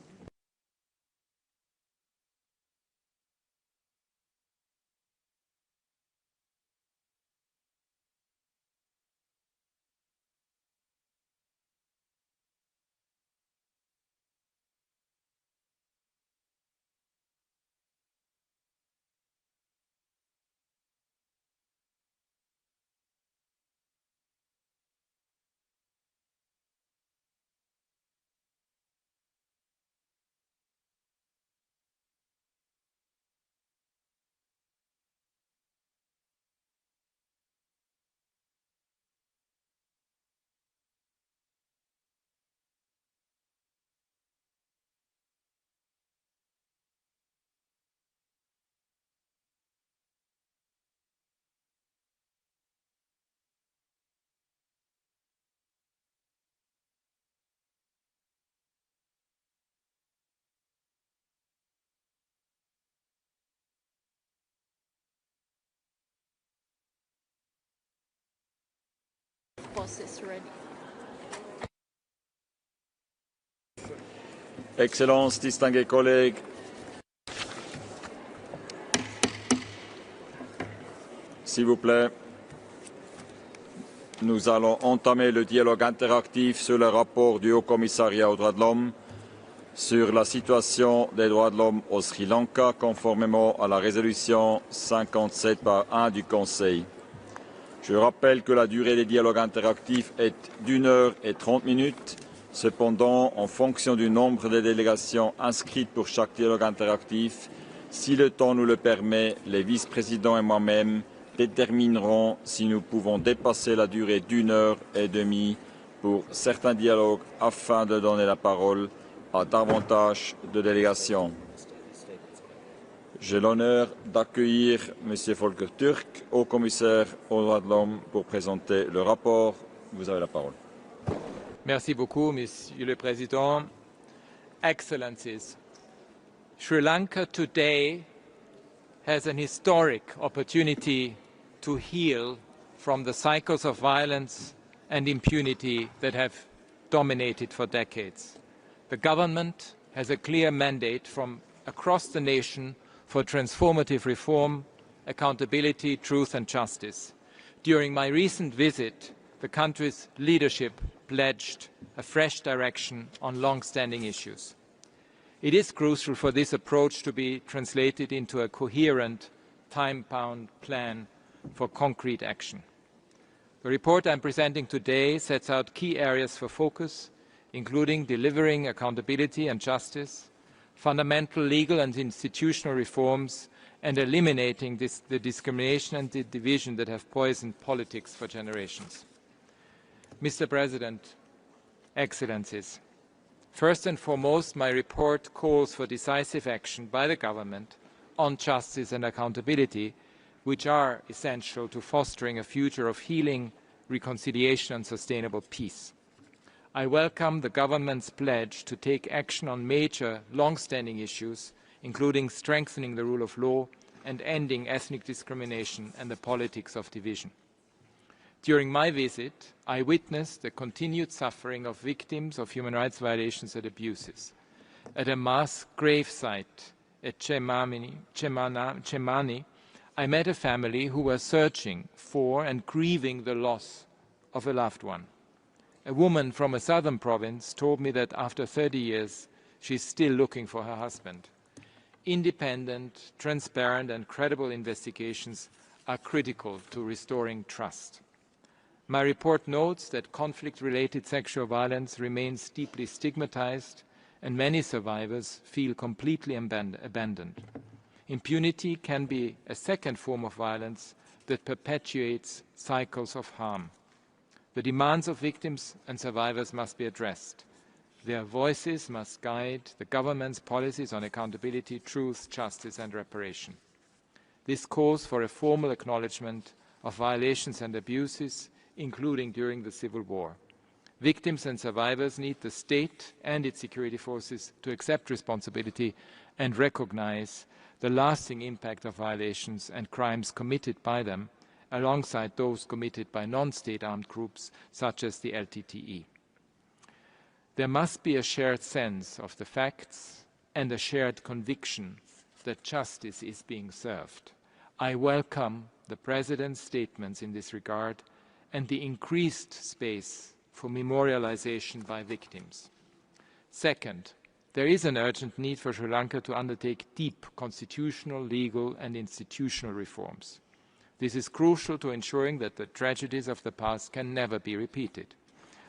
Excellences, distingués collègues, s'il vous plaît, nous allons entamer le dialogue interactif sur le rapport du Haut Commissariat aux droits de l'homme sur la situation des droits de l'homme au Sri Lanka, conformément à la résolution 57/1 du Conseil. Je rappelle que la durée des dialogues interactifs est d'1 heure et 30 minutes. Cependant, en fonction du nombre de délégations inscrites pour chaque dialogue interactif, si le temps nous le permet, les vice-présidents et moi-même détermineront si nous pouvons dépasser la durée d'1 heure et demie pour certains dialogues afin de donner la parole à davantage de délégations. J'ai l'honneur d'accueillir M. Volker Turk, Haut Commissaire aux droits de l'homme, pour présenter le rapport. Vous avez la parole. Merci beaucoup, Monsieur le Président. Excellencies, Sri Lanka today has an historic opportunity to heal from the cycles of violence and impunity that have dominated for decades. The government has a clear mandate from across the nation for transformative reform, accountability, truth and justice. During my recent visit, the country's leadership pledged a fresh direction on long-standing issues. It is crucial for this approach to be translated into a coherent, time-bound plan for concrete action. The report I'm presenting today sets out key areas for focus, including delivering accountability and justice, fundamental legal and institutional reforms, and eliminating the discrimination and the division that have poisoned politics for generations. Mr. President, Excellencies, first and foremost, my report calls for decisive action by the government on justice and accountability, which are essential to fostering a future of healing, reconciliation and sustainable peace. I welcome the government's pledge to take action on major, long-standing issues, including strengthening the rule of law and ending ethnic discrimination and the politics of division. During my visit, I witnessed the continued suffering of victims of human rights violations and abuses. At a mass grave site at Chemani, I met a family who were searching for and grieving the loss of a loved one. A woman from a southern province told me that after 30 years, she is still looking for her husband. Independent, transparent and credible investigations are critical to restoring trust. My report notes that conflict-related sexual violence remains deeply stigmatized and many survivors feel completely abandoned. Impunity can be a second form of violence that perpetuates cycles of harm. The demands of victims and survivors must be addressed. Their voices must guide the government's policies on accountability, truth, justice and reparation. This calls for a formal acknowledgement of violations and abuses, including during the civil war. Victims and survivors need the state and its security forces to accept responsibility and recognize the lasting impact of violations and crimes committed by them, alongside those committed by non-state armed groups such as the LTTE. There must be a shared sense of the facts and a shared conviction that justice is being served. I welcome the President's statements in this regard and the increased space for memorialization by victims. Second, there is an urgent need for Sri Lanka to undertake deep constitutional, legal and institutional reforms. This is crucial to ensuring that the tragedies of the past can never be repeated.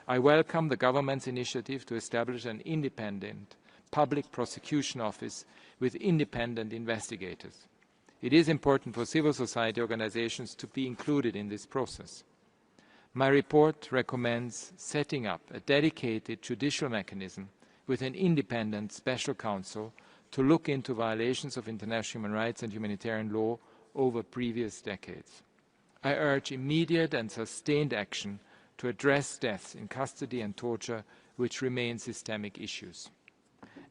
I welcome the government's initiative to establish an independent public prosecution office with independent investigators. It is important for civil society organizations to be included in this process. My report recommends setting up a dedicated judicial mechanism with an independent special counsel to look into violations of international human rights and humanitarian law over previous decades. I urge immediate and sustained action to address deaths in custody and torture, which remain systemic issues.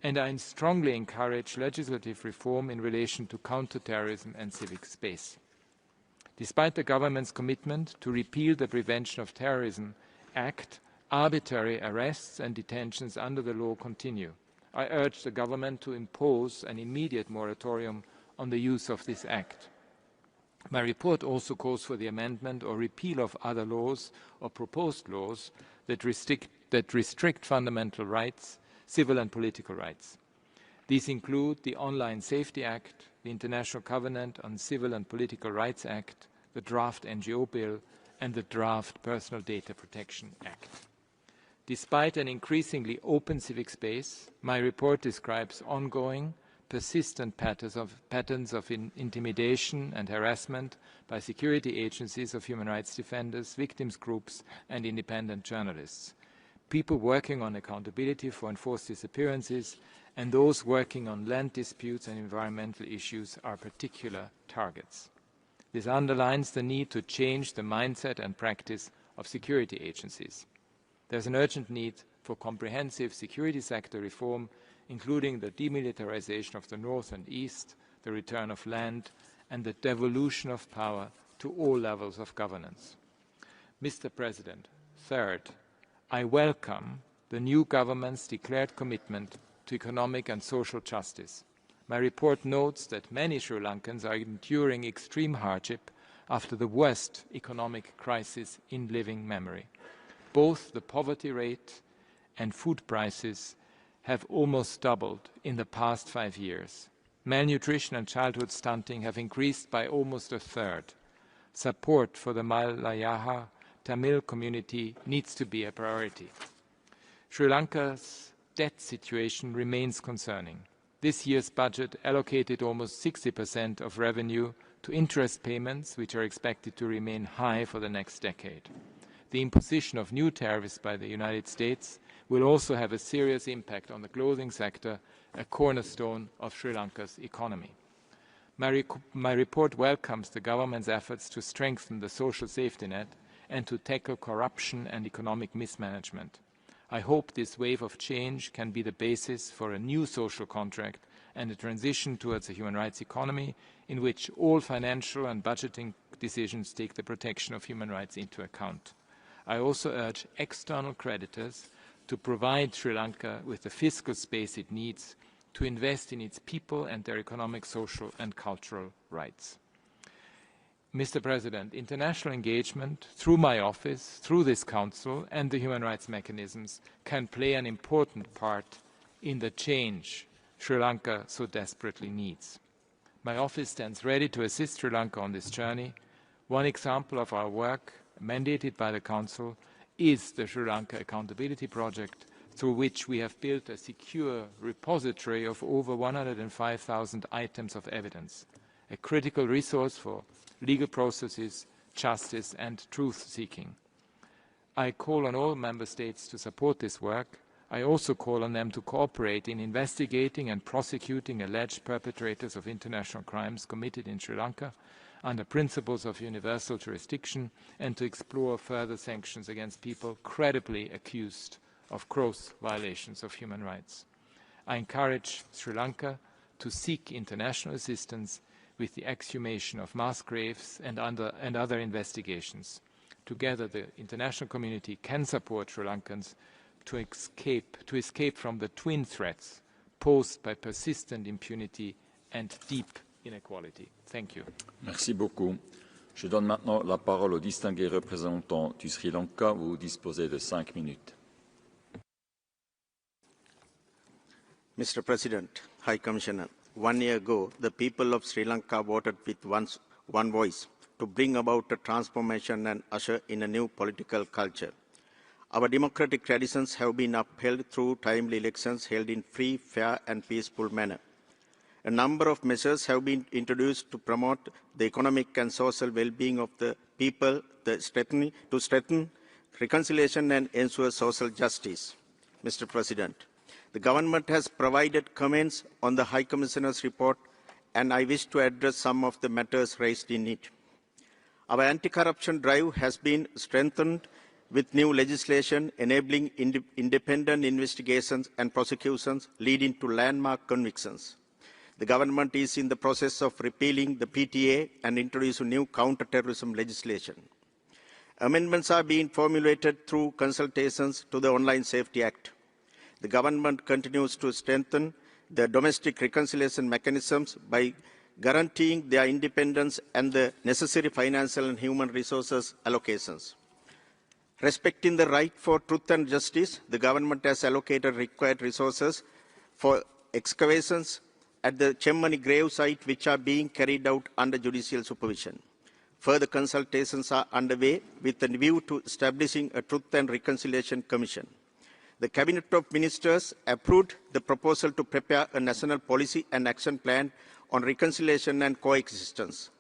And I strongly encourage legislative reform in relation to counter-terrorism and civic space. Despite the government's commitment to repeal the Prevention of Terrorism Act, arbitrary arrests and detentions under the law continue. I urge the government to impose an immediate moratorium on the use of this act. My report also calls for the amendment or repeal of other laws or proposed laws that restrict fundamental rights, civil and political rights. These include the Online Safety Act, the International Covenant on Civil and Political Rights Act, the draft NGO Bill, and the draft Personal Data Protection Act. Despite an increasingly open civic space, my report describes ongoing, persistent patterns of intimidation and harassment by security agencies of human rights defenders, victims groups, and independent journalists. People working on accountability for enforced disappearances and those working on land disputes and environmental issues are particular targets. This underlines the need to change the mindset and practice of security agencies. There is an urgent need for comprehensive security sector reform, including the demilitarization of the North and East, the return of land, and the devolution of power to all levels of governance. Mr. President, third, I welcome the new government's declared commitment to economic and social justice. My report notes that many Sri Lankans are enduring extreme hardship after the worst economic crisis in living memory. Both the poverty rate and food prices have almost doubled in the past 5 years. Malnutrition and childhood stunting have increased by almost a third. Support for the Malayaha Tamil community needs to be a priority. Sri Lanka's debt situation remains concerning. This year's budget allocated almost 60% of revenue to interest payments, which are expected to remain high for the next decade. the imposition of new tariffs by the United States will also have a serious impact on the clothing sector, a cornerstone of Sri Lanka's economy. My report welcomes the government's efforts to strengthen the social safety net and to tackle corruption and economic mismanagement. I hope this wave of change can be the basis for a new social contract and a transition towards a human rights economy in which all financial and budgeting decisions take the protection of human rights into account. I also urge external creditors to provide Sri Lanka with the fiscal space it needs to invest in its people and their economic, social and cultural rights. Mr. President, international engagement through my office, through this Council and the human rights mechanisms can play an important part in the change Sri Lanka so desperately needs. My office stands ready to assist Sri Lanka on this journey. One example of our work, mandated by the Council, is the Sri Lanka Accountability Project, through which we have built a secure repository of over 105,000 items of evidence, a critical resource for legal processes, justice and truth-seeking. I call on all Member States to support this work. I also call on them to cooperate in investigating and prosecuting alleged perpetrators of international crimes committed in Sri Lanka under principles of universal jurisdiction and to explore further sanctions against people credibly accused of gross violations of human rights. I encourage Sri Lanka to seek international assistance with the exhumation of mass graves and other investigations. Together, the international community can support Sri Lankans to escape from the twin threats posed by persistent impunity and deep inequality. Thank you. Merci beaucoup. Je donne maintenant la parole au distingué représentant du Sri Lanka. Vous disposez de 5 minutes. Mr. President, High Commissioner, 1 year ago, the people of Sri Lanka voted with one voice to bring about a transformation and usher in a new political culture. Our democratic traditions have been upheld through timely elections held in free, fair and peaceful manner. A number of measures have been introduced to promote the economic and social well-being of the people, to strengthen reconciliation and ensure social justice. Mr. President, the government has provided comments on the High Commissioner's report, and I wish to address some of the matters raised in it. Our anti-corruption drive has been strengthened with new legislation enabling independent investigations and prosecutions leading to landmark convictions. The government is in the process of repealing the PTA and introducing new counter-terrorism legislation. Amendments are being formulated through consultations to the Online Safety Act. The government continues to strengthen the domestic reconciliation mechanisms by guaranteeing their independence and the necessary financial and human resources allocations. Respecting the right for truth and justice, the government has allocated required resources for excavations at the Chemmani grave site, which are being carried out under judicial supervision. Further consultations are underway with a view to establishing a Truth and Reconciliation Commission. The Cabinet of Ministers approved the proposal to prepare a national policy and action plan on reconciliation and coexistence.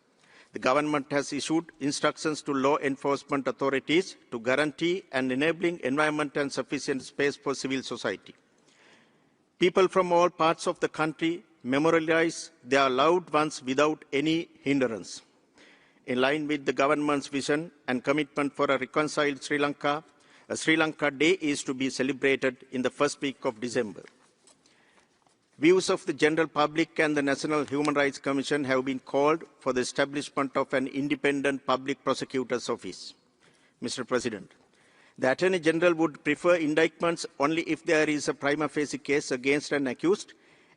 The government has issued instructions to law enforcement authorities to guarantee and enabling environment and sufficient space for civil society. People from all parts of the country memorialize their loved ones without any hindrance. In line with the government's vision and commitment for a reconciled Sri Lanka, a Sri Lanka Day is to be celebrated in the first week of December. Views of the general public and the National Human Rights Commission have been called for the establishment of an independent public prosecutor's office. Mr. President, the Attorney General would prefer indictments only if there is a prima facie case against an accused,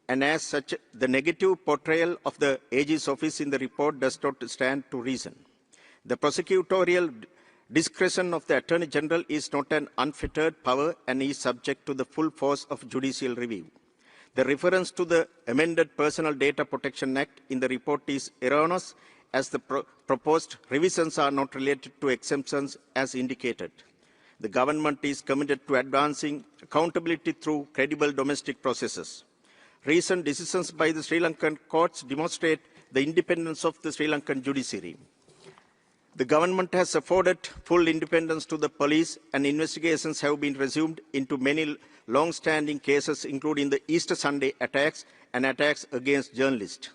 and as such, the negative portrayal of the AG's office in the report does not stand to reason. The prosecutorial discretion of the Attorney General is not an unfettered power and is subject to the full force of judicial review. The reference to the amended Personal Data Protection Act in the report is erroneous, as the proposed revisions are not related to exemptions as indicated. The government is committed to advancing accountability through credible domestic processes. Recent decisions by the Sri Lankan courts demonstrate the independence of the Sri Lankan judiciary. The government has afforded full independence to the police, and investigations have been resumed into many long-standing cases, including the Easter Sunday attacks and attacks against journalists.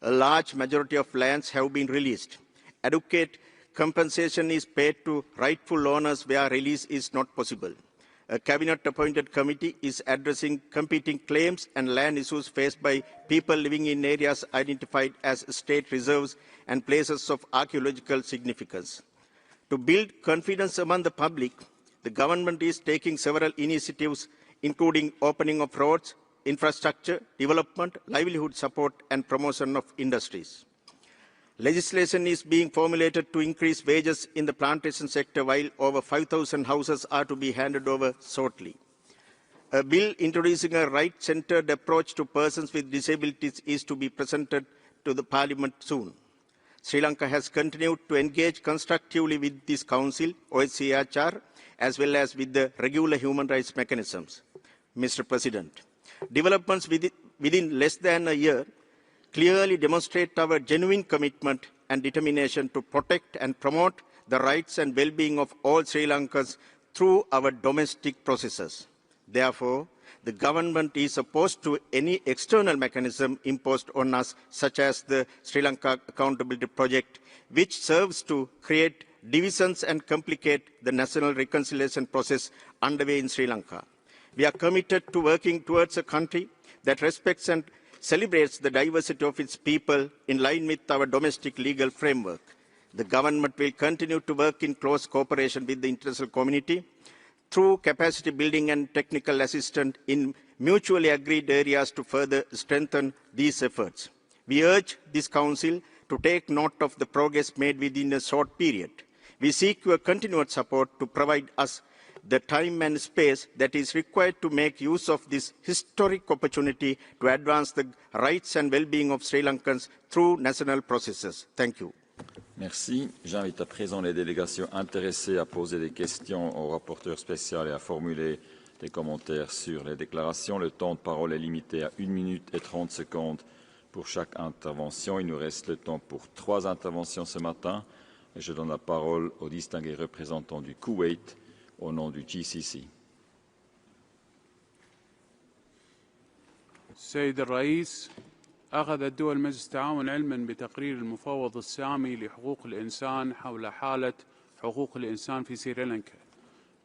A large majority of lands have been released. Adequate compensation is paid to rightful owners where release is not possible. A cabinet-appointed committee is addressing competing claims and land issues faced by people living in areas identified as state reserves and places of archaeological significance. To build confidence among the public, the government is taking several initiatives, including opening of roads, infrastructure, development, livelihood support, and promotion of industries. Legislation is being formulated to increase wages in the plantation sector, while over 5,000 houses are to be handed over shortly. A bill introducing a right-centered approach to persons with disabilities is to be presented to the Parliament soon. Sri Lanka has continued to engage constructively with this Council, OHCHR, as well as with the regular human rights mechanisms. Mr. President, developments within less than a year clearly demonstrate our genuine commitment and determination to protect and promote the rights and well-being of all Sri Lankans through our domestic processes. Therefore, the government is opposed to any external mechanism imposed on us, such as the Sri Lanka Accountability Project, which serves to create divisions and complicate the national reconciliation process underway in Sri Lanka. We are committed to working towards a country that respects and celebrates the diversity of its people in line with our domestic legal framework. The government will continue to work in close cooperation with the international community through capacity building and technical assistance in mutually agreed areas to further strengthen these efforts. We urge this Council to take note of the progress made within a short period. We seek your continued support to provide us the time and space that is required to make use of this historic opportunity to advance the rights and well-being of Sri Lankans through national processes. Thank you. Merci. J'invite à présent les délégations intéressées à poser des questions au rapporteur spécial et à formuler des commentaires sur les déclarations. Le temps de parole est limité à 1 minute et 30 secondes pour chaque intervention. Il nous reste le temps pour 3 interventions ce matin. Et je donne la parole au distingué représentant du Koweït au nom du GCC. السيد الرئيس، أخذت دول مجلس التعاون علما بتقرير المفوض السامي لحقوق الإنسان حول حالة حقوق الإنسان في سريلانكا.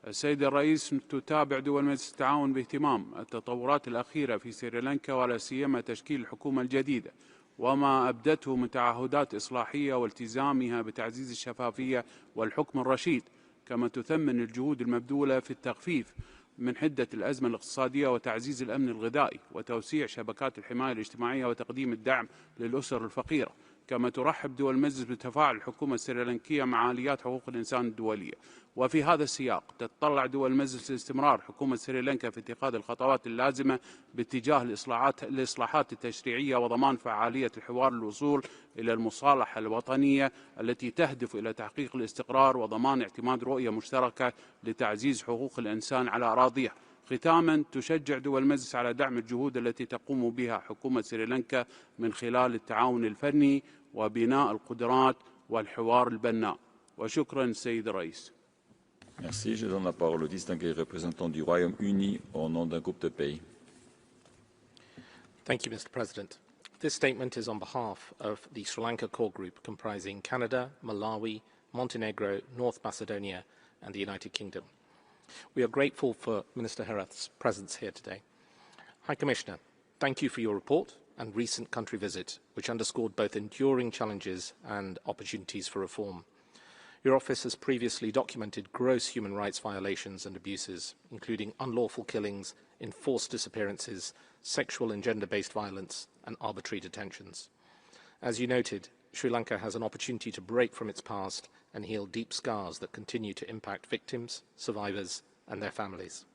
السيد الرئيس، تتابع دول مجلس التعاون باهتمام التطورات الأخيرة في سريلانكا ولا سيما تشكيل الحكومة الجديدة وما أبدته من تعهدات إصلاحية والتزامها بتعزيز الشفافية والحكم الرشيد، كما تثمن الجهود المبذولة في التخفيف من حدة الأزمة الاقتصادية وتعزيز الأمن الغذائي وتوسيع شبكات الحماية الاجتماعية وتقديم الدعم للأسر الفقيرة. كما ترحب دول المجلس بتفاعل الحكومة السريلانكية مع آليات حقوق الإنسان الدولية. وفي هذا السياق تتطلع دول المجلس لاستمرار حكومة سريلانكا في اتخاذ الخطوات اللازمة باتجاه الإصلاحات التشريعية وضمان فعالية الحوار للوصول إلى المصالحة الوطنية التي تهدف إلى تحقيق الاستقرار وضمان اعتماد رؤية مشتركة لتعزيز حقوق الإنسان على أراضيها. ختاما، تشجع دول المجلس على دعم الجهود التي تقوم بها حكومة سريلانكا من خلال التعاون الفني وبناء القدرات والحوار البناء. وشكرا سيد الرئيس. Merci. Je donne la parole au distingué représentant du Royaume-Uni au nom d'un groupe de pays. Thank you, Mr. President. This statement is on behalf of the Sri Lanka Core Group comprising Canada, Malawi, Montenegro, North Macedonia and the United Kingdom. We are grateful for Minister Herath's presence here today. High Commissioner, thank you for your report and recent country visit, which underscored both enduring challenges and opportunities for reform. Your office has previously documented gross human rights violations and abuses, including unlawful killings, enforced disappearances, sexual and gender-based violence, and arbitrary detentions. As you noted, Sri Lanka has an opportunity to break from its past and heal deep scars that continue to impact victims, survivors, and their families.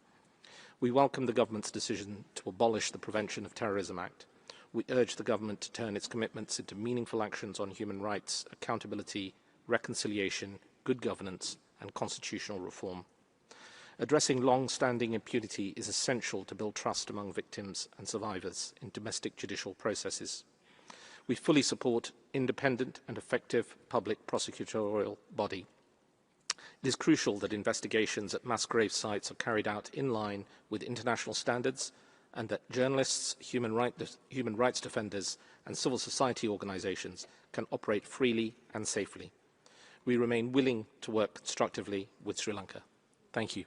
We welcome the government's decision to abolish the Prevention of Terrorism Act. We urge the government to turn its commitments into meaningful actions on human rights, accountability, reconciliation, good governance, and constitutional reform. Addressing long-standing impunity is essential to build trust among victims and survivors in domestic judicial processes. We fully support independent and effective public prosecutorial body. It is crucial that investigations at mass grave sites are carried out in line with international standards and that journalists, human rights defenders and civil society organisations can operate freely and safely. We remain willing to work constructively with Sri Lanka. Thank you.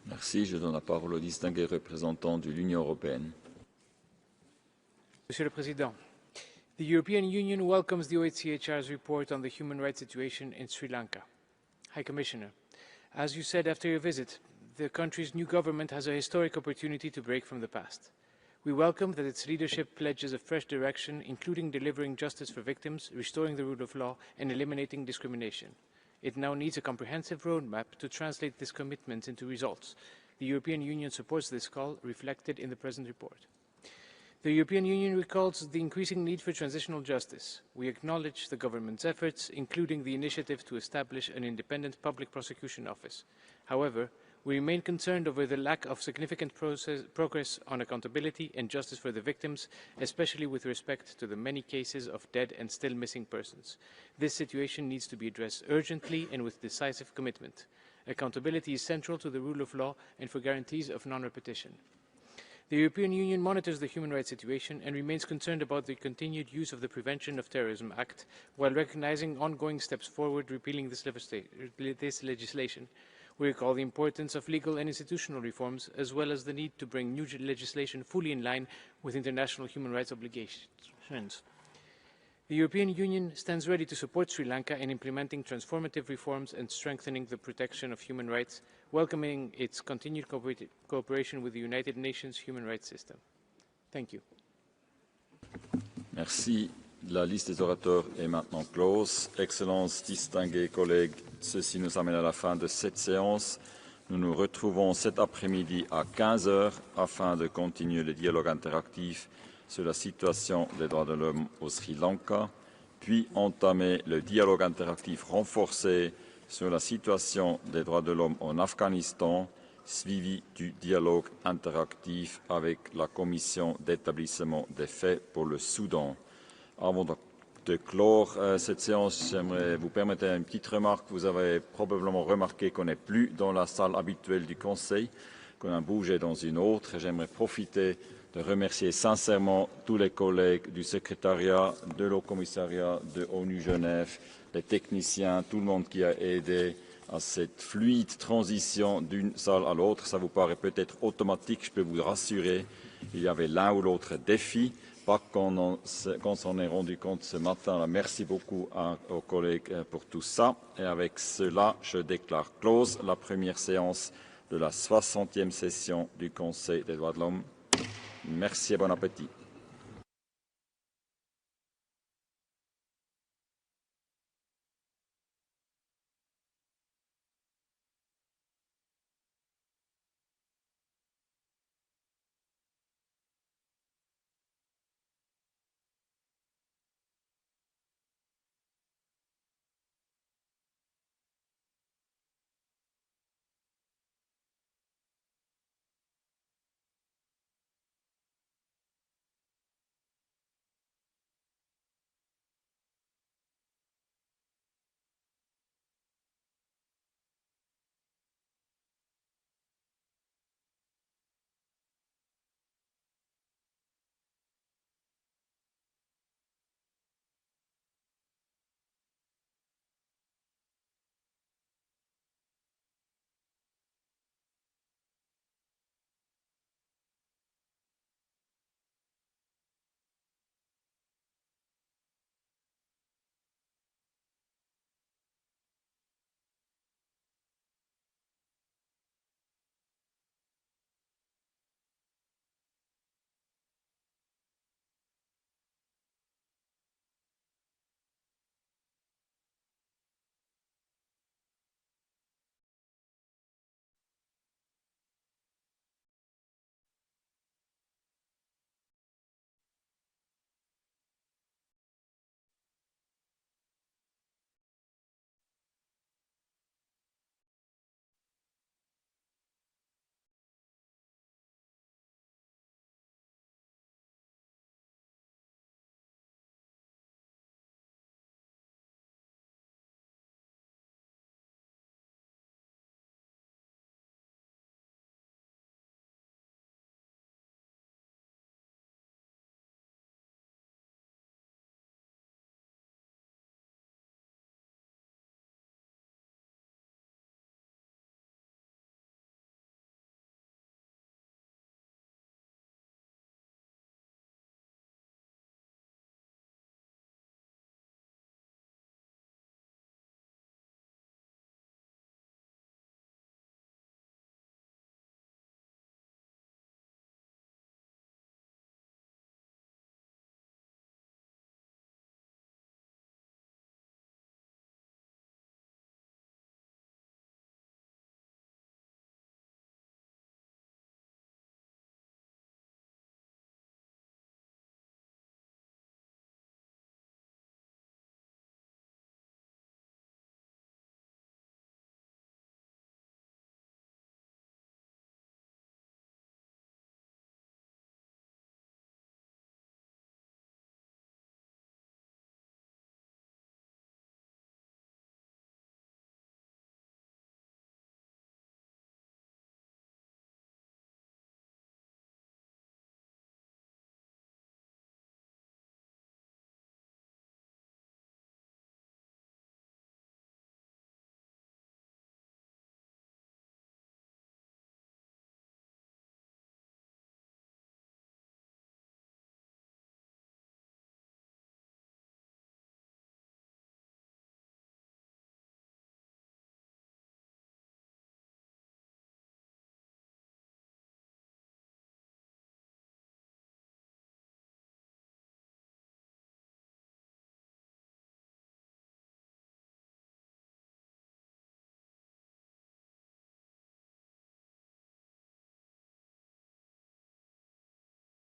Merci. Je donne la parole au distingué représentant de l'Union européenne. Monsieur le Président, the European Union welcomes the OHCHR's report on the human rights situation in Sri Lanka. High Commissioner, as you said after your visit, the country's new government has a historic opportunity to break from the past. We welcome that its leadership pledges a fresh direction, including delivering justice for victims, restoring the rule of law, and eliminating discrimination. It now needs a comprehensive roadmap to translate this commitment into results. The European Union supports this call, reflected in the present report. The European Union recalls the increasing need for transitional justice. We acknowledge the government's efforts, including the initiative to establish an independent public prosecution office. However, we remain concerned over the lack of significant progress on accountability and justice for the victims, especially with respect to the many cases of dead and still missing persons. This situation needs to be addressed urgently and with decisive commitment. Accountability is central to the rule of law and for guarantees of non-repetition. The European Union monitors the human rights situation and remains concerned about the continued use of the Prevention of Terrorism Act, while recognizing ongoing steps forward repealing this legislation. We recall the importance of legal and institutional reforms, as well as the need to bring new legislation fully in line with international human rights obligations. The European Union stands ready to support Sri Lanka in implementing transformative reforms and strengthening the protection of human rights, welcoming its continued cooperation with the United Nations human rights system. Thank you. Merci. La liste des orateurs est maintenant close. Excellences, distingués collègues, ceci nous amène à la fin de cette séance. Nous nous retrouvons cet après-midi à 15 h afin de continuer le dialogue interactif sur la situation des droits de l'homme au Sri Lanka, puis entamer le dialogue interactif renforcé sur la situation des droits de l'homme en Afghanistan, suivi du dialogue interactif avec la Commission d'établissement des faits pour le Soudan. Avant de clore cette séance, j'aimerais vous permettre une petite remarque. Vous avez probablement remarqué qu'on n'est plus dans la salle habituelle du Conseil, qu'on a bougé dans une autre. J'aimerais profiter de remercier sincèrement tous les collègues du secrétariat, de l'Haut Commissariat, de ONU Genève, les techniciens, tout le monde qui a aidé à cette fluide transition d'une salle à l'autre. Ça vous paraît peut-être automatique, je peux vous rassurer, il y avait l'un ou l'autre défi. Pas qu'on s'en est rendu compte ce matin. Alors, merci beaucoup aux collègues pour tout ça. Et avec cela, je déclare close la première séance de la 60e session du Conseil des droits de l'homme. Merci et bon appétit.